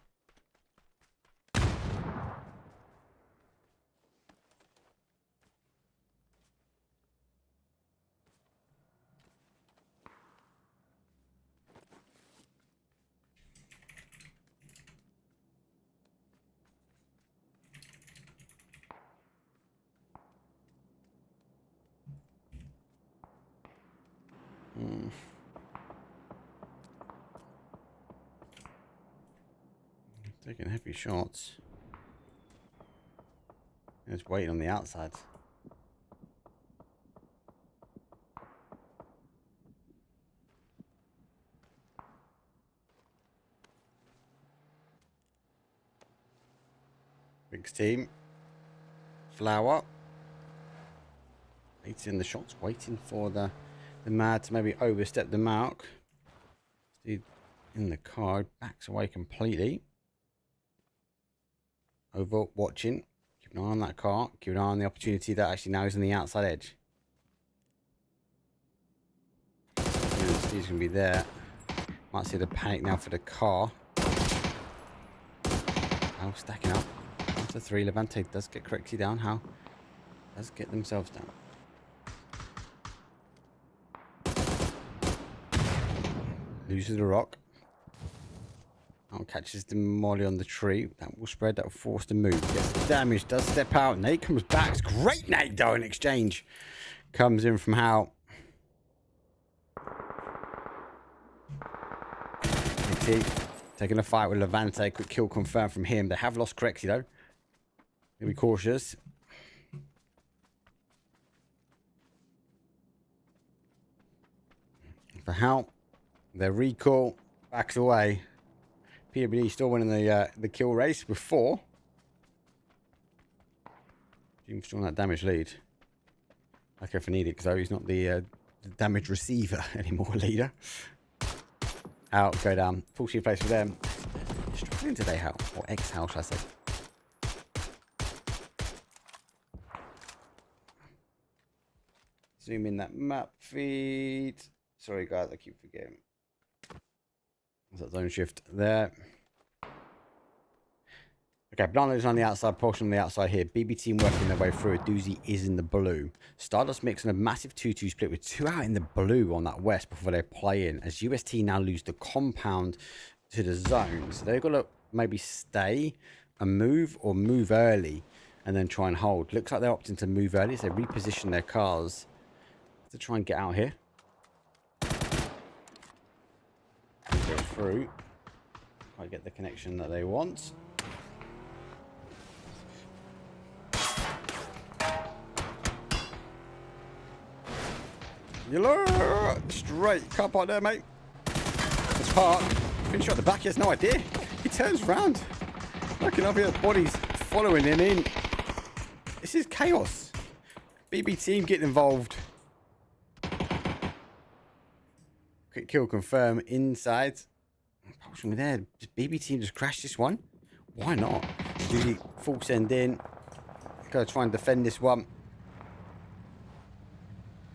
Speaker 7: Taking heavy shots. Just waiting on the outside. Big team. Flower. Waiting the shots, waiting for the Mad to maybe overstep the mark. Steve in the card, backs away completely. Over watching, Keep an eye on that car. Keep an eye on the opportunity that actually now is on the outside edge. He's going to be there. Might see the panic now for the car. How stacking up. After 3, Levante does get correctly down. How does get themselves down. Loses the rock. Now catches the molly on the tree. That will spread. That will force the move. Gets the damage. Does step out. Nate comes back. It's great Nate though in exchange. Comes in from Hal. Taking a fight with Levante. Quick kill confirmed from him. They have lost correctly though. Be cautious. For Hal, their recall backs away. Pubg still winning the kill race before. Jim's still on that damage lead. Like if I need it, because he's not the damage receiver anymore, leader. Out, go down. Full team place for them. Struggling today, Hal. Or ex-Hal, shall I say. Zoom in that map feed. Sorry, guys, I keep forgetting. There's that zone shift there. Okay, Banana is on the outside, portion on the outside here. BB team working their way through. A doozy is in the blue. Stardust mixing a massive 2-2 split with 2 out in the blue on that west before they play in. As UST now lose the compound to the zone. So they've got to maybe stay and move or move early and then try and hold. Looks like they're opting to move early, so they reposition their cars to try and get out here. Go through. Quite get the connection that they want. Yellow! Straight car park there, mate. It's park. Finish at the back, he has no idea. He turns round. Looking up here, bodies following him in. This is chaos. BB team getting involved. Quick kill confirm inside. From there, BB team just crashed this one. Why not? Usually full send in. Gotta try and defend this one.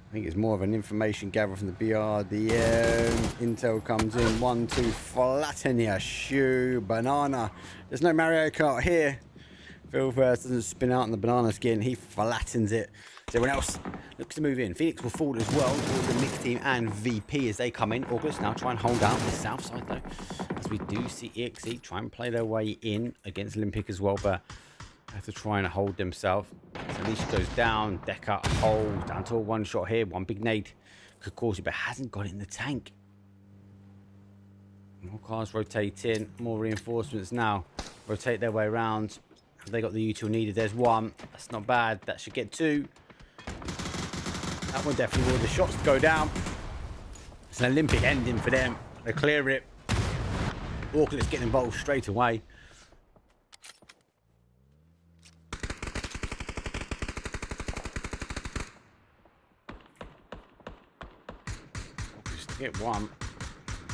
Speaker 7: I think it's more of an information gather from the BRDM. Intel comes in. 1, 2, flatten your shoe. Banana. There's no Mario Kart here. Phil first doesn't spin out on the banana skin. He flattens it. So everyone else looks to move in. Phoenix will fall as well towards the mixed team and VP as they come in. August now try and hold out the south side though. As we do see EXE try and play their way in against Olympic as well, but have to try and hold themselves. So Alicia goes down, Decker hold, down to a one shot here. One big nade could cause it, but hasn't got it in the tank. More cars rotate in, more reinforcements now. Rotate their way around. Have they got the util needed? There's one. That's not bad. That should get 2. That one definitely will. The shots go down. It's an Olympic ending for them. They clear it. Auckland's getting involved straight away. Just to get one.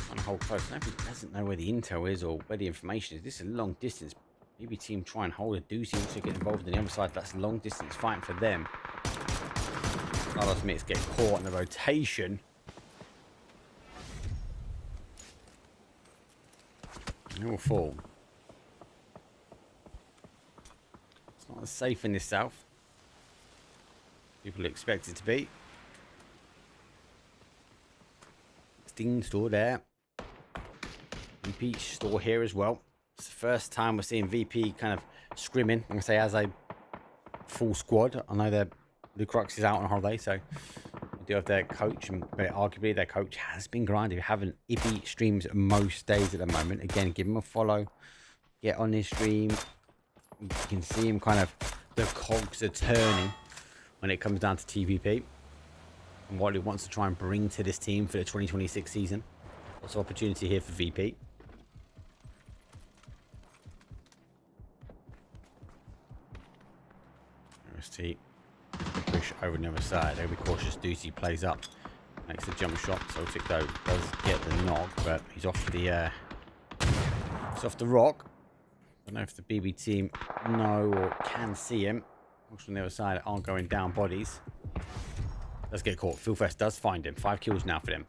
Speaker 7: Trying to hold close. Nobody doesn't know where the intel is or where the information is. This is a long distance. Maybe team try and hold a doozy, also get involved in the other side. That's long distance fighting for them. Carlos Mix get caught in the rotation. They will fall. It's not as safe in the south. People expect it to be. Sting store there. VP store here as well. It's the first time we're seeing VP kind of scrimming. I'm gonna say as a full squad. I know that Lucrux is out on holiday, so we do have their coach, and arguably their coach has been grinding. We haven't. If he streams most days at the moment, again, give him a follow. Get on his stream. You can see him kind of, the cogs are turning when it comes down to TVP and what he wants to try and bring to this team for the 2026 season. Lots of opportunity here for VP. RST push over on the other side. They'll be cautious. Doozy plays up, makes the jump shot. Celtic though does get the knock, but he's off the rock. don't know if the BB team know or can see him. Looks from the other side aren't going down bodies. Let's get caught. Philfest does find him. 5 kills now for them.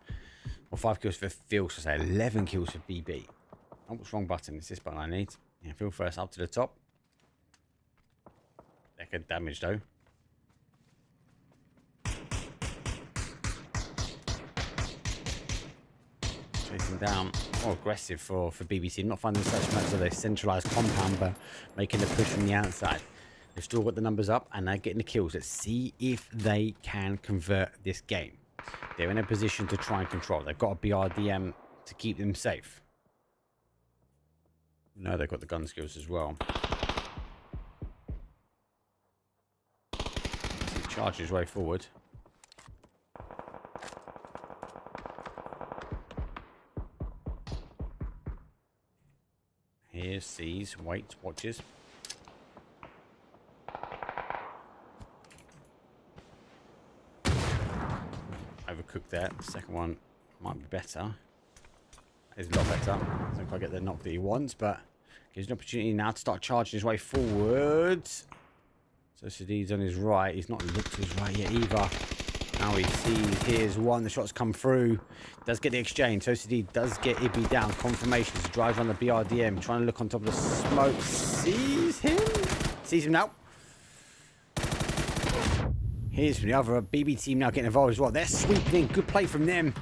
Speaker 7: Well, 5 kills for Phil, so say 11 kills for BB. Oh, what's wrong button? It's this button I need. Yeah, Philfest up to the top. They get damage though. Chasing down. More aggressive for BBC. Not finding such much of a centralised compound, but making the push from the outside. They've still got the numbers up and they're getting the kills. Let's see if they can convert this game. They're in a position to try and control. They've got a BRDM to keep them safe. No, they've got the gun skills as well. He charges his way forward. Here, sees, waits, watches. Overcooked there. The second one might be better. It's a lot better. Doesn't quite get the knock that he wants, but gives an opportunity now to start charging his way forward. So Sadid's on his right. He's not looked to his right yet either. Now he sees, here's one. The shots come through. Does get the exchange. So Sadid does get Ibby down. Confirmation to drive on the BRDM. Trying to look on top of the smoke. Sees him. Sees him now. Here's from the other BB team now getting involved as well. They're sweeping in. Good play from them.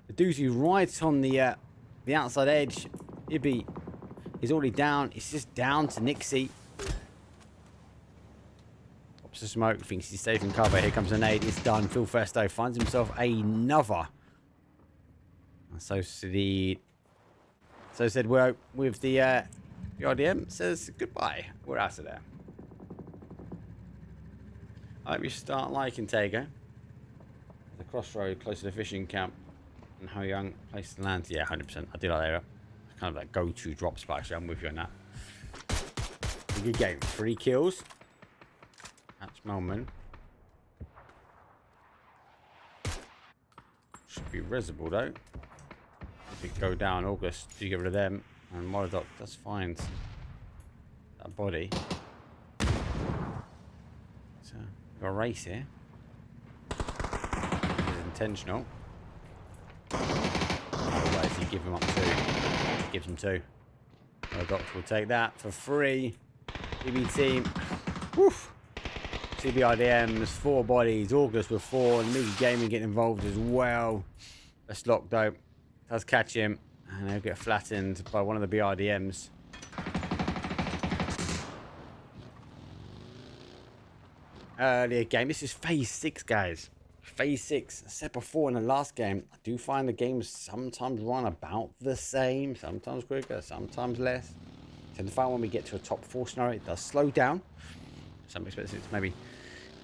Speaker 7: The doozy right on the outside edge. Ibby is already down. It's just down to Nixie. Pops the smoke. Thinks he's safe in cover. Here comes a nade. It's done. Phil Festo finds himself another. And so said we're with the RDM says goodbye. We're out of there. I hope you start liking Tego. The crossroad close to the fishing camp. And how young place to land. Yeah, 100%. I do like that area. It's kind of like go-to drop spot. Actually, I'm with you on that. A good game. 3 kills. That's Melman. Should be risible though. If it go down, August, do you get rid of them? And Morodok does find that body. So, got a race here. It's intentional. Otherwise, you give him up 2. Gives him 2. Morodok will take that for free. BB team. Woof. CBRDMs, 4 bodies. August with 4. And Mega Gaming getting involved as well. That's locked though. Does catch him. And he'll get flattened by one of the BRDMs. Earlier game. This is phase 6, guys. Phase 6. I said before in the last game, I do find the games sometimes run about the same. Sometimes quicker, sometimes less. Tend to find when we get to a top 4 scenario, it does slow down. Some expect it to maybe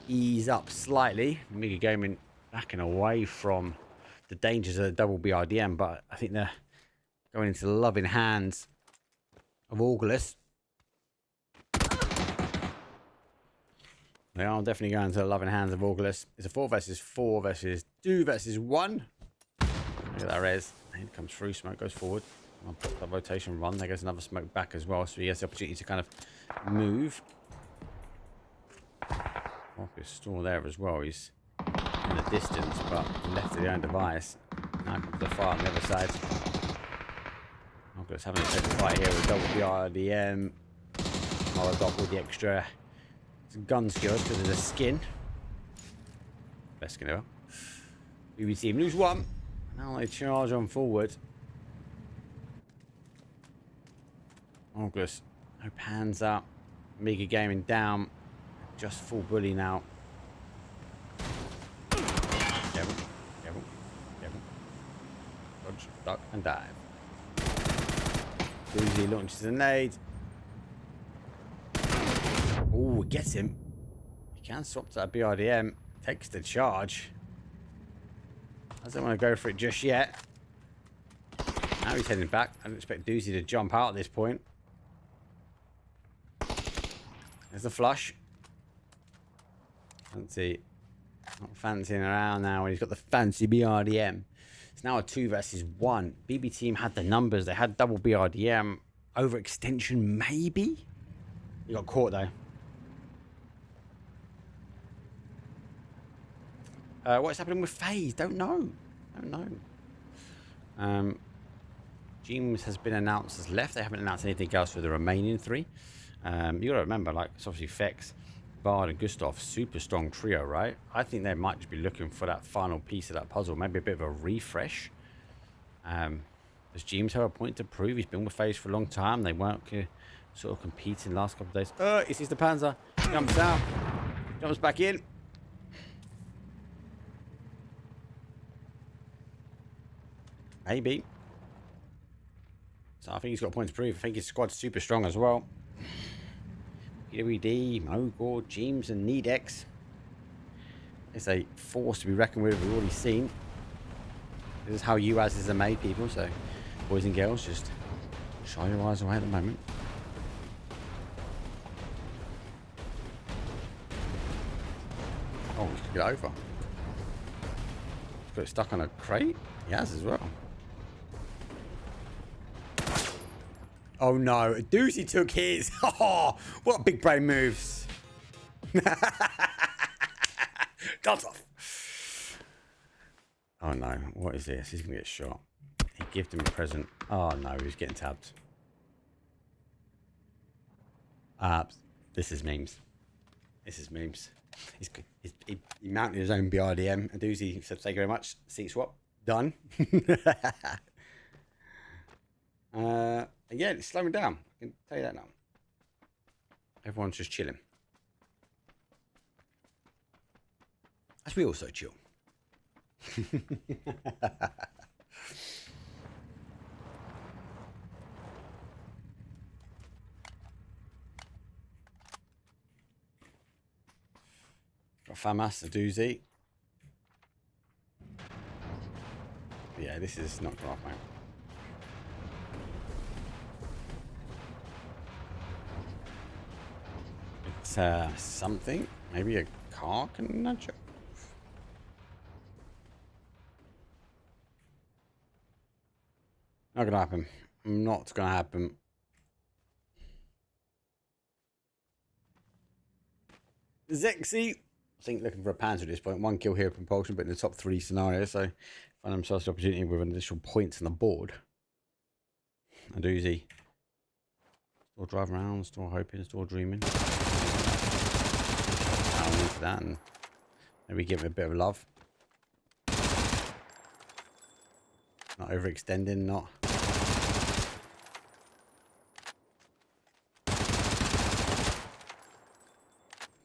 Speaker 7: ease up slightly. Mega Gaming backing away from the dangers of the double BRDM, but I think they're going into the loving hands of August. They are definitely going to the loving hands of August. It's a 4 versus 4 versus 2 versus 1. Look at that res. And it comes through. Smoke goes forward. I'll put the rotation run. There goes another smoke back as well. So he has the opportunity to kind of move. Obvious store there as well. He's in the distance, but left to the own device. Now comes the fire on the other side. August having to take the fight here with double BRDM. Molotov with the extra gun skills because of the skin. Best skin ever. BB team lose 1. Now they charge on forward. August. Hope hands up. Mega Gaming down. Just full bully now. Devil. Dodge, duck, and dive. Uzi launches a nade. Oh, gets him. He can swap to that BRDM. Takes the charge. Doesn't want to go for it just yet. Now he's heading back. I don't expect Doozy to jump out at this point. There's the flush. Fancy. Not fancying around now when he's got the fancy BRDM. It's now a 2 versus 1. BB team had the numbers. They had double BRDM. Overextension, maybe? You got caught, though. What's happening with FaZe? Don't know. James has been announced as left. They haven't announced anything else for the remaining 3. You got to remember, like, it's obviously Fex, Bard, and Gustav. Super strong trio, right? I think they might just be looking for that final piece of that puzzle. Maybe a bit of a refresh. Does James have a point to prove? He's been with FaZe for a long time. They weren't sort of competing the last couple of days. He sees the Panzer. Jumps out. Jumps back in. Maybe. So I think he's got a point to prove. I think his squad's super strong as well. PWD, Mogor, James, and Needex. It's a force to be reckoned with. We've already seen. This is how UASs are made, people. So, boys and girls, just shy your eyes away at the moment. Oh, he's going to get over. He's got it stuck on a crate. He has as well. Oh no, Doozy took his. Oh, what big brain moves. Guns off. Oh no, what is this? He's going to get shot. He gave him a present. Oh no, he's getting tabbed. This is memes. This is memes. He mounted his own BRDM. And Doozy said, thank you very much. Seat swap. Done. Yeah, it's slowing down. I can tell you that now. Everyone's just chilling. As we also chill. Got FAMAS, a doozy. Yeah, this is not going off, mate. It's something. Maybe a car can nudge it. Not gonna happen. Not gonna happen. Zexy. I think looking for a Panzer at this point. 1 kill here, propulsion, but in the top 3 scenarios. So find themselves the opportunity with an additional points on the board. A doozy. Still driving around, still hoping, still dreaming. I'll move that and maybe give him a bit of love. Not overextending, not.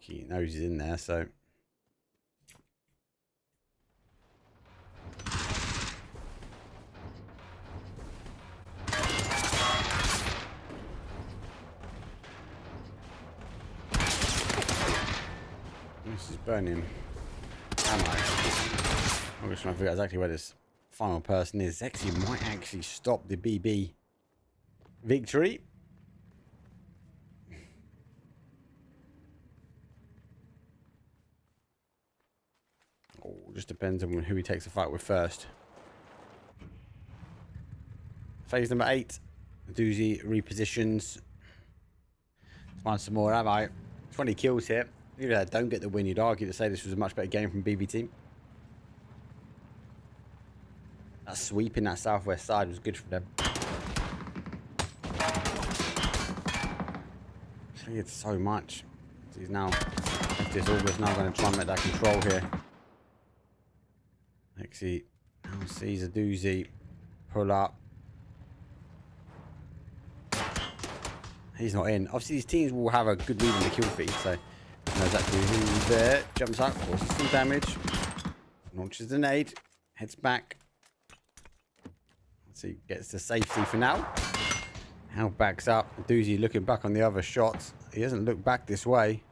Speaker 7: He knows he's in there, so. This is burning ammo. I'm just trying to figure out exactly where this final person is. Zexy might actually stop the BB victory. Oh, just depends on who he takes the fight with first. Phase number 8. Doozy repositions. Let's find some more ammo. 20 kills here. Even if they don't get the win, you'd argue to say this was a much better game from BB team. That sweep in that southwest side was good for them. He did so much. He's now, this August now going to try and make that control here. Lexi now sees a doozy. Pull up. He's not in. Obviously, these teams will have a good lead in the kill feed, so he knows exactly who's there. Jumps up, causes some damage. Launches the nade. Heads back. Let's see, gets to safety for now. Now backs up. Doozy looking back on the other shots. He doesn't look back this way.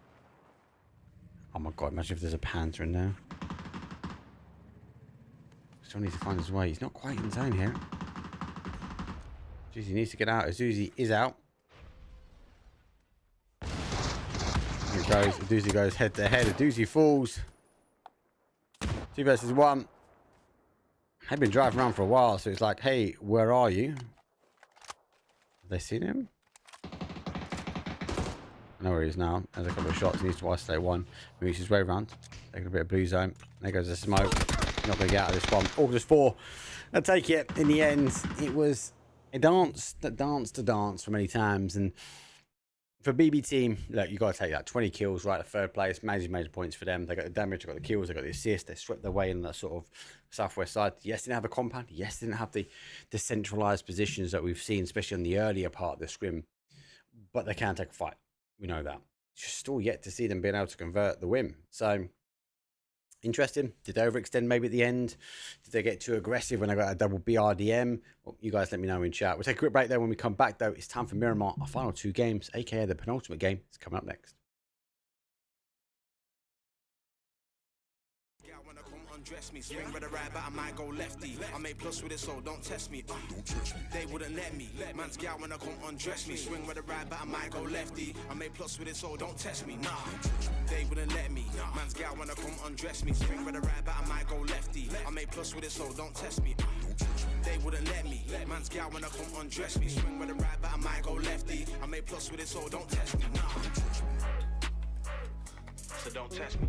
Speaker 7: Oh my god, imagine if there's a Panther in there. Still needs to find his way. He's not quite in zone here. Doozy needs to get out. Doozy is out. Here it goes. Doozy goes head to head. Doozy falls. 2 versus 1. They've been driving around for a while, so it's like, hey, where are you? Have they seen him? I know where he is now. There's a couple of shots. He needs to isolate one. Moves his way around. Taking a bit of blue zone. There goes the smoke. Not going to get out of this one. Oh, just 4. I'll take it. In the end, it was a dance that danced to dance for many times. And for BB team, look, you got to take that. 20 kills, right at 3rd place. Major points for them. They got the damage, they got the kills, they got the assist. They swept their way in that sort of southwest side. Yes, they didn't have a compound. Yes, they didn't have the centralized positions that we've seen, especially on the earlier part of the scrim. But they can take a fight. We know that. It's just still yet to see them being able to convert the win. So, interesting. Did they overextend maybe at the end? Did they get too aggressive when they got a double BRDM? Well, you guys let me know in chat. We'll take a quick break there. When we come back, though, it's time for Miramar. Our final 2 games, aka the penultimate game, is coming up next.
Speaker 6: Dress me, swing with a right, but I might go lefty. I make plus with it, so don't test me. Don't test me. They wouldn't let me. Man's gal when I come undress me. Swing with a right, but I might go lefty. I make plus with it, so don't test me. Nah, they wouldn't let me. Man's gal when I come undress me. Swing with a right, but I might go lefty. I make plus with it, so don't test me. They wouldn't let me. Man's gal when I come undress me. Swing with a right, but I might go lefty. I make plus with it, so don't test me. Nah, so don't test me.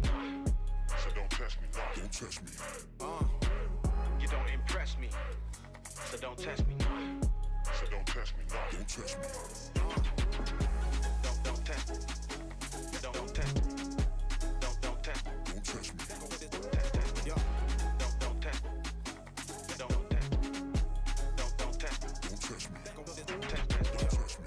Speaker 3: So don't test me, nah. Don't test me.
Speaker 5: You don't impress me, so don't test me.
Speaker 3: So don't test me, nah. Don't test me.
Speaker 5: Don't test me. Don't test me. Don't test me.
Speaker 3: Don't test me.
Speaker 5: Don't test me. Don't test me. Don't test me.
Speaker 3: Don't test me.
Speaker 5: Don't test me.
Speaker 3: Don't test me.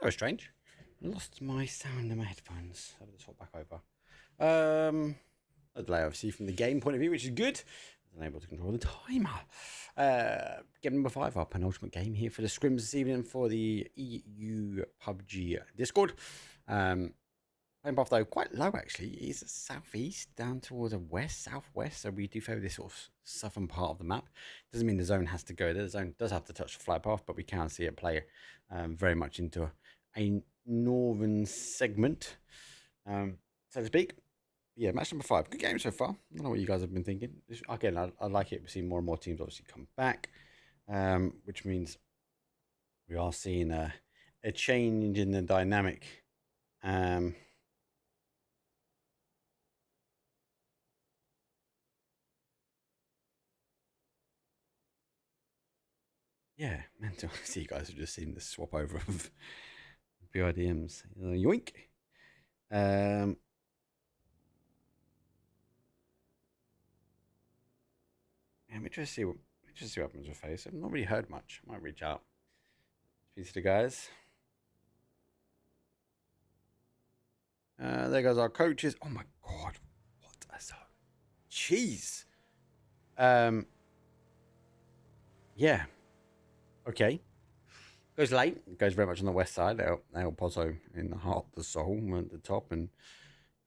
Speaker 7: That was strange. Lost my sound in my headphones. I'll just swap back over. A delay, obviously, from the game point of view, which is good. I'm able to control the timer. Game number 5, our penultimate game here for the Scrims this evening for the EU Pubg Discord. Playing path though quite low actually. It's southeast down towards a southwest. So we do favour this sort of southern part of the map. Doesn't mean the zone has to go there. The zone does have to touch the flight path, but we can see it play very much into a northern segment, so to speak. Yeah, match number 5. Good game so far. I don't know what you guys have been thinking. Again, I like it. We're seeing more and more teams obviously come back, which means we are seeing a change in the dynamic. Yeah, mental. See, you guys have just seen the swap over of BIDMs. Yoink. I'm interested to see what happens with Face. I've not really heard much. I might reach out. Speak to the guys. There goes our coaches. Oh my god, what a zone! Jeez. Yeah. Okay. Goes late. Goes very much on the west side. El Pozo in the heart of the soul at the top, and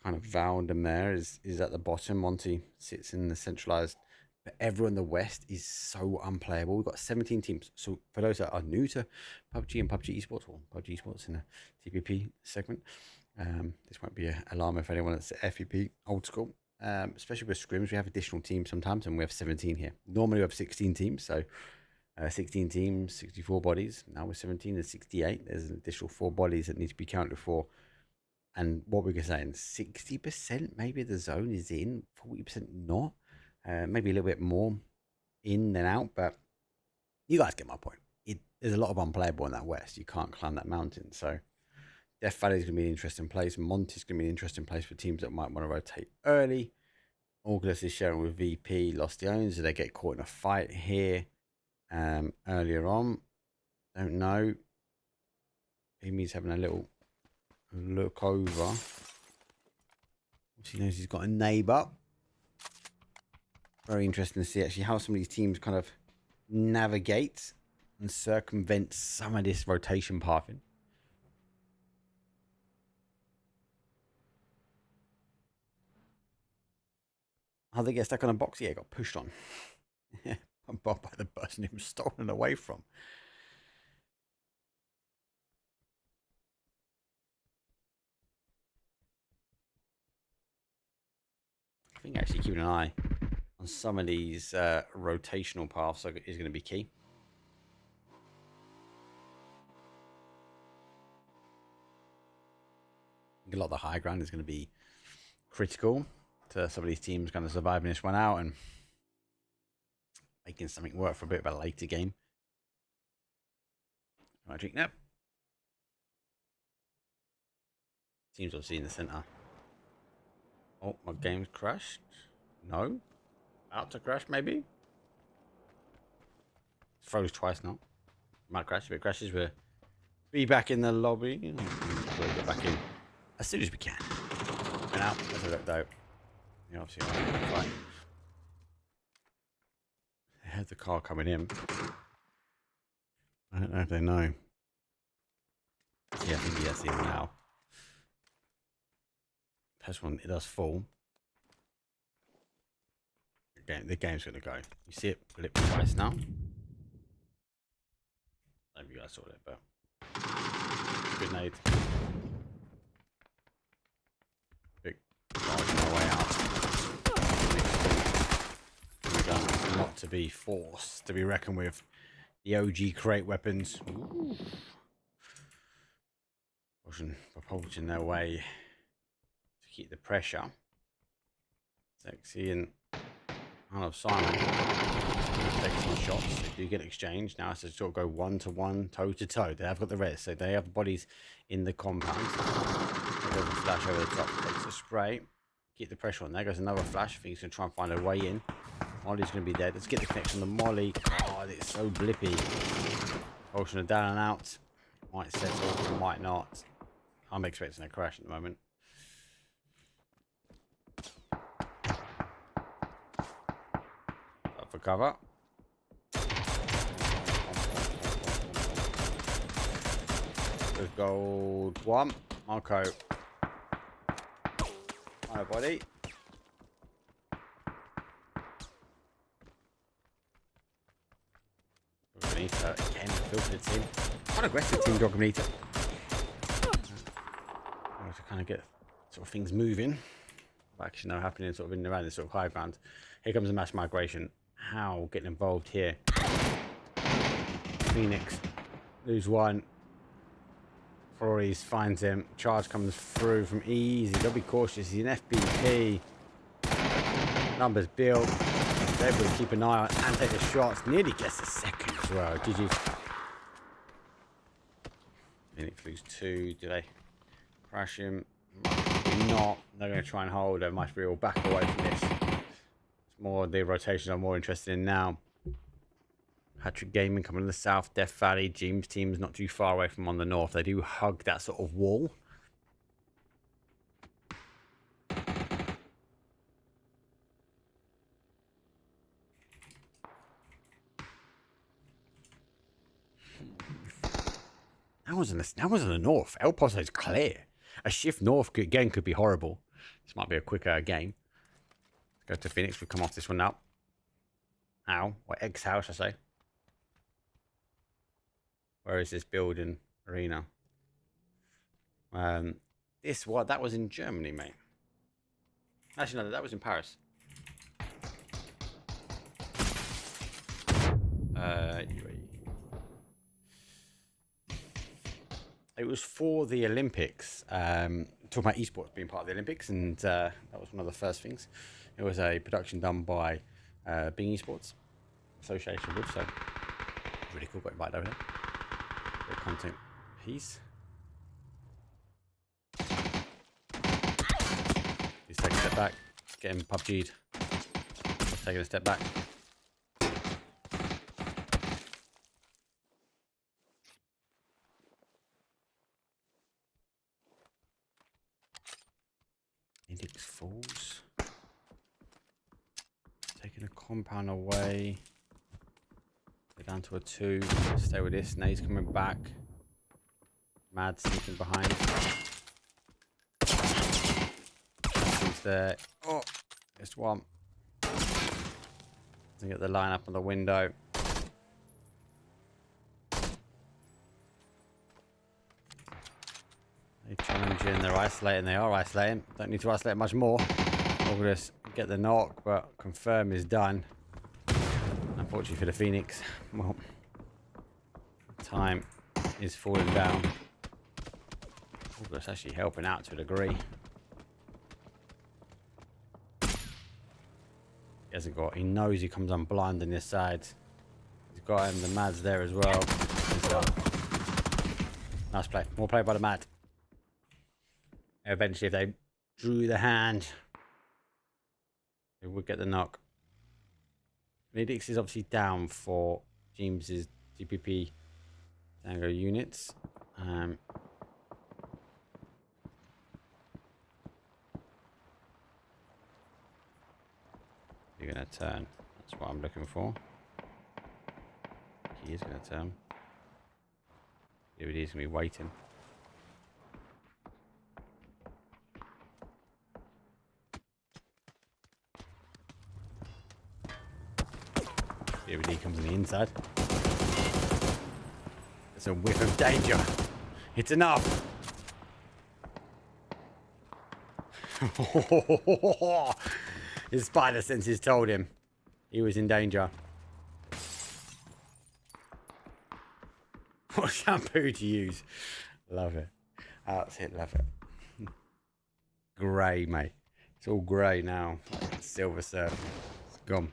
Speaker 7: kind of Valdem there is at the bottom. Monty sits in the centralized. But everyone in the west is so unplayable. We've got 17 teams. So for those that are new to PUBG and PUBG Esports, or PUBG Esports in the TPP segment, this won't be an alarm if anyone that's FPP old school. Especially with Scrims, we have additional teams sometimes, and we have 17 here. Normally we have 16 teams, so 16 teams, 64 bodies. Now we're 17 and 68. There's an additional 4 bodies that need to be counted for. And what we're saying, 60% maybe the zone is in, 40% not. Maybe a little bit more in than out, but you guys get my point. There's a lot of unplayable in that west. You can't climb that mountain. So Death Valley is going to be an interesting place. Monty's going to be an interesting place for teams that might want to rotate early. August is sharing with VP, Lost the Owns. Do they get caught in a fight here earlier on? Don't know. Amy's having a little look over. He knows he's got a neighbour. Very interesting to see actually how some of these teams kind of navigate and circumvent some of this rotation pathing. How they get stuck on a box? Yeah, got pushed on. By the person he was stolen away from. I think actually keeping an eye on some of these rotational paths is going to be key. I think a lot of the high ground is going to be critical to some of these teams kind of surviving this one out and making something work for a bit of a later game. I drink that. Teams obviously in the center. Oh, my game's crashed. No. Out to crash, maybe? It's froze twice now. Might crash. If it crashes, we'll be back in the lobby. We'll get back in as soon as we can. And out. Let's have a look, though. Yeah, obviously, right. They heard the car coming in. I don't know if they know. Yeah, I think he has seen it now. First one, it does fall. The game's gonna go. You see it flip twice now. I hope you guys saw it, but good nade. Big my way out. Not to be forced to be reckoned with. The OG crate weapons. Propulsion their way to keep the pressure. Sexy and out of Simon. Take some shots. They do get exchanged. Now it's to sort of go 1-to-1, toe-to-toe. They have got the rest, so they have the bodies in the compound. There's a flash over the top. Takes a spray. Keep the pressure on. There goes another flash. I think he's going to try and find a way in. Molly's going to be dead. Let's get the connection to Molly. God, it's so blippy. Propulsion down and out. Might settle, might not. I'm expecting a crash at the moment. Up for cover. There's gold one. Marco. Hi, buddy. Benita again, filtered team. Quite aggressive team, Dog Benita. To kind of get sort of things moving. Actually, no happening sort of in and around this sort of high ground. Here comes the mass migration. How getting involved here? Phoenix lose one. Flores finds him. Charge comes through from easy. They'll be cautious. He's an FBP. Numbers built. They're able to keep an eye on and take the shots. Nearly gets a second as well. GG. Phoenix lose 2. Do they crash him? Not. They're going to try and hold. They might be all back away from this. It's more the rotation I'm more interested in now. Hattrick Gaming coming to the south. Death Valley. James team's not too far away from on the north. They do hug that sort of wall. That was in the north. El Paso's clear. A shift north again could be horrible. This might be a quicker game. Let's go to Phoenix. We'll come off this one now. Ow. Or Egg's house, I say. Where is this building arena? That was in Germany, mate. Actually, no, that was in Paris. UAE. It was for the Olympics. Talking about esports being part of the Olympics, and that was one of the first things. It was a production done by Bing Esports association with, so really cool. Got invited over there. Great content piece. He's taking a step back, getting PUBG'd. Taking a step back. Index falls. Taking a compound away. Go down to a 2. Stay with this. Nade's coming back. Mad sneaking behind. He's there. Oh, missed one. Doesn't get the line up on the window. They're challenging, they're isolating, they are isolating. Don't need to isolate much more. We'll just get the knock, but confirm is done. Unfortunately for the Phoenix, well, time is falling down. That's actually helping out to a degree. He knows he comes on blind on this side. He's got him, the Mad's there as well. Nice play, more play by the Mad. Eventually, if they drew the hand, they would get the knock. Medix is obviously down for James's GPP Tango units. You're going to turn. That's what I'm looking for. He is going to turn. Everybody's going to be waiting. DVD comes on the inside. It's a whiff of danger. It's enough. His spider senses told him he was in danger. What shampoo to use? Love it. That's it, love it. Grey, mate. It's all grey now. Like silver surf. It's gone.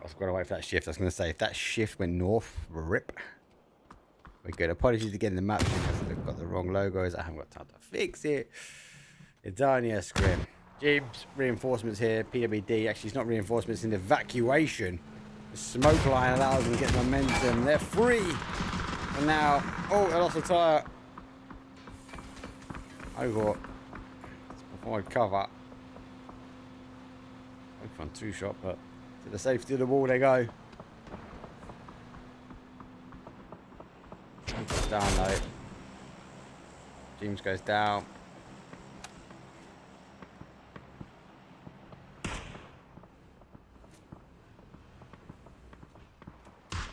Speaker 7: I've got to wait for that shift. I was going to say, if that shift went north, rip. We're good. Apologies again, the map because they've got the wrong logos. I haven't got time to fix it. Idania Scrim. Jibs, reinforcements here. PWD. Actually, it's not reinforcements, in evacuation. The smoke line allows them to get momentum. They're free. And now, oh, I lost a tyre. Over. Before I cover. Hope on 2-shot, but to the safety of the wall they go. Goes down though. James goes down.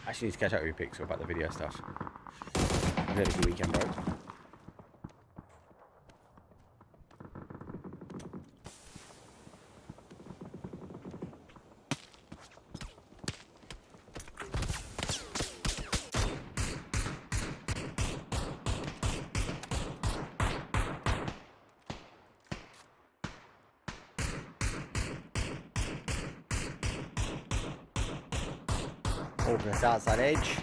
Speaker 7: Actually need to catch up with you, Pixel, about the video stuff. I've had a good weekend, bro. Open this outside edge.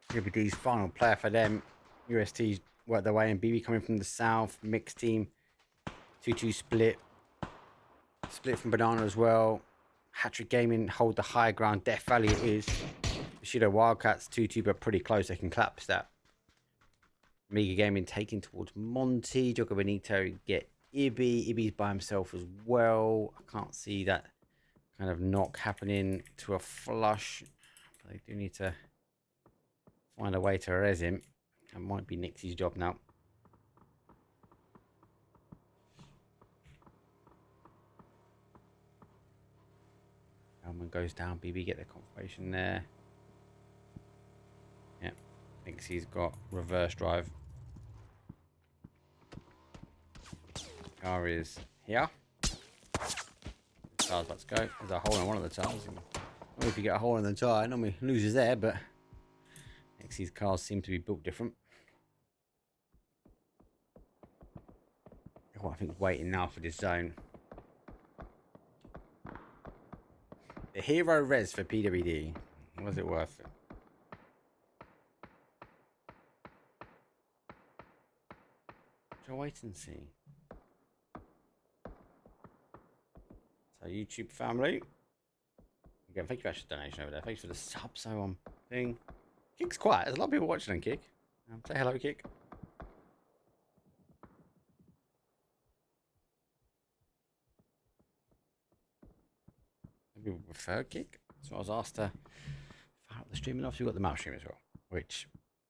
Speaker 7: PWD's final player for them. UST's worked their way in. BB coming from the south. Mixed team. 2-2 split. Split from Banana as well. Hattrick Gaming hold the high ground. Death Valley it is. Bushido Wildcats 2-2, but pretty close. They can collapse that. Mega Gaming taking towards Monty. Jogger Benito get Ibby. Ibby's by himself as well. I can't see that kind of knock happening to a flush. But they do need to find a way to res him. That might be Nixie's job now. Elman goes down. BB get the confirmation there. Yeah, Nixie's got reverse drive. Car is here. Car's about to go. There's a hole in one of the tires. Well, if you get a hole in the tire, normally loses there, but Nixie's cars seem to be built different. Oh, I think it's waiting now for this zone. The hero res for PWD. Was it worth it? Shall I wait and see? So YouTube family. Again, thank you for the donation over there. Thanks for the sub so thing. Kick's quiet. There's a lot of people watching on Kick. Say hello, Kick. Some people prefer Kick. So I was asked to fire up the stream, and obviously we've got the mouse stream as well, which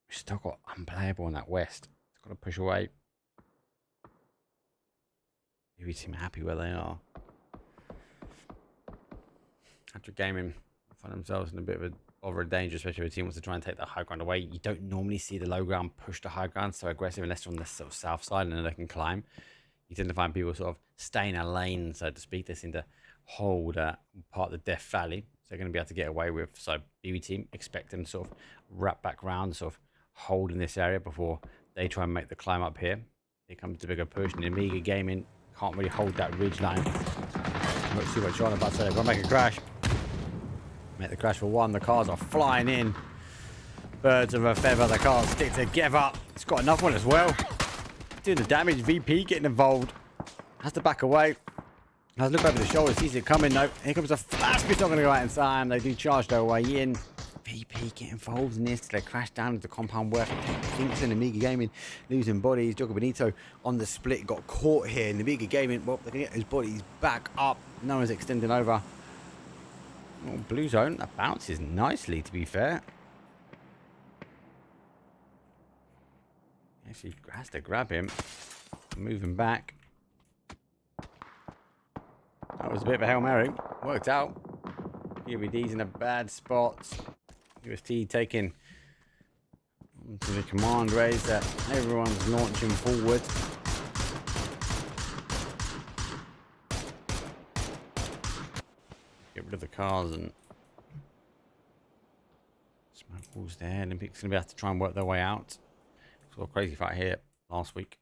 Speaker 7: we still got unplayable on that west. It's got to push away. Maybe seem happy where they are. After gaming, find themselves in a bit of a danger, especially if a team wants to try and take the high ground away. You don't normally see the low ground push the high ground so aggressive unless they're on the sort of south side and then they can climb. You tend to find people sort of stay in a lane, so to speak. They seem to hold part of the Death Valley, so they're going to be able to get away with. So BB team, expect them to sort of wrap back round, sort of hold in this area before they try and make the climb up here. Here comes the bigger push, and Emea Gaming can't really hold that ridge line. Not too much on, but they're going to make a crash. Make the crash for one. The cars are flying in. Birds of a feather. The cars stick together. It's got another one as well. Doing the damage. VP getting involved. Has to back away. Has to look over the shoulder. Sees it coming. No. Here comes a flash. It's not going to go out in time. They do charge their way in. VP get involved in this. They crash down into the compound worth. Kingston and Mega Gaming losing bodies. Jogger Benito on the split got caught here. And the Mega Gaming, well, they can get his bodies back up. No one's extending over. Oh, blue zone. That bounces nicely, to be fair. Actually has to grab him. Move him back. That was a bit of a Hail Mary. Worked out. PWD's in a bad spot. UST taking to the command raise that everyone's launching forward. Get rid of the cars and smoke walls there. Olympics going to be able to try and work their way out. Saw a crazy fight here last week.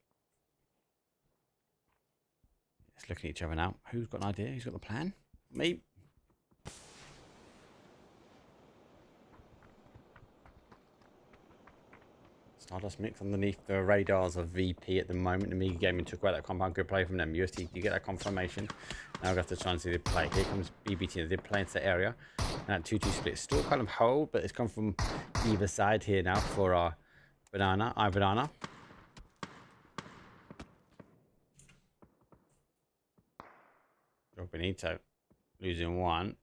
Speaker 7: Let's look at each other now. Who's got an idea? Who's got the plan? Me. Stardust Mix underneath the radars of VP at the moment. Emea Gaming took away that compound. Good play from them. UST, you get that confirmation. Now we have to try and see the play. Here comes BBT. They did play into the area. And that 2-2 split still kind of hold, but it's come from either side here now for our banana. Banana. Joe Benito losing one.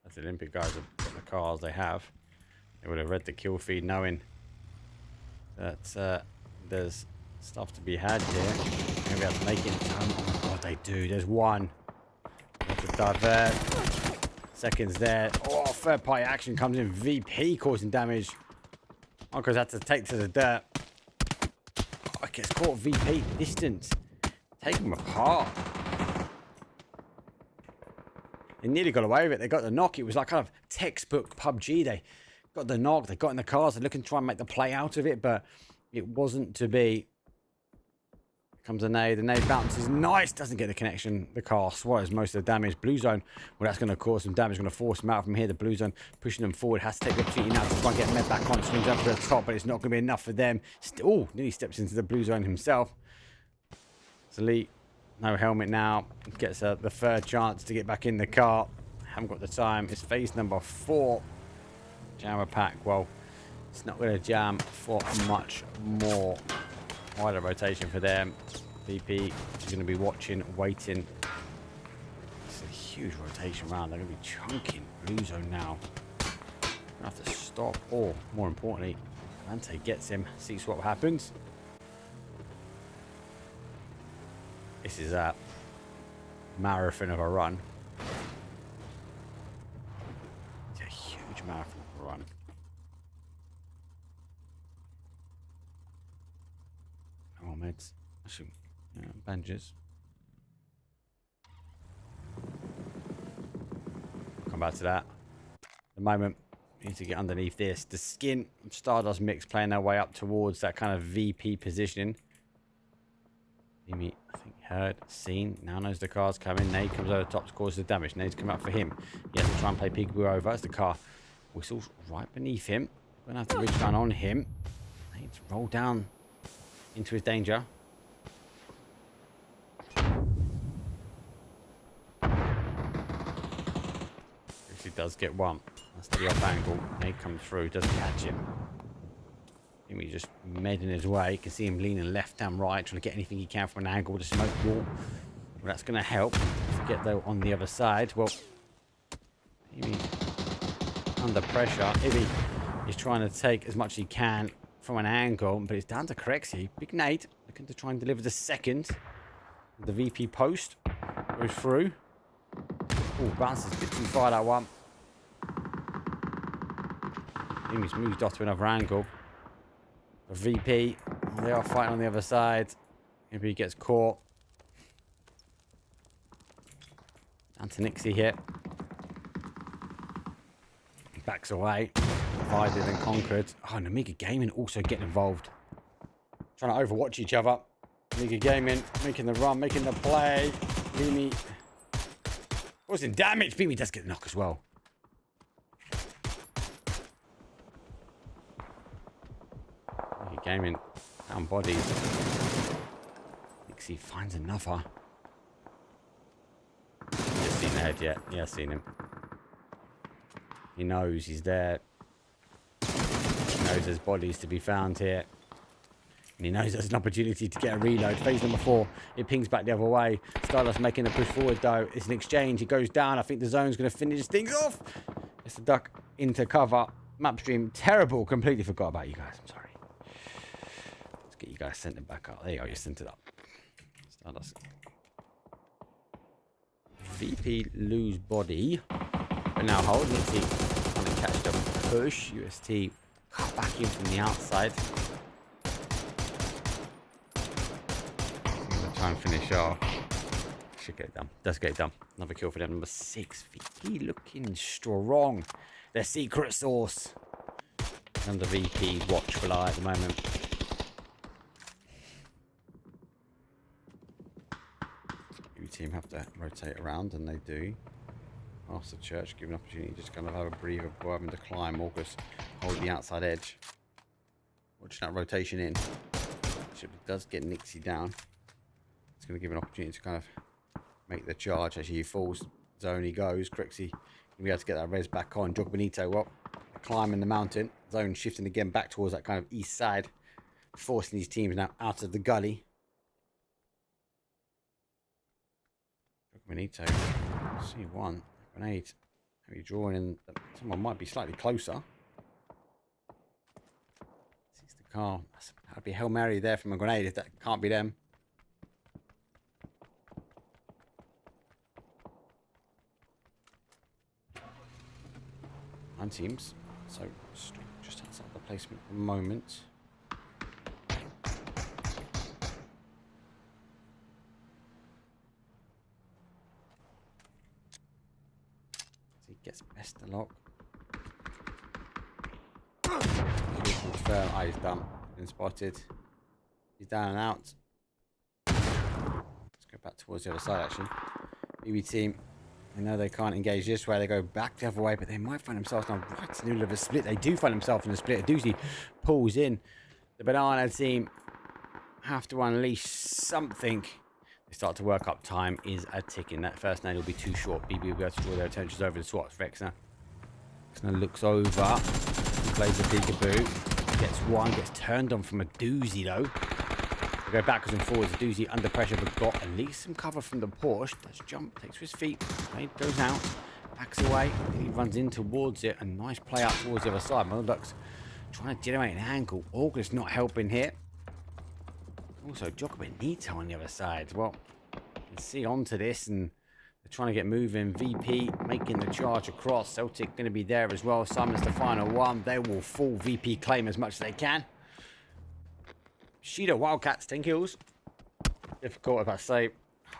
Speaker 7: As the Olympic guys have got the cars they have. They would have read the kill feed knowing that there's stuff to be had here. Maybe have to make it in time. Oh my god, they do. There's one. Have to divert. Seconds there. Oh, third party action comes in. VP causing damage. Uncle's had to take to the dirt. Oh, it gets caught. VP distance. Take him apart. They nearly got away with it. They got the knock. It was like kind of textbook PUBG. They got the knock. They got in the cars. They're looking to try and make the play out of it, but it wasn't to be. Here comes a nade. The nade bounces. Nice. Doesn't get the connection. The car swallows most of the damage. Blue zone. Well, that's going to cause some damage. Going to force them out from here. The blue zone pushing them forward. Has to take the opportunity now to try and get Med back on. Swings up to the top, but it's not going to be enough for them. Oh, nearly steps into the blue zone himself. It's Elite. No helmet now. Gets the third chance to get back in the car. Haven't got the time. It's phase number 4. Jammer pack. Well, it's not going to jam for much more. Wider rotation for them. VP is going to be watching, waiting. It's a huge rotation round. They're going to be chunking blue zone now. Going to have to stop, or more importantly, Ante gets him. Sees what happens. This is a marathon of a run. It's a huge marathon of a run. Oh, meds. Actually, yeah, bandages. Come back to that. At the moment, we need to get underneath this. The skin Stardust Mix playing their way up towards that kind of VP positioning. I think heard, seen, now knows the car's coming. Nade comes over the top to cause the damage. Nade's come up for him. He has to try and play Pubg over as the car whistles right beneath him. Gonna have to reach down on him. Nade's roll down into his danger. Actually does get one. That's the off angle. Nade comes through, doesn't catch him. He's just medding his way. You can see him leaning left and right, trying to get anything he can from an angle with a smoke wall. Well, that's going to help. Forget though on the other side. Well, under pressure. Ivy is trying to take as much as he can from an angle, but it's down to Crexy. Big nade, looking to try and deliver the second. The VP post goes through. Oh, bounces a bit too far, that one. He's moved off to another angle. The VP, they are fighting on the other side. Maybe he gets caught. Down to Nixie here. He backs away. Divided and conquered. Oh, and Emea Gaming also getting involved. Trying to overwatch each other. Emea Gaming making the run, making the play. Mimi causing damage. Mimi does get the knock as well. Emea Gaming down bodies. Nixie finds another. Just seen the head yet? Yeah, I've seen him. He knows he's there. He knows there's bodies to be found here. And he knows there's an opportunity to get a reload. Phase number 4. It pings back the other way. Stardust making a push forward though. It's an exchange. It goes down. I think the zone's going to finish things off. It's a duck into cover. Map stream. Terrible. Completely forgot about you guys. I'm sorry. Let's get you guys centered back up. There you go. You're centered up. Stardust. VP lose body. But now hold. Let's see. Trying to catch the push. UST cut back in from the outside. Try and finish off. Should get it done. Does get it done. Another kill for them. Number 6. VP looking strong. Their secret sauce. Under VP's watchful eye at the moment. Every team have to rotate around, and they do. Ask the church, give an opportunity just kind of have a breather before having to climb. August hold the outside edge. Watching that rotation in. It does get Nixie down. It's going to give an opportunity to kind of make the charge. Actually, he falls. Zone he goes. Crixie going to be able to get that res back on. Joga Bonito, well, climbing the mountain. Zone shifting again back towards that kind of east side. Forcing these teams now out of the gully. Joga Bonito. C1. Grenade. Maybe drawing in. Someone might be slightly closer. Sees the car. That'd be Hail Mary there from a grenade if that can't be them. Nine teams. So just outside the placement at the moment. He gets best to lock. He's done. Been spotted. He's down and out. Let's go back towards the other side actually. BB team. They know they can't engage this way. They go back the other way, but they might find themselves now right in the middle of a split. They do find themselves in a split. A doozy pulls in. The banana team have to unleash something. They start to work up. Time is a ticking. That first nade will be too short. BB will be able to draw their attentions over the SWAT. Vexner. Vexner looks over. He plays a peekaboo. Gets one. Gets turned on from a doozy though. They go backwards and forwards. Doozy under pressure, but got at least some cover from the Porsche. Does jump. Takes to his feet. Nade goes out. Backs away. He runs in towards it. A nice play out towards the other side. Motherduck's trying to generate an angle. August not helping here. Also, Joga Bonito on the other side. Well, you can see onto this, and they're trying to get moving. VP making the charge across. Celtic going to be there as well. Simon's the final one. They will full VP claim as much as they can. Sheeta Wildcats, 10 kills. Difficult, if I say.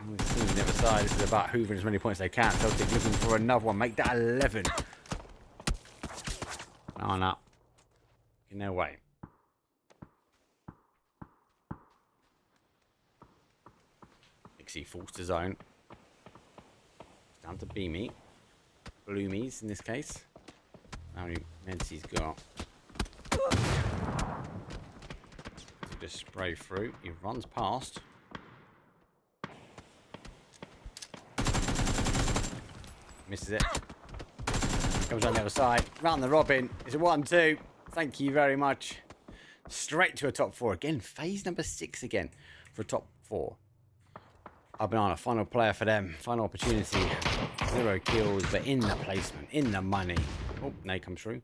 Speaker 7: On the other side, this is about hoovering as many points as they can. Celtic looking for another one. Make that 11. On up. In their way. Nixie falls to zone. Down to Beamy. Bloomies in this case. How many meds he's got? Just spray through. He runs past. Misses it. Comes on the other side. Round the robin. It's a 1-2. Thank you very much. Straight to a top 4 again. Phase number 6 again for a top 4. Banana, final player for them. Final opportunity. 0 kills, but in the placement, in the money. Oh, nade comes through.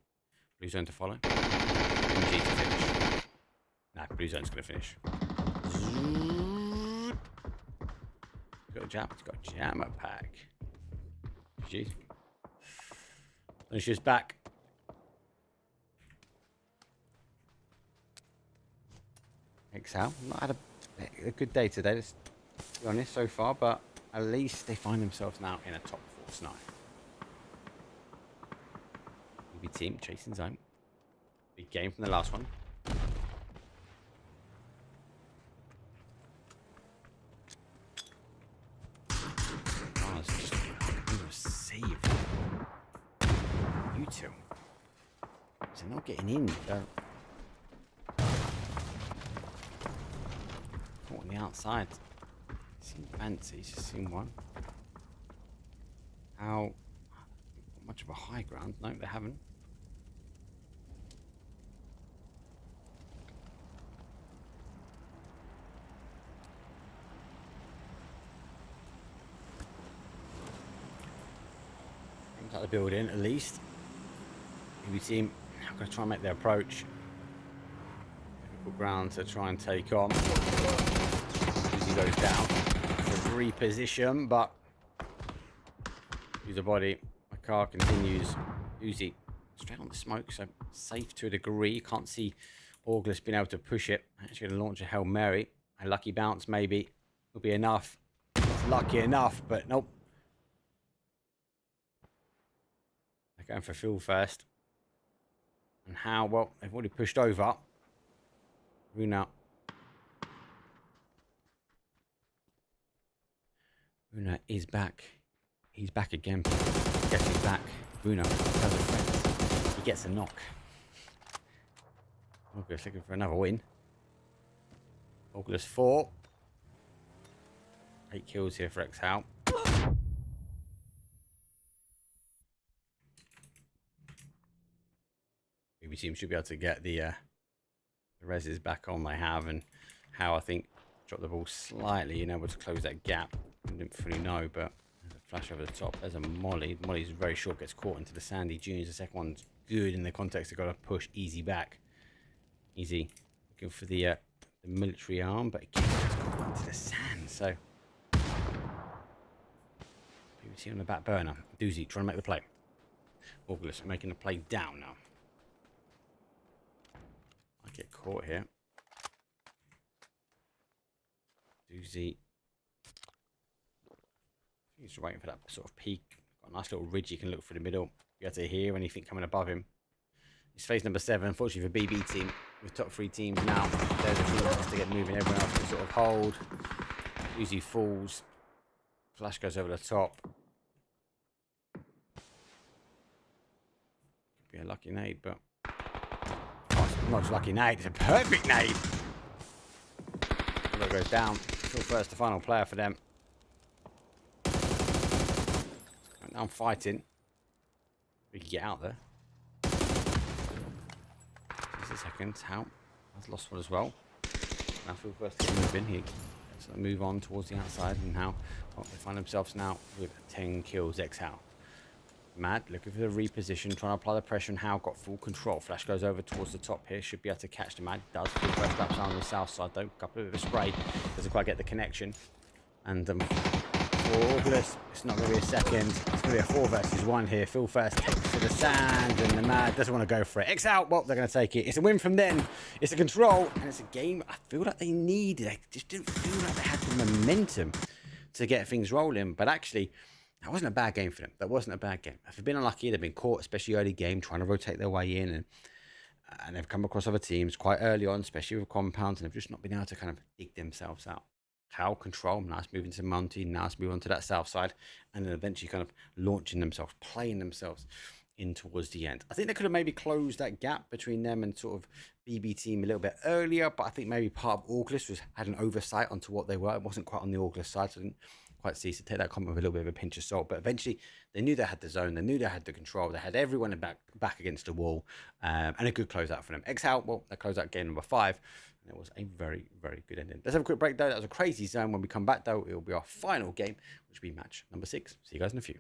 Speaker 7: Blue zone to follow. MG to finish. Nah, blue zone's going to finish. Got a jam. It's got a jammer pack. GG. Finishes back. Exhale. Not had a good day today. Let's be honest so far, but at least they find themselves now in a top 4 snipe. BB team chasing zone. Big game from the last one. Oh, it's just a save. You two. So not getting in. Caught on the outside. Seen fancy, just seen one. How much of a high ground? No, they haven't. Out the building at least. BB team are going to try and make their approach. Difficult ground to try and take on. Uzi goes down. Reposition, but use the body. My car continues. Uzi straight on the smoke, so safe to a degree. Can't see August being able to push it. Actually going to launch a Hail Mary. A lucky bounce maybe will be enough. It's lucky enough, but nope. They're going for fuel first. And how? Well, they've already pushed over. Runa is back. He's back again. Yes, he's back. Bruno does it. He gets a knock. August looking for another win. August 4. 8 kills here for Exhal. BB team should be able to get the reses back on they have, and how I think dropped the ball slightly, able to close that gap. I didn't fully know, but there's a flash over the top. There's a Molly. Molly's very short, gets caught into the Sandy Dunes. The second one's good in the context. They've got to push easy back. Easy. Looking for the military arm, but again, it's caught into the sand. So, BBC on the back burner. Doozy trying to make the play. August making the play down now. I get caught here. Doozy. He's just waiting for that sort of peak. Got a nice little ridge you can look through the middle. You have to hear anything coming above him. He's phase number 7. Unfortunately for BB team, with top 3 teams now, there's a team that has to get moving. Everyone else can sort of hold. Doozy falls. Flash goes over the top. Could be a lucky nade, but it's not just lucky nade. It's a perfect nade. That goes down. Still first, the final player for them. Now I'm fighting. We can get out there. Just a second. How? I've lost one as well. Now feel first to move in here. So they move on towards the outside, and now they find themselves now with 10 kills. Exhal. Mad looking for the reposition, trying to apply the pressure, and How got full control. Flash goes over towards the top here. Should be able to catch the Mad. Does. Full first up on the south side though. Couple of a spray. Doesn't quite get the connection. And for August, it's not going to be a second. It's going to be a 4 versus 1 here. Full first takes to the sand, and the Mad doesn't want to go for it. Exhal. Well, they're going to take it. It's a win from them. It's a control, and it's a game I feel like they needed. They just didn't feel like they had the momentum to get things rolling. But actually, that wasn't a bad game for them. That wasn't a bad game. If they've been unlucky, they've been caught, especially early game, trying to rotate their way in, and they've come across other teams quite early on, especially with compounds, and they've just not been able to kind of dig themselves out. How control, nice move into Monty, nice move onto that south side, and then eventually kind of launching themselves, playing themselves in towards the end. I think they could have maybe closed that gap between them and sort of BB team a little bit earlier, but I think maybe part of August had an oversight onto what they were. It wasn't quite on the August side, so I didn't quite see, so take that comment with a little bit of a pinch of salt. But eventually they knew they had the zone, they knew they had the control, they had everyone back against the wall, and a good closeout for them. Exhal, well, they closed out game number 5, and it was a very, very good ending. Let's have a quick break though. That was a crazy zone. When we come back though, it will be our final game, which will be match number 6. See you guys in a few.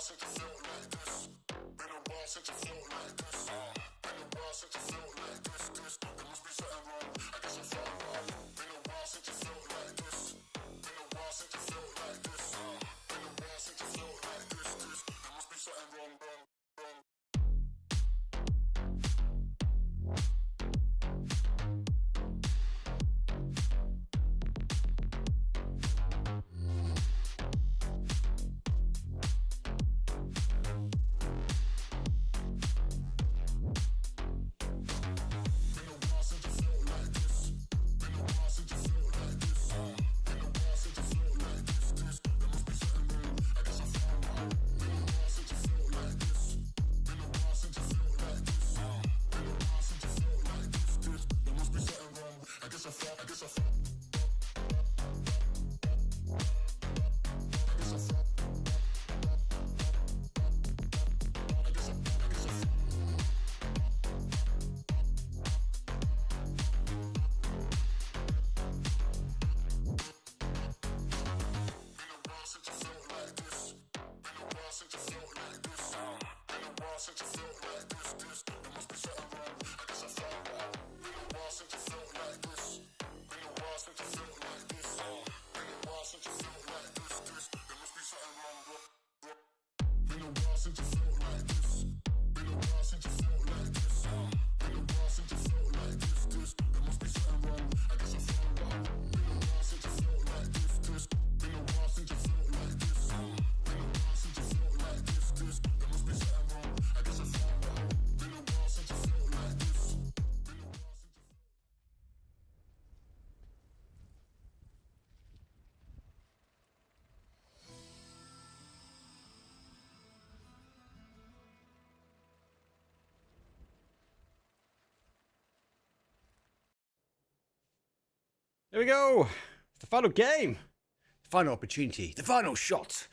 Speaker 3: since you felt like this. Been a while since you felt like this. Been a while since you felt like this. There must be something wrong. I guess I found out. Been a while since you felt like this. Been a while since you felt like this. Been a while since you felt like this. There must be something wrong.
Speaker 7: There we go. It's the final game. The final opportunity. The final shot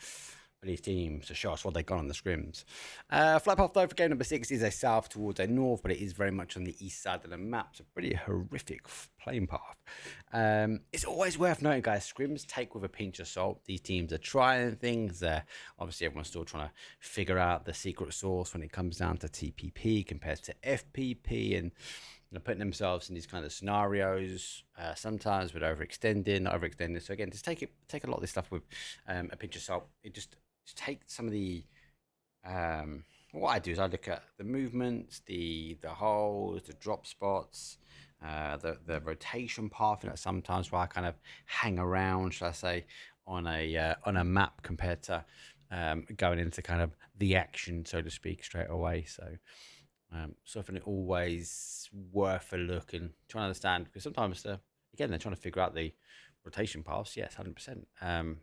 Speaker 7: for these teams. The shots, what they got on the scrims. Flight path though for game number 6 is a south towards a north, but it is very much on the east side of the map. It's a pretty horrific playing path. It's always worth noting, guys, scrims take with a pinch of salt. These teams are trying things. Obviously, everyone's still trying to figure out the secret sauce when it comes down to TPP compared to FPP, and putting themselves in these kind of scenarios, sometimes with overextending, not overextending. So again, just take a lot of this stuff with a pinch of salt. It just take some of the what I do is I look at the movements, the holes, the drop spots, the rotation path, and sometimes where I kind of hang around, should I say, on a map compared to going into kind of the action, so to speak, straight away. So something always worth a look and trying to understand, because sometimes again they're trying to figure out the rotation paths. Yes, 100%.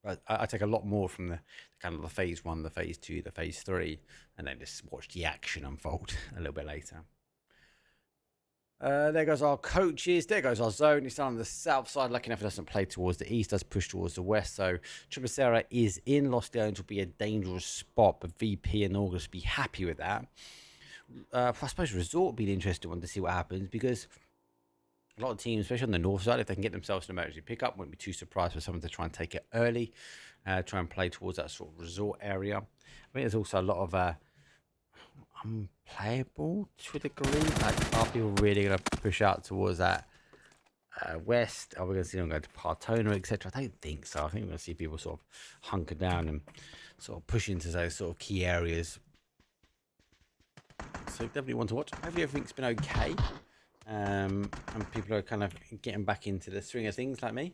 Speaker 7: But I take a lot more from the kind of the phase 1, the phase 2, the phase 3, and then just watch the action unfold a little bit later. There goes our coaches. There goes our zone. It's on the south side. Lucky enough, it doesn't play towards the east. Does push towards the west. So Tribacera is in. Lost Leones will be a dangerous spot, but VP and August be happy with that. I suppose Resort will be an interesting one to see what happens, because a lot of teams, especially on the north side, if they can get themselves an emergency pickup, wouldn't be too surprised for someone to try and take it early, try and play towards that sort of resort area. I think there's also a lot of unplayable to a degree. Like, are people really going to push out towards that west? Are we going to see them go to Partona, etc.? I don't think so. I think we're going to see people sort of hunker down and sort of push into those sort of key areas. So definitely one to watch. Hopefully everything's been okay. And people are kind of getting back into the swing of things like me.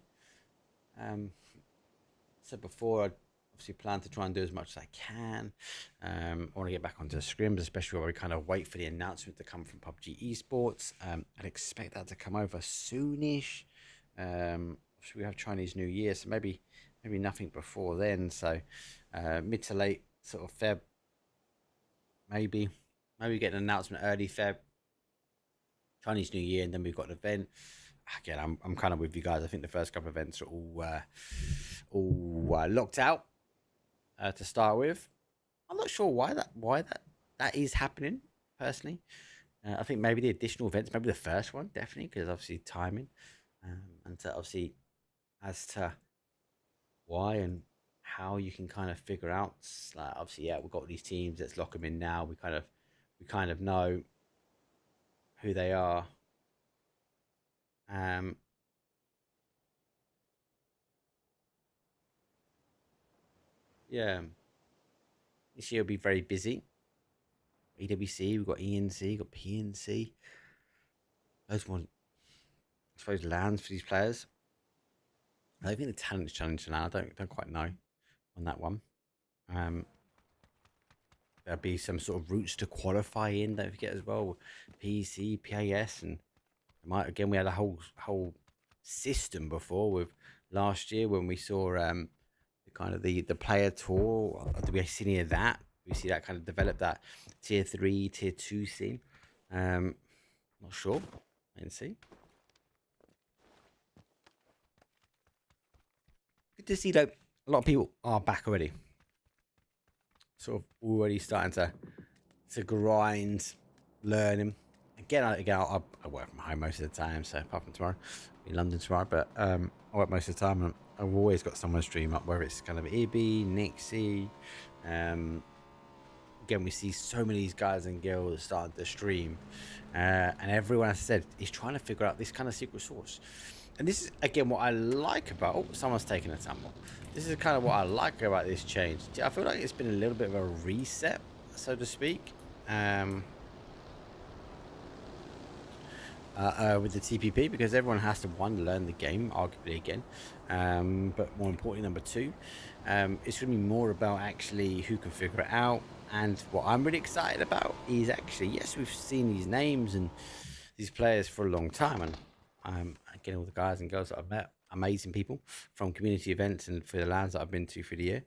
Speaker 7: Said before, I obviously plan to try and do as much as I can. I want to get back onto the scrims, especially where we kind of wait for the announcement to come from PUBG Esports. I'd expect that to come over soonish. We have Chinese New Year, so maybe nothing before then. So mid to late sort of Feb, maybe get an announcement early Feb. Chinese New Year, and then we've got an event. Again, I'm kind of with you guys. I think the first couple of events are all locked out to start with. I'm not sure why that is happening personally. I think maybe the additional events, maybe the first one definitely, because obviously timing, and to obviously as to why and how you can kind of figure out, like, obviously, yeah, we've got these teams. Let's lock them in now. We kind of know who they are. Yeah, this year will be very busy. EWC, we've got ENC, got PNC. Those one, I suppose, lands for these players. I don't think the talent challenge now. I don't quite know on that one. There'll be some sort of routes to qualify in. Don't forget as well, PC, PAS, and we had a whole system before with last year when we saw the player tour. Did we see any of that? We see that kind of develop that tier 3, tier 2 scene. Not sure. I didn't see. Good to see that a lot of people are back already. Sort of already starting to grind, learning. Again, I work from home most of the time, so apart from tomorrow, I'm in London tomorrow, but I work most of the time, and I've always got someone stream up, whether it's kind of Ibby, Nixie. Again, we see so many of these guys and girls starting to stream, and everyone has said is trying to figure out this kind of secret source. And this is, again, what I like about... Oh, someone's taking a tumble. This is kind of what I like about this change. I feel like it's been a little bit of a reset, so to speak. With the TPP, because everyone has to, one, learn the game, arguably again. But more importantly, number two, it's going to be more about actually who can figure it out. And what I'm really excited about is actually, yes, we've seen these names and these players for a long time. And again, all the guys and girls that I've met, amazing people from community events and for the lands that I've been to for the year.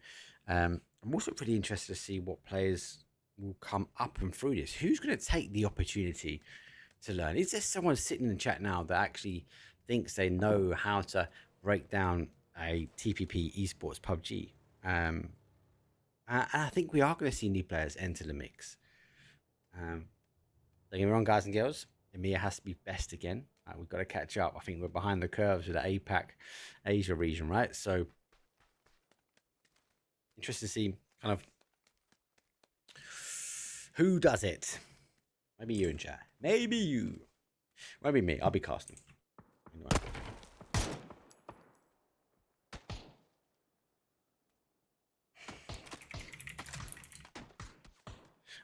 Speaker 7: I'm also pretty interested to see what players will come up and through this. Who's going to take the opportunity to learn? Is there someone sitting in the chat now that actually thinks they know how to break down a TPP esports PUBG? And I think we are going to see new players enter the mix. Don't get me wrong, guys and girls. Emea has to be best again. We've got to catch up. I think we're behind the curves with the APAC Asia region, right? So interesting to see kind of who does it. Maybe you in chat. Maybe you. Maybe me. I'll be casting. Anyway.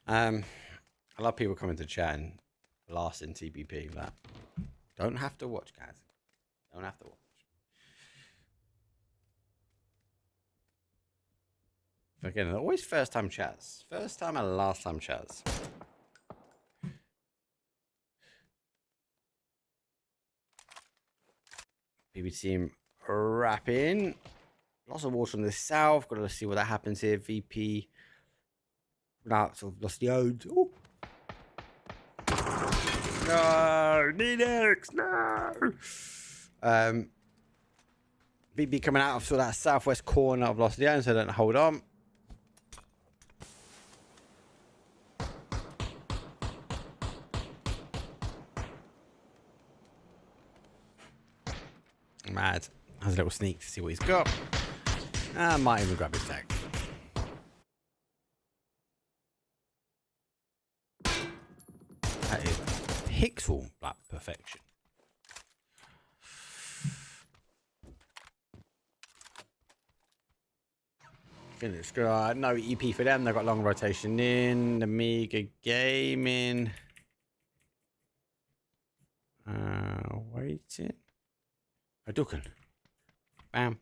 Speaker 7: A lot of people coming to chat and blasting TPP. That don't have to watch, guys. Don't have to watch. Again, always first time chats. First time and last time chats. PB team wrapping. Lots of water on the south. Got to see what that happens here. VP. No, sort of lost the odds. Oh. No, Nenex, no. VP coming out of sort of that southwest corner of Los Leones, so don't hold on. Mad. Has a little sneak to see what he's got. I might even grab his tag. That is pixel black perfection. Finish. No EP for them. They've got long rotation in. Amiga Gaming. Waiting. Hadouken. Bam.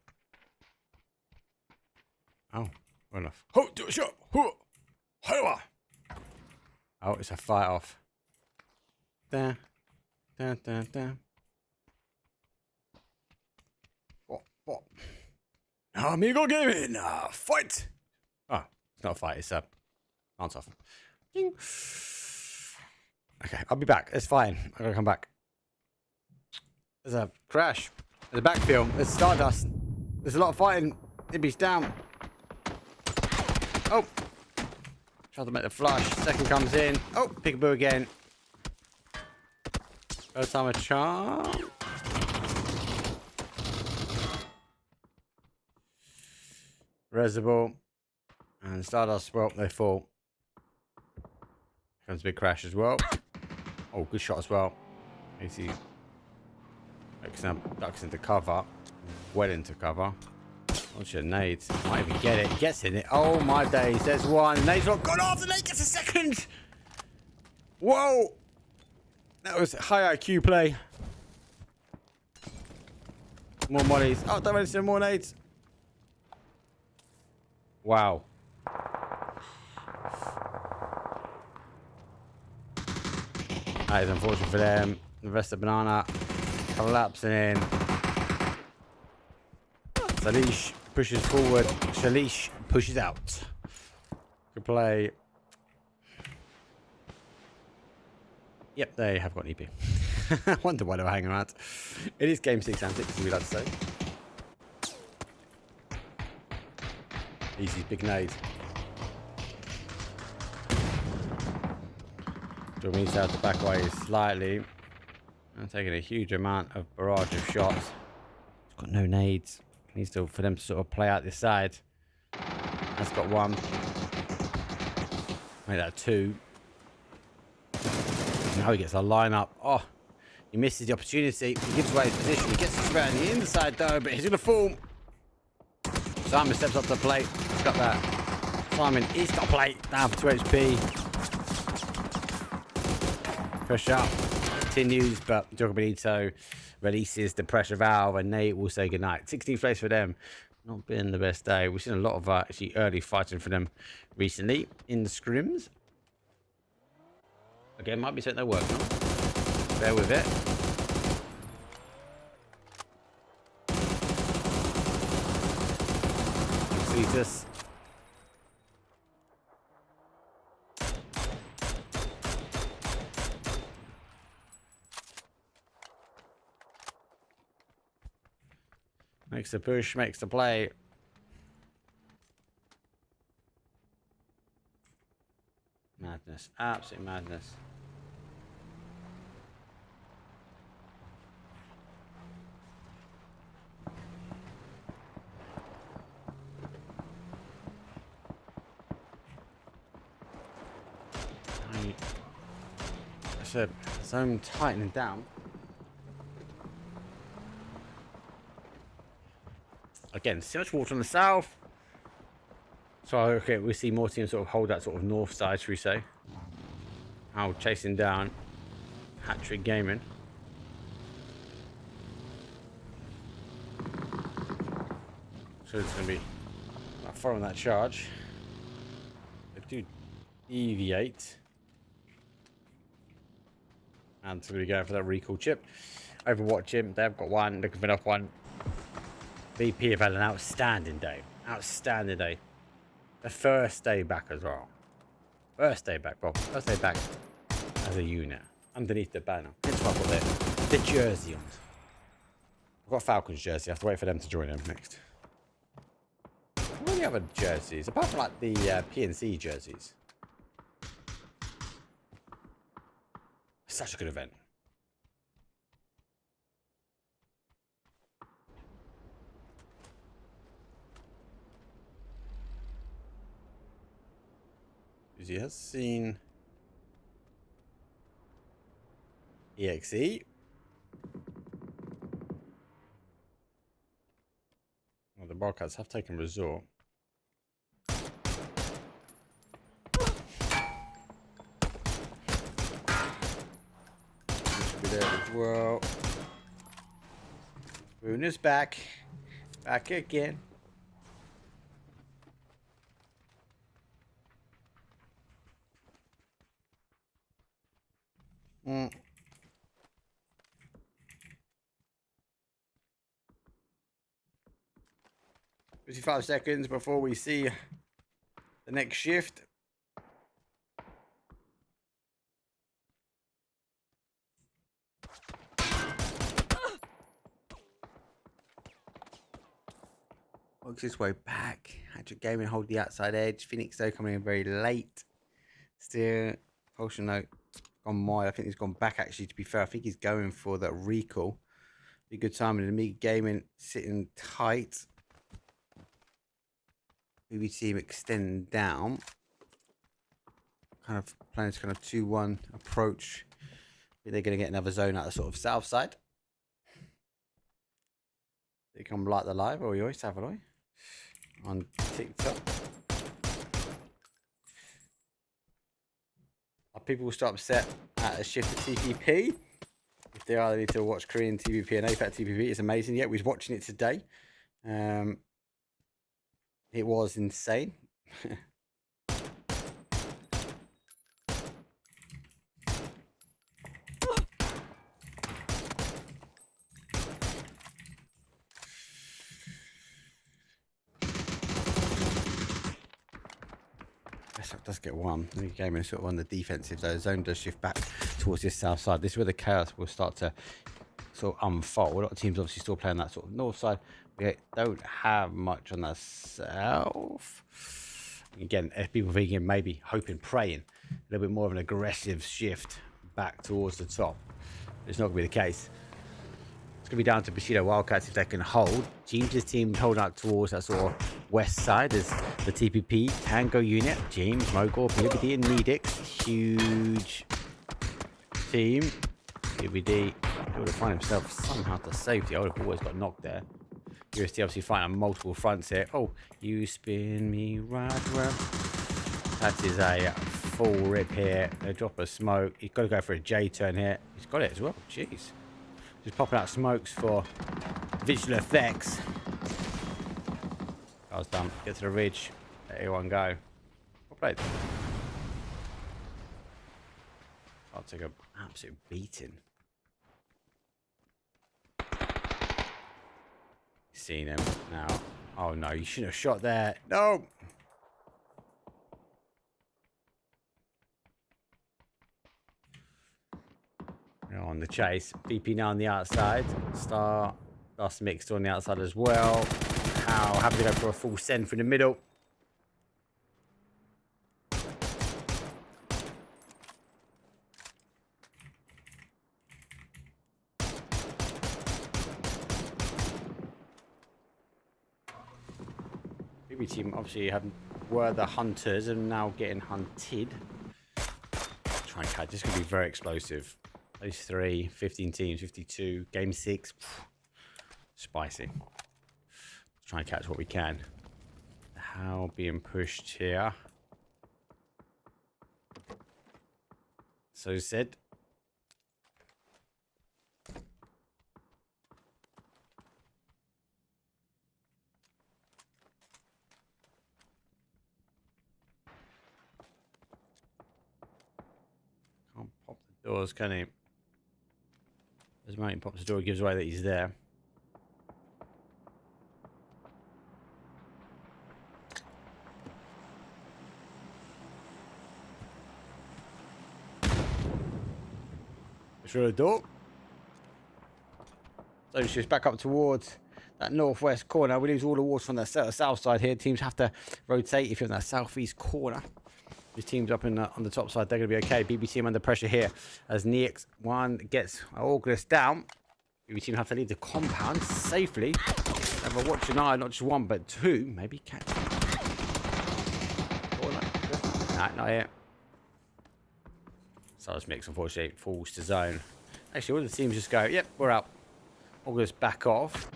Speaker 7: Oh, well enough. Oh, do a shot. Oh, it's a fight off. Da, da, da, da. What? Amigo Gaming, fight! Oh, it's not a fight, it's a bounce off. Ding. Okay, I'll be back. It's fine. I gotta come back. There's a crash. There's a backfield. There's Stardust. There's a lot of fighting. Ibby's down. Oh! Tried to make the flush. Second comes in. Oh, Pubg again. First time a charm. Reservoir. And Stardust, well, they fall. Comes a big crash as well. Oh, good shot as well. AC ducks into cover. Well into cover. What's your nades? Might even get it. Gets in it. Oh my days. There's one. Nade's not gone off. The nade gets a second. Whoa. That was high IQ play. More mollies. Oh, don't really see more nades. Wow. That is unfortunate for them. The rest of Banana collapsing in. Salish pushes forward. Shalish pushes out. Good play. Yep, they have got an EP. I wonder why they were hanging around. It is game 6 antics, as we like to say. Easy's big nade. Needs out to back away slightly and taking a huge amount of barrage of shots. He's got no nades. Needs to for them to sort of play out this side. That's got one. Made that 2. Now he gets a line up. Oh, he misses the opportunity. He gives away his position. He gets it around the inside though, but he's gonna fall. Simon steps up to the plate. He's got that. Simon is got a plate down for 2 HP. Push up continues, but Jogo Benito releases the pressure valve, and Nate will say goodnight. 16th place for them. Not been the best day. We've seen a lot of actually early fighting for them recently in the scrims. Again, might be something they're working on. Bear with it. Cetus. Makes the push, makes the play. Madness. Absolute madness. I said, zone tightening down. Again, so much water on the south. So, okay, we see more teams sort of hold that sort of north side, should we say. How chasing down Hat-Trick Gaming. So it's going to be following that charge. They do deviate. And it's going to be going for that recall chip. Overwatch him. They've got one. Looking for another one. VP have had an outstanding day. Outstanding day. The first day back as well. First day back, Bob. First day back as a unit. Underneath the banner. It's what I've got the jersey on. I've got a Falcons jersey. I have to wait for them to join them next. What are the other jerseys? Apart from like the PNC jerseys. Such a good event. He has seen EXE. Well, the Bobcats have taken resort. Should be there as well. Boone is back. Back again. Mm. 55 seconds before we see the next shift. Works his way back. Hat-Trick Gaming hold the outside edge. Phoenix though coming in very late. Still, Potion note gone wide. I think he's gone back actually, to be fair. I think he's going for that recall. Be good timing. Emea Gaming sitting tight. BB team extend down. Kind of playing this kind of 2-1 approach. They're going to get another zone out of sort of south side. They come like the live, or you always have it on TikTok. Are people still upset at a shift to TPP? If they are, they need to watch Korean TPP and APAC TPP. It's amazing. Yeah, we was watching it today. It was insane. Does get one. The game is sort of on the defensive. The zone does shift back towards this south side. This is where the chaos will start to sort of unfold. A lot of teams obviously still playing that sort of north side. We don't have much on the south. Again, if people thinking, maybe hoping, praying, a little bit more of an aggressive shift back towards the top. It's not going to be the case. It's going to be down to Bushido Wildcats if they can hold. James' team holding up towards that sort of west side as the TPP Tango unit. James, Mogul, PBD, and Nedix. Huge team. PBD able to find himself somehow to safety. I would have always got knocked there. USD obviously fighting on multiple fronts here. Oh, you spin me right round. That is a full rip here. A drop of smoke. He's got to go for a J turn here. He's got it as well. Jeez. Just popping out smokes for visual effects. That was done. Get to the ridge. Let everyone go. Well played. I'll take an absolute beating. Seen him now. Oh no, you shouldn't have shot there. No. On the chase. BP now on the outside. Star Dust mixed on the outside as well. How happy to go for a full send from the middle. BB team obviously were the hunters and now getting hunted. Try and catch. This is going to be very explosive. Those 3, 15 teams, 52, game 6. Spicy. Let's try and catch what we can. How being pushed here. So said. Can't pop the doors, can he? As the moment he pops the door, gives away that he's there. Through the door. So it's just back up towards that northwest corner. We lose all the walls from the south side here. Teams have to rotate if you're in that southeast corner. These teams up on the top side, they're going to be okay. BB team under pressure here as Nex one gets August down. BB team have to leave the compound safely. Have a watch an eye, not just one but two. Maybe catch. Nah, not yet. Silas Mix, unfortunately, falls to zone. Actually, all the teams just go, yep, we're out. August back off.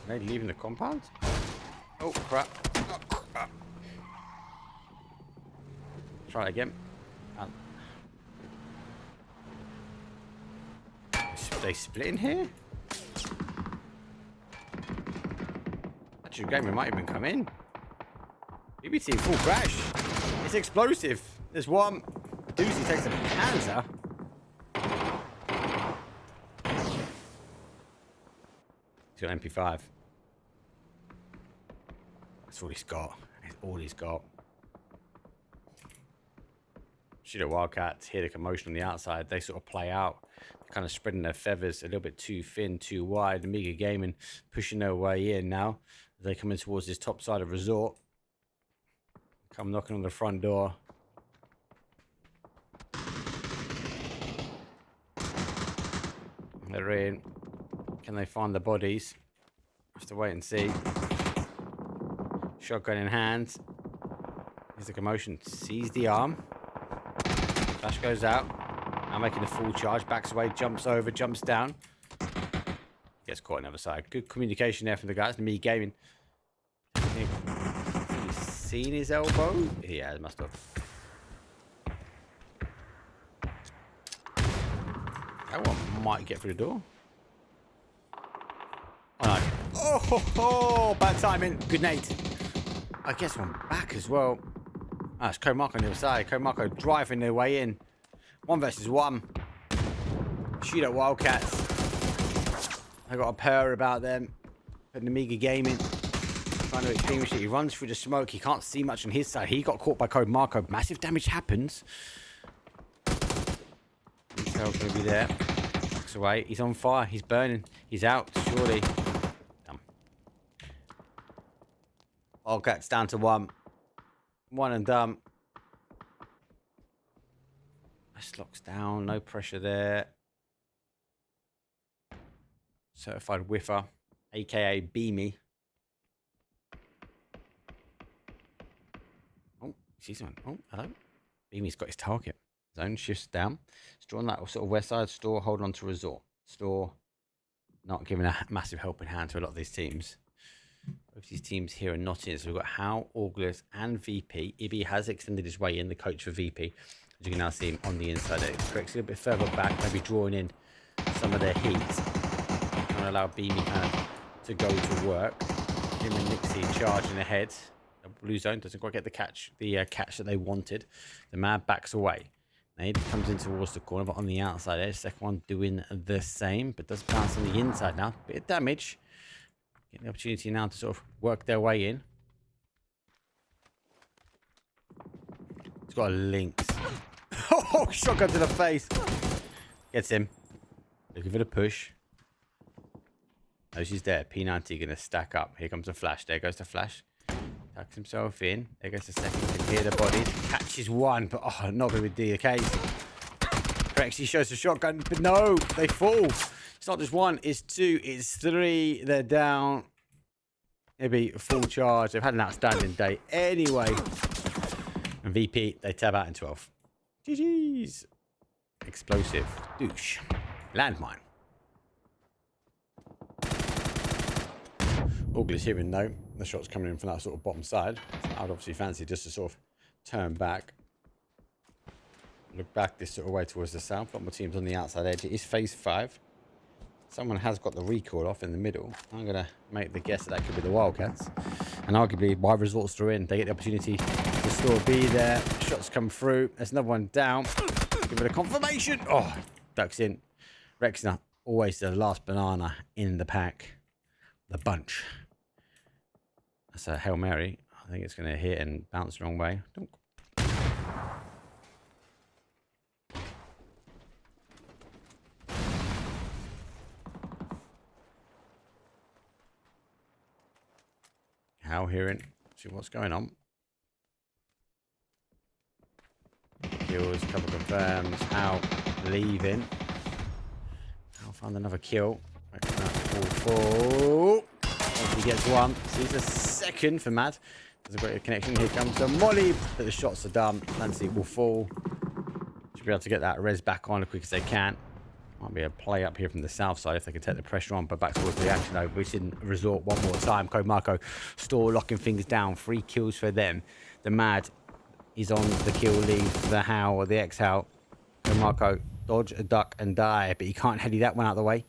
Speaker 7: Are they leaving the compound? Oh, crap. Oh, crap. Try it again. They split in here? Actually, the game might even come in. BBT full crash. It's explosive. There's one. Doozy takes a Panzer. He's got an MP5. That's all he's got. That's all he's got. Shoot at Wildcats, hear the commotion on the outside. They sort of play out, kind of spreading their feathers a little bit too thin, too wide. Amiga Gaming pushing their way in now. They come in towards this top side of resort. Come knocking on the front door. They're in. Can they find the bodies? Have to wait and see. Shotgun in hand. Here's the commotion. Sees the arm. Flash goes out. Now making a full charge. Backs away. Jumps over. Jumps down. Gets caught on the other side. Good communication there from the guys. Me gaming. He's seen his elbow. He has. Must have. That one might get through the door. Oh no. Oh, bad timing. Good nade. I guess one back as well. Ah, it's Comarco on the other side. Comarco driving their way in. 1 versus 1. Shoot at Wildcats. I got a purr about them. Putting Amiga Gaming. Trying to extinguish it. He runs through the smoke. He can't see much on his side. He got caught by Comarco. Massive damage happens. He's going to be there. Backs away. He's on fire. He's burning. He's out. Surely. Damn. Wildcats down to 1. 1 and done. This locks down. No pressure there. Certified whiffer, aka Beamy. Oh, see someone. Oh, hello. Beamy's got his target. Zone shifts down. He's drawn that sort of west side. Store holding on to resort. Store not giving a massive helping hand to a lot of these teams. Both these teams here are not in. So we've got Hal, August, and VP. Ibby has extended his way in, the coach for VP. As you can now see him on the inside. It corrects a little bit further back, maybe drawing in some of their heat. Trying to allow Beamy kind of to go to work. Him and Nixie charging ahead. The blue zone doesn't quite get the catch that they wanted. The man backs away. Nade comes in towards the corner, but on the outside edge. Second one doing the same, but does bounce on the inside now. Bit of damage. Getting the opportunity now to sort of work their way in. He's got a lynx. Oh, shotgun to the face. Gets him. Looking for the push. Oh, she's there. P90 going to stack up. Here comes the flash. There goes the flash. Tucks himself in. There goes the second. You can hear the bodies. Catches one, but oh, not going to be the case. Rexy shows the shotgun, but no, they fall. It's not just 1, it's 2, it's 3. They're down. Maybe full charge. They've had an outstanding day anyway. And VP, they tab out in 12. GG's. Explosive. Douche. Landmine. August hearing though. The shot's coming in from that sort of bottom side. I would obviously fancy just to sort of turn back. Look back this sort of way towards the south. A lot more teams on the outside edge. It is phase 5. Someone has got the recoil off in the middle. I'm going to make the guess that could be the Wildcats. And arguably, why results are in. They get the opportunity to still be there. Shots come through. There's another one down. Give it a confirmation. Oh, ducks in. Rexner, always the last banana in the pack. The bunch. That's a Hail Mary. I think it's going to hit and bounce the wrong way. Dunk. How hearing? See what's going on. Kills, couple confirms. How leaving. How found another kill. Full. He gets one. Sees a second for Mad. There's a great connection. Here comes the Molly. But the shots are done. Nancy will fall. Should be able to get that res back on as quick as they can. Might be a play up here from the south side if they can take the pressure on, but back towards the action though. We didn't resort one more time. Comarco Store locking things down. 3 kills for them. The Mad is on the kill lead. The How or the X-How. Comarco dodge, a duck and die, but he can't heady that one out of the way.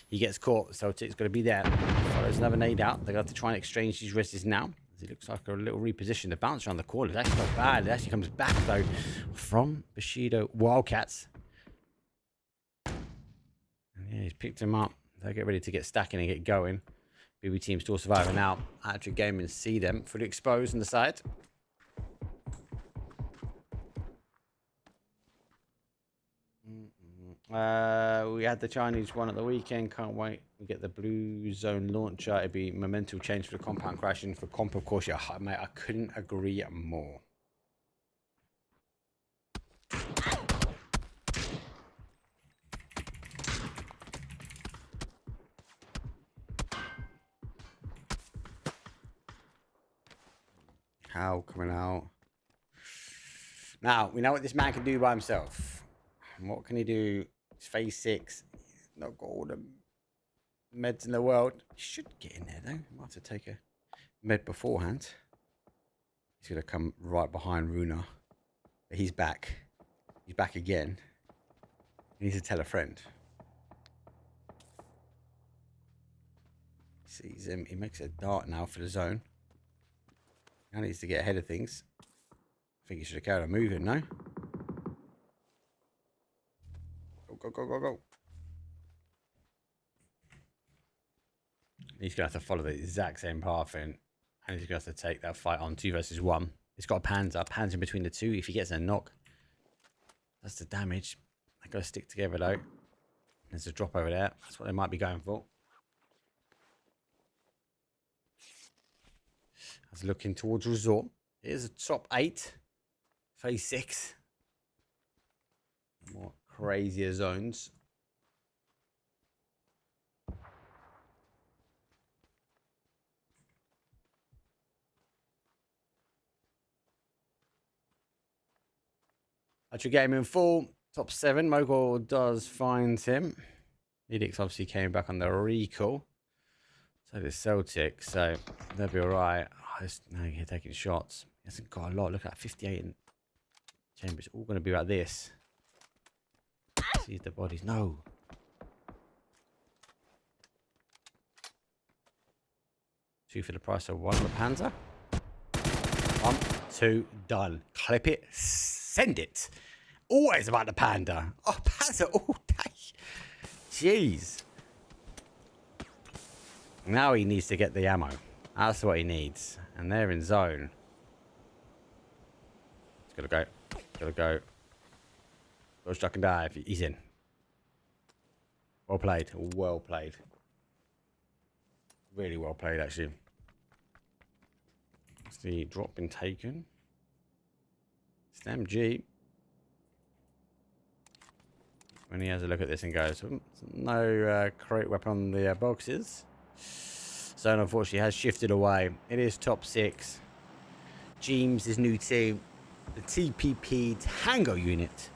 Speaker 7: He gets caught. Celtic's going to be there. Follows another nade out. They're going to have to try and exchange these rests now. As it looks like a little reposition. The bounce around the corner is actually not bad. It actually comes back though from Bushido Wildcats. Yeah, he's picked him up. They'll get ready to get stacking and get going. BB team still surviving now. Actually gaming see them fully exposed on the side. We had the Chinese one at the weekend. Can't wait. We get the blue zone launcher. It'd be momental change for the compound crashing. For comp, of course, yeah, mate, I couldn't agree more. Cow coming out. Now, we know what this man can do by himself. And what can he do? It's phase 6. He's not got all the meds in the world. He should get in there, though. Might have to take a med beforehand. He's going to come right behind Runa. But he's back. He's back again. He needs to tell a friend. He sees him. He makes a dart now for the zone. Now needs to get ahead of things. I think he should have carried on moving, no? Go, go, go, go, go. He's going to have to follow the exact same path and he's going to have to take that fight on 2 versus 1. He's got a Panzer. Panzer between the two. If he gets a knock, that's the damage. They've got to stick together, though. There's a drop over there. That's what they might be going for. That's looking towards resort. Here's a top 8. Phase 6. More crazier zones. Actual game in full. Top 7. Mogul does find him. Edix obviously came back on the recall. So did Celtic. So they'll be alright. Oh, no, you're taking shots. He hasn't got a lot. Look at that. 58 in chamber. It's all going to be like this. See the bodies. No. Two for the price of 1 for Panzer. 1, 2, done. Clip it. Send it. Always about the Panda. Oh, Panzer all day. Jeez. Now he needs to get the ammo. That's what he needs. And they're in zone. It's gotta go. Gotta go. Go struck and dive. He's in. Well played. Well played. Really well played, actually. It's the drop been taken. It's the MG. When he has a look at this and goes, no crate weapon on the boxes. Zone unfortunately has shifted away. It is top 6. James' new team, the TPP Tango unit,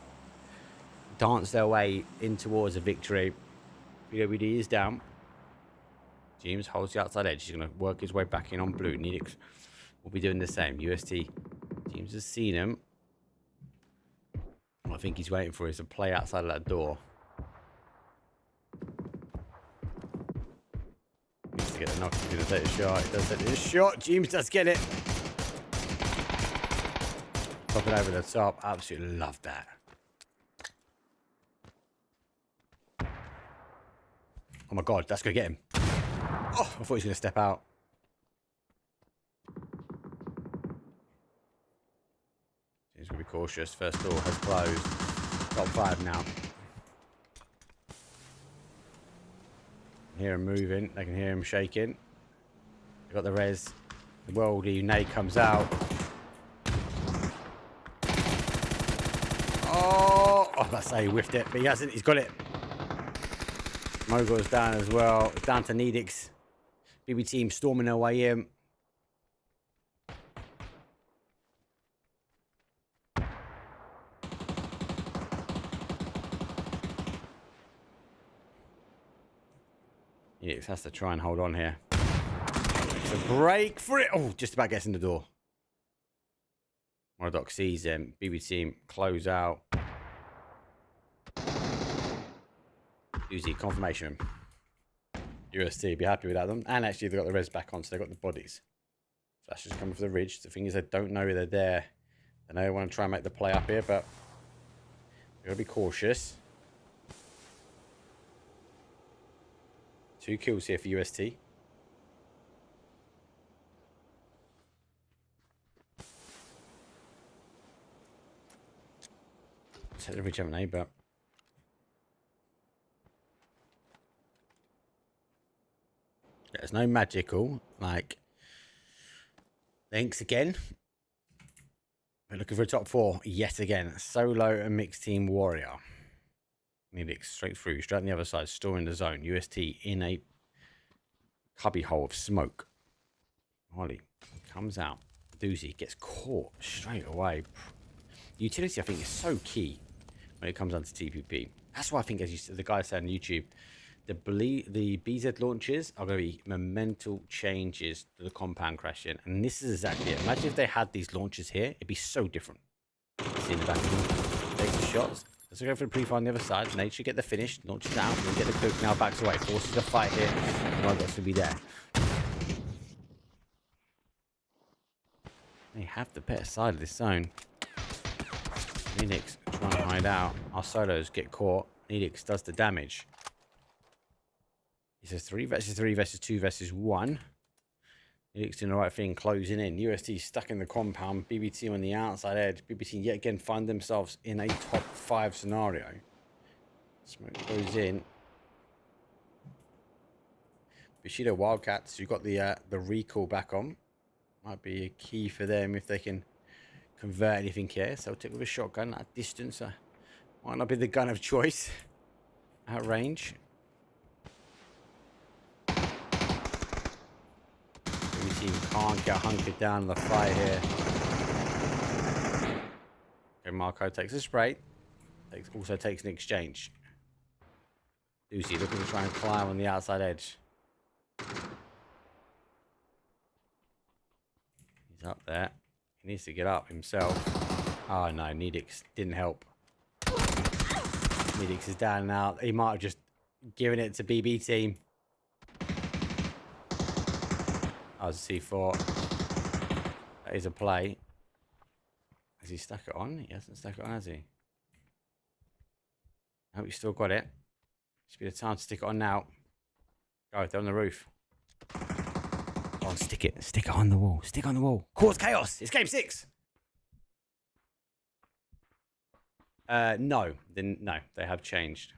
Speaker 7: dance their way in towards a victory. PWD is down. James holds the outside edge. He's going to work his way back in on blue. Needix will be doing the same. UST. James has seen him. What I think he's waiting for is a play outside of that door. Needs to get the knock. He's going to take a shot. He does take a shot. James does get it. Pop it over the top. Absolutely love that. Oh my god, that's going to get him. Oh, I thought he was going to step out. He's going to be cautious. First door has closed. Top 5 now. Hear him moving. They can hear him shaking. They've got the res. The worldy nade comes out. Oh, that's how he whiffed it, but he hasn't. He's got it. Mogul's down as well. It's down to Needix. BB team storming their way in. Needix has to try and hold on here. It's a break for it. Oh, just about gets in the door. Monodoc sees him. BB team close out. Uzi confirmation. UST be happy without them. And actually, they've got the res back on, so they've got the bodies. Flash is coming for the ridge. The thing is, they don't know they're there. They know they want to try and make the play up here, but they've got to be cautious. 2 kills here for UST. Take the ridge, haven't they? But there's no magical, like, thanks again. We're looking for a top 4 yet again. Solo and mixed team warrior. Need it straight through, straight on the other side, storing the zone. UST in a cubby hole of smoke. Holly comes out, Doozy gets caught straight away. Utility, I think, is so key when it comes down to TPP. That's why I think, as you said, the guy said on YouTube, the BZ launches are going to be monumental changes to the compound crashing. And this is exactly it. Imagine if they had these launches here, it'd be so different. See in the back, takes the shots. Let's go for the pre-fire on the other side. Nate should get the finish, launches down, and get the cook. Now backs away, forces the fight here. And got to be there. They have the better side of this zone. Needix trying to hide out. Our solos get caught. Needix does the damage. He says 3 versus 3 versus 2 versus 1. Needix doing the right thing, closing in. UST stuck in the compound. BBT on the outside edge. BBT yet again find themselves in a top 5 scenario. Smoke goes in. Bushido Wildcats, who got the recall back on. Might be a key for them if they can convert anything here. So I'll take with a shotgun at distance. Might not be the gun of choice at range. The team can't get hunkered down in the fight here. Okay, Marco takes a spray. Also takes an exchange. Lucy looking to try and climb on the outside edge. He's up there. He needs to get up himself. Oh no, Needix didn't help. Needix is down now. He might have just given it to BB team. That was a C4. That is a play. Has he stuck it on? He hasn't stuck it on, has he? I hope he's still got it. Should be the time to stick it on now. Go, they're on the roof. Go on, stick it. Stick it on the wall. Stick it on the wall. Cause chaos. It's game 6. No. No, they have changed.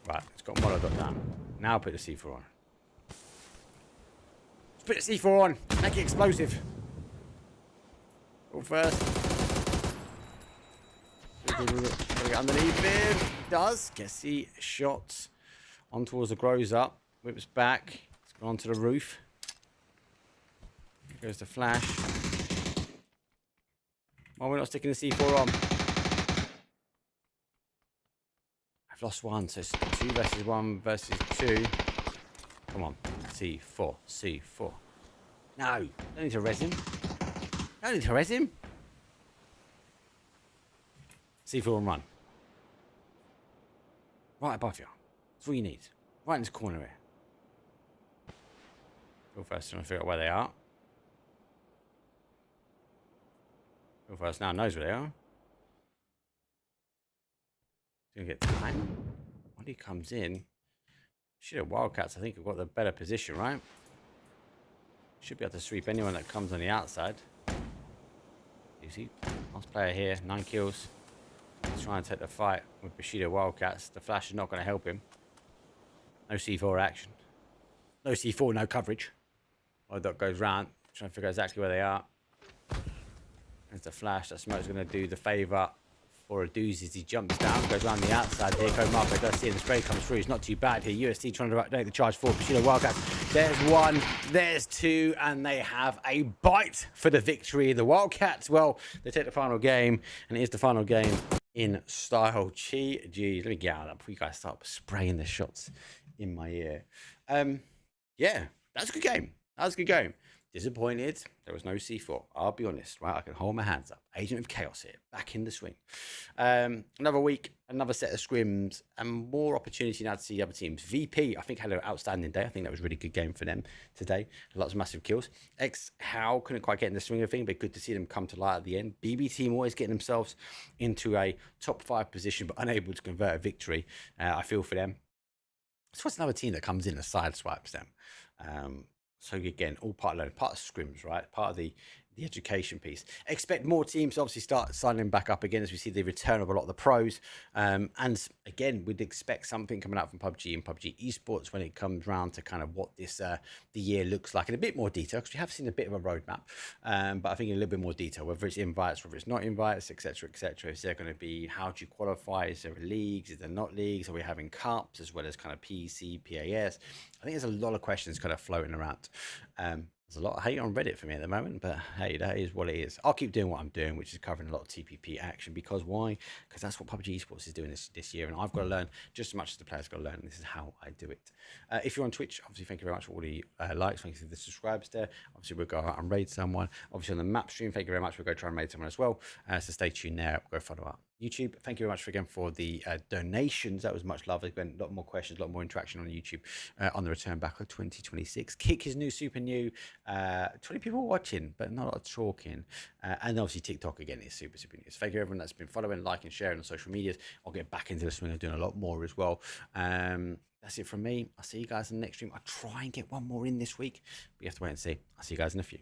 Speaker 7: Right, it's got Molotov got down. Now put the C4 on. Let's put the C4 on. Make it explosive. Go first. Get underneath him. Does. Gets the shots on towards the grows up. Whips back. It's gone onto the roof. Here goes the flash. Why we're not sticking the C4 on? I've lost one, so it's 2 versus 1 versus 2. Come on. C4. C4. No. Don't need to res him. Don't need to res him. C4 and run. Right above you. That's all you need. Right in this corner here. Go first, trying to figure out where they are. Go first now knows where they are. He's going to get time. When he comes in, shit, Wildcats, I think, have got the better position, right? Should be able to sweep anyone that comes on the outside. Easy. Last player here, 9 kills. He's trying to take the fight with Bushido Wildcats. The flash is not going to help him. No C4 action. No C4, no coverage. Dot goes round, trying to figure out exactly where they are. There's the flash. That smoke's going to do the favour for a doozy as he jumps down, goes around the outside. Here goes Marco. Does see the spray comes through. It's not too bad here. UST trying to update the charge for Bushido Wildcats. There's 1, there's 2, and they have a bite for the victory. The Wildcats, well, they take the final game, and it is the final game in style. Geez, let me get out of that before you guys start spraying the shots in my ear. Yeah, that's a good game. That was a good game. Disappointed there was no C4. I'll be honest, right? I can hold my hands up. Agent of Chaos here, back in the swing. Another week, another set of scrims, and more opportunity now to see the other teams. VP, I think, had an outstanding day. I think that was a really good game for them today. Lots of massive kills. How couldn't quite get in the swing of thing, but good to see them come to light at the end. BB team always getting themselves into a top 5 position, but unable to convert a victory. I feel for them. So what's another team that comes in and sideswipes them? So again, all part of scrims, right? Part of the the education piece. Expect more teams to obviously start signing back up again as we see the return of a lot of the pros. And again, we'd expect something coming out from PUBG and PUBG esports when it comes round to kind of what this the year looks like in a bit more detail, because we have seen a bit of a roadmap. But I think in a little bit more detail, whether it's invites, whether it's not invites, etc., etc. Is there going to be, how do you qualify? Is there leagues? Is there not leagues? Are we having cups as well as kind of PC, PAS? I think there's a lot of questions kind of floating around. There's a lot of hate on Reddit for me at the moment, but hey, that is what it is. I'll keep doing what I'm doing, which is covering a lot of TPP action. Because why? Because that's what PUBG Esports is doing this year, and I've got to learn just as much as the players got to learn. And this is how I do it. If you're on Twitch, obviously, thank you very much for all the likes. Thank you for the subscribers there. Obviously, we'll go out and raid someone. Obviously, on the map stream, thank you very much. We'll go try and raid someone as well. So stay tuned there. We'll go follow up. YouTube, thank you very much again for the donations. That was much love. Again, a lot more questions, a lot more interaction on YouTube on the return back of 2026. Kick is super new. 20 people watching, but not a lot of talking. And obviously TikTok again is super new. So thank you everyone that's been following, liking, sharing on social medias. I'll get back into the swing of doing a lot more as well. That's it from me. I'll see you guys in the next stream. I'll try and get one more in this week, but you have to wait and see. I'll see you guys in a few.